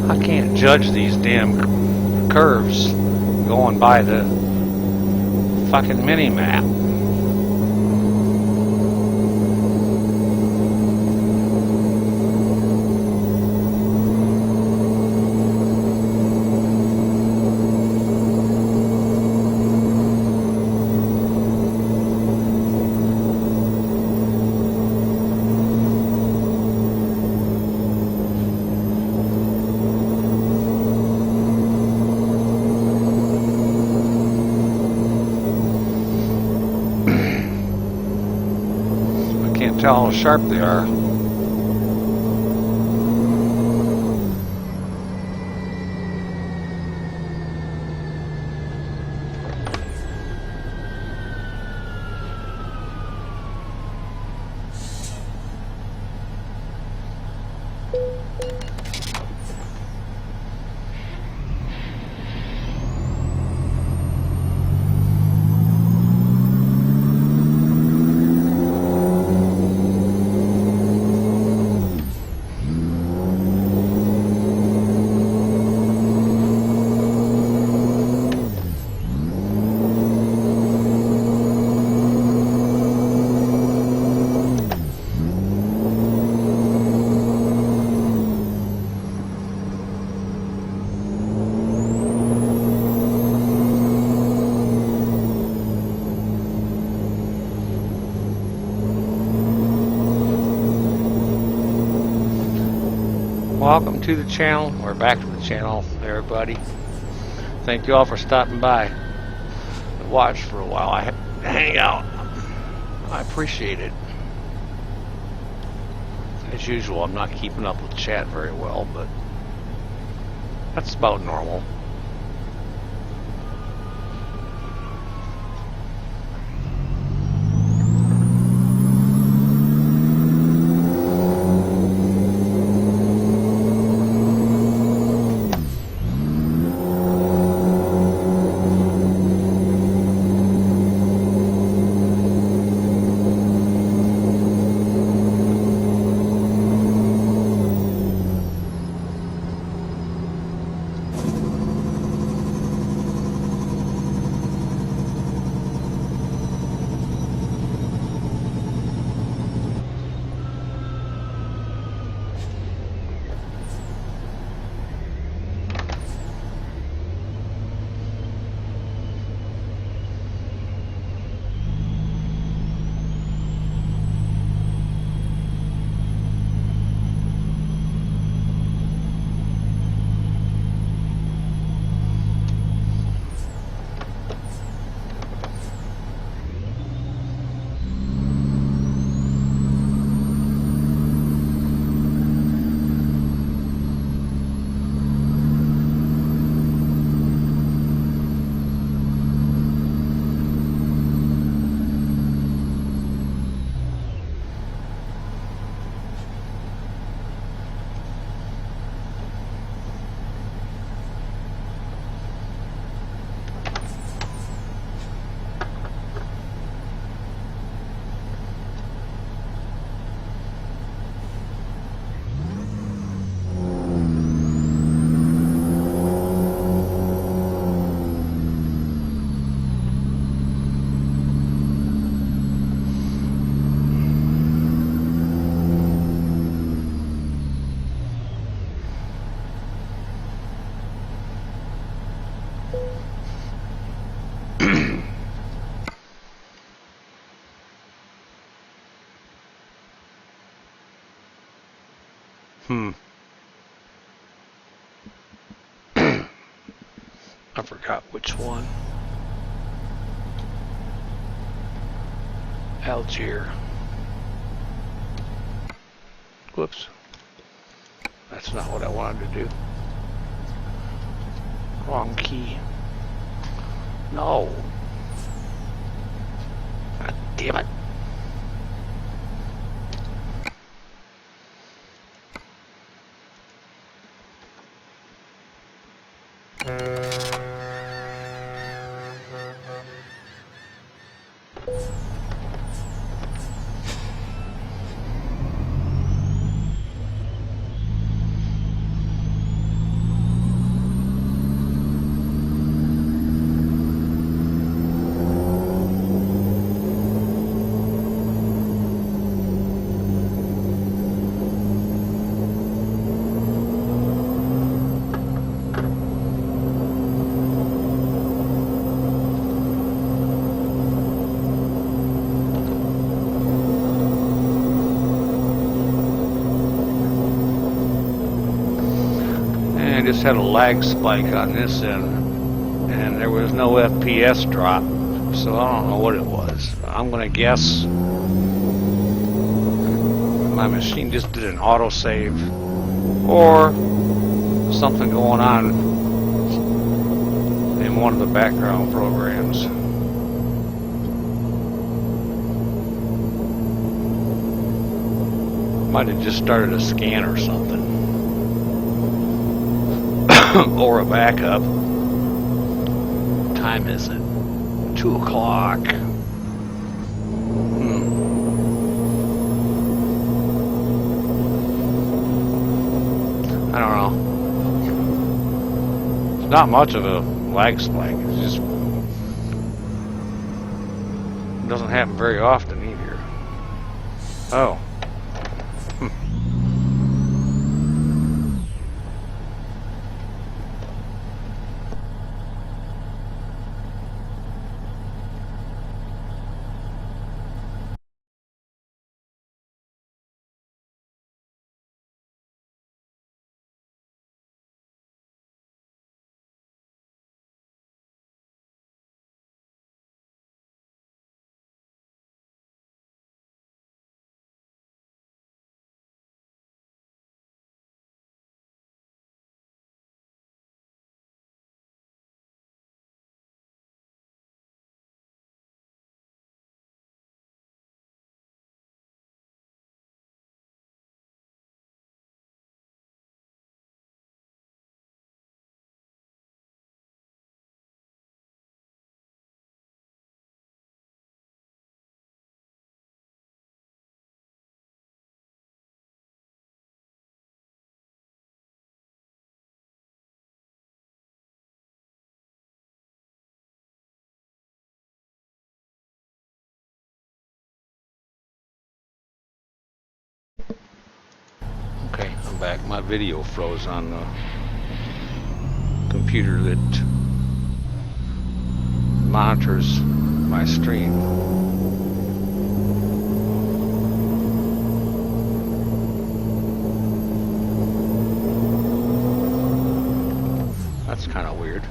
I can't judge these damn curves going by the fucking mini map. Tell how sharp they are. Welcome to the channel, or back to the channel, everybody. Thank you all for stopping by and watch for a while. I hang out. I appreciate it. As usual, I'm not keeping up with chat very well, but that's about normal. I forgot which one. Algier. Whoops. That's not what I wanted to do. Wrong key. No. God damn it. Just had a lag spike on this end, and there was no FPS drop, so I don't know what it was. I'm gonna guess my machine just did an autosave or something going on in one of the background programs. Might have just started a scan or something. Or a backup. What time is it? 2 o'clock. I don't know. It's not much of a lag spike. It's just it doesn't happen very often either. Oh. Okay, I'm back. My video froze on the computer that monitors my stream. That's kind of weird.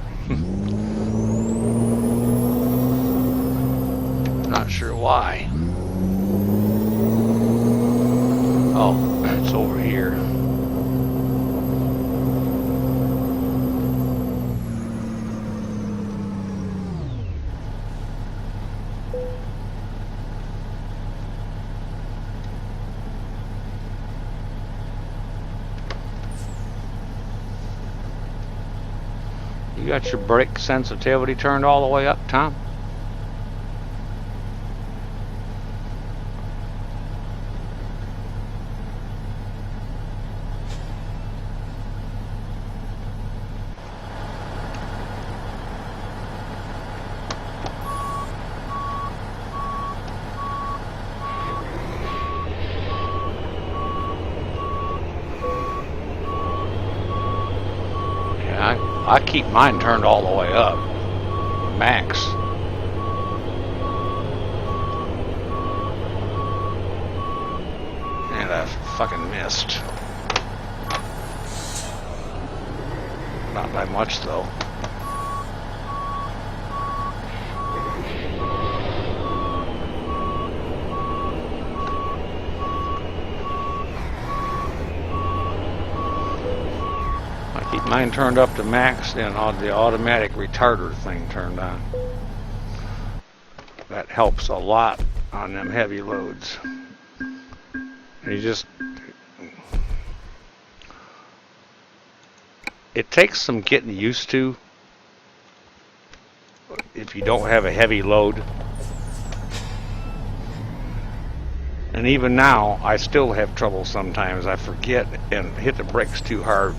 Not sure why. Oh, it's over here. You got your brake sensitivity turned all the way up, Tom? I keep mine turned all the way up, max. And I fucking missed. Not by much though. I keep mine turned up to max and the automatic retarder thing turned on. That helps a lot on them heavy loads. You just, it takes some getting used to if you don't have a heavy load. And even now, I still have trouble sometimes. I forget and hit the brakes too hard.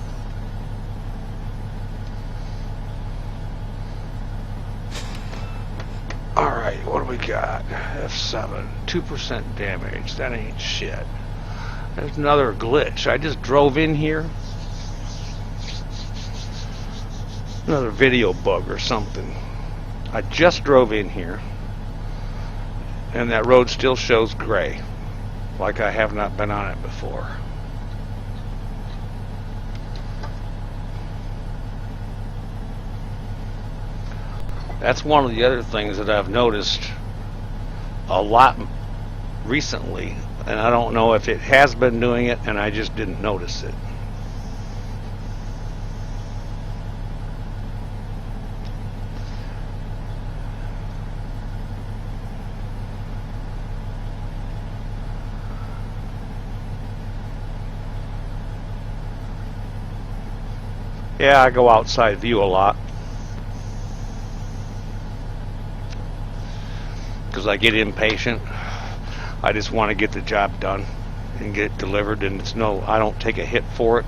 Alright, what do we got? F7, 2% damage. That ain't shit. There's another glitch. I just drove in here. Another video bug or something. I just drove in here. And that road still shows gray. Like I have not been on it before. That's one of the other things that I've noticed a lot recently, and I don't know if it has been doing it and I just didn't notice it. Yeah, I go outside view a lot. Because I get impatient. I just want to get the job done and get it delivered, and I don't take a hit for it.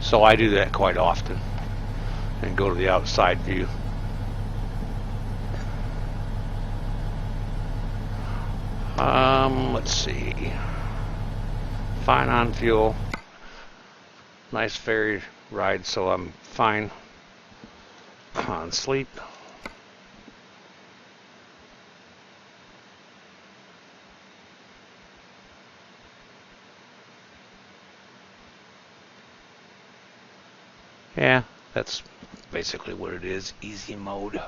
So I do that quite often and go to the outside view. Let's see. Fine on fuel. Nice ferry ride, so I'm fine on sleep. Yeah, that's basically what it is. Easy mode.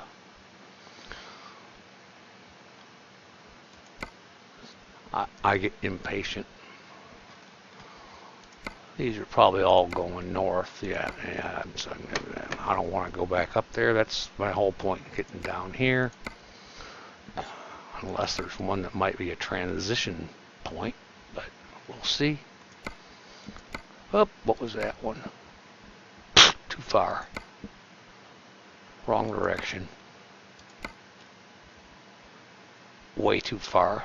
I get impatient. These are probably all going north. Yeah. I don't want to go back up there. That's my whole point, getting down here. Unless there's one that might be a transition point, but we'll see. Oh, what was that one? Too far. Wrong direction. Way too far.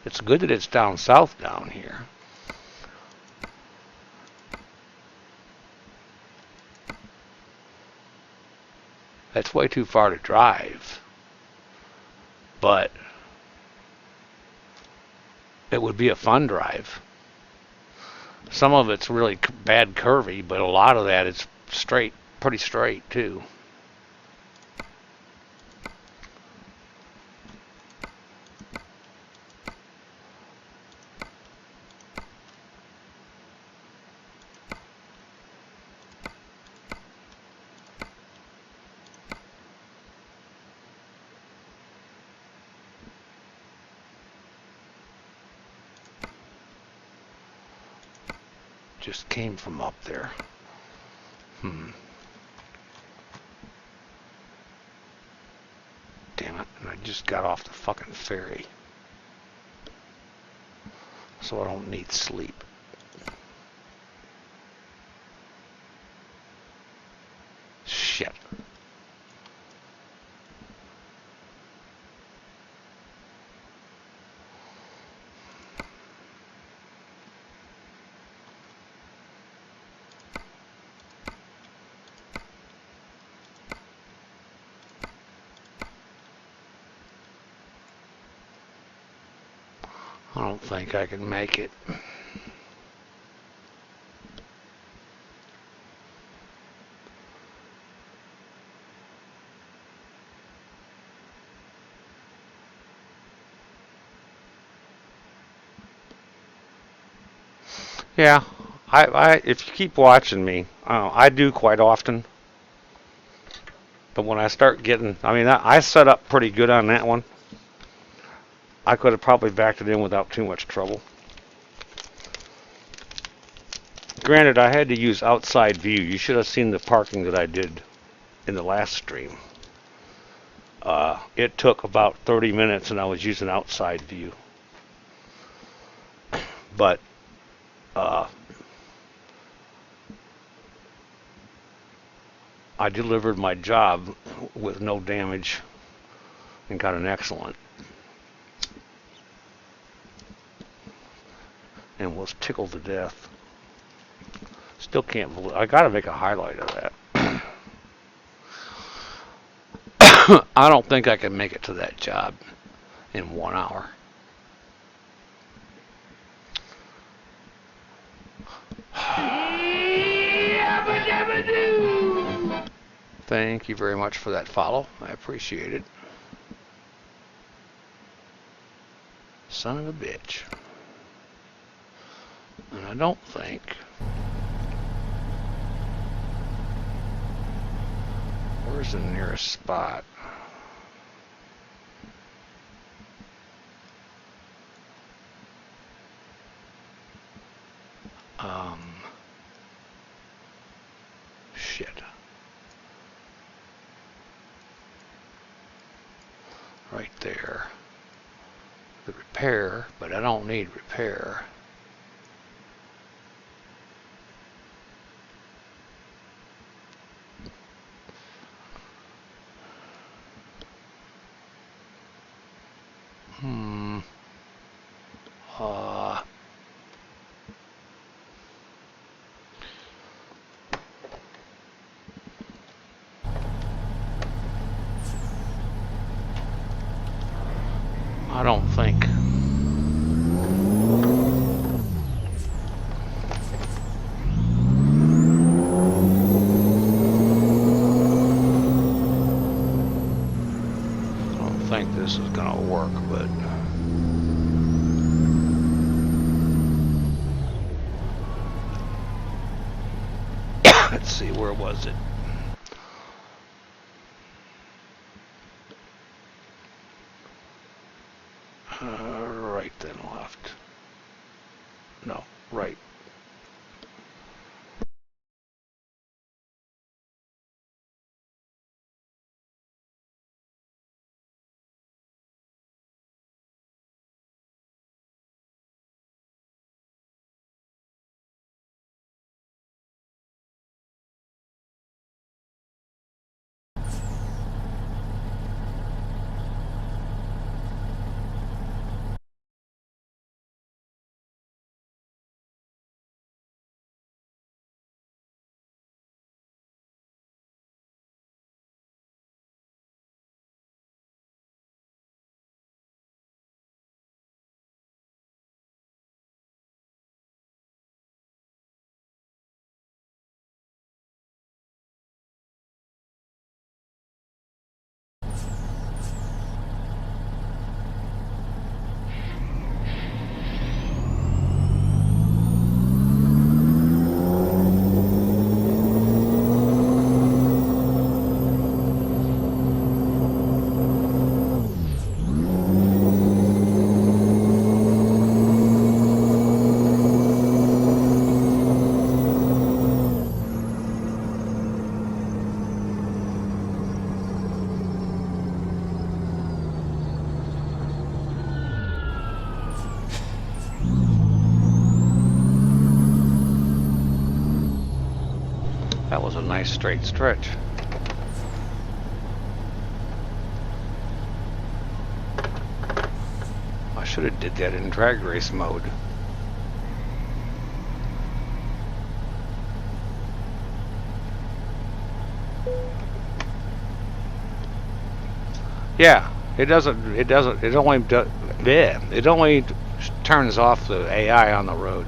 It's good that it's down south down here. That's way too far to drive. But it would be a fun drive. Some of it's really bad curvy, but a lot of that is straight, pretty straight too. Just came from up there. Damn it, and I just got off the fucking ferry. So I don't need sleep. Shit. I don't think I can make it. Yeah, if you keep watching me, I do quite often. But when I start getting, I mean, I set up pretty good on that one. I could have probably backed it in without too much trouble. Granted, I had to use outside view. You should have seen the parking that I did in the last stream. It took about 30 minutes, and I was using outside view. But uh, I delivered my job with no damage and got an excellent. And was tickled to death. Still can't believe. I got to make a highlight of that. I don't think I can make it to that job in 1 hour. Thank you very much for that follow. I appreciate it. Son of a bitch. And I don't think. Where's the nearest spot? Shit. Right there. The repair, but I don't need repair. I don't think. I don't think this is gonna work, but. Let's see, where was it? Right then left. No, right. That was a nice straight stretch. I should have did that in drag race mode. Yeah, it only turns off the AI on the road.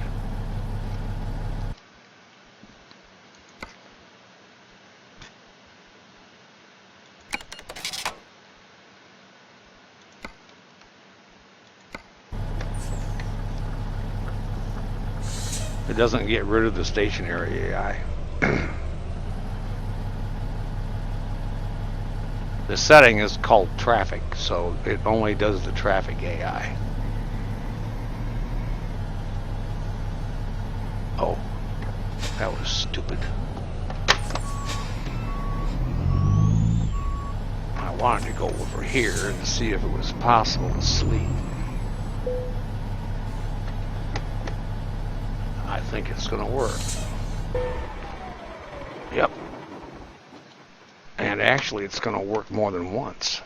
It doesn't get rid of the stationary AI. The setting is called traffic, so it only does the traffic AI. Oh, that was stupid. I wanted to go over here and see if it was possible to sleep. I think it's going to work. Yep. And actually, it's going to work more than once.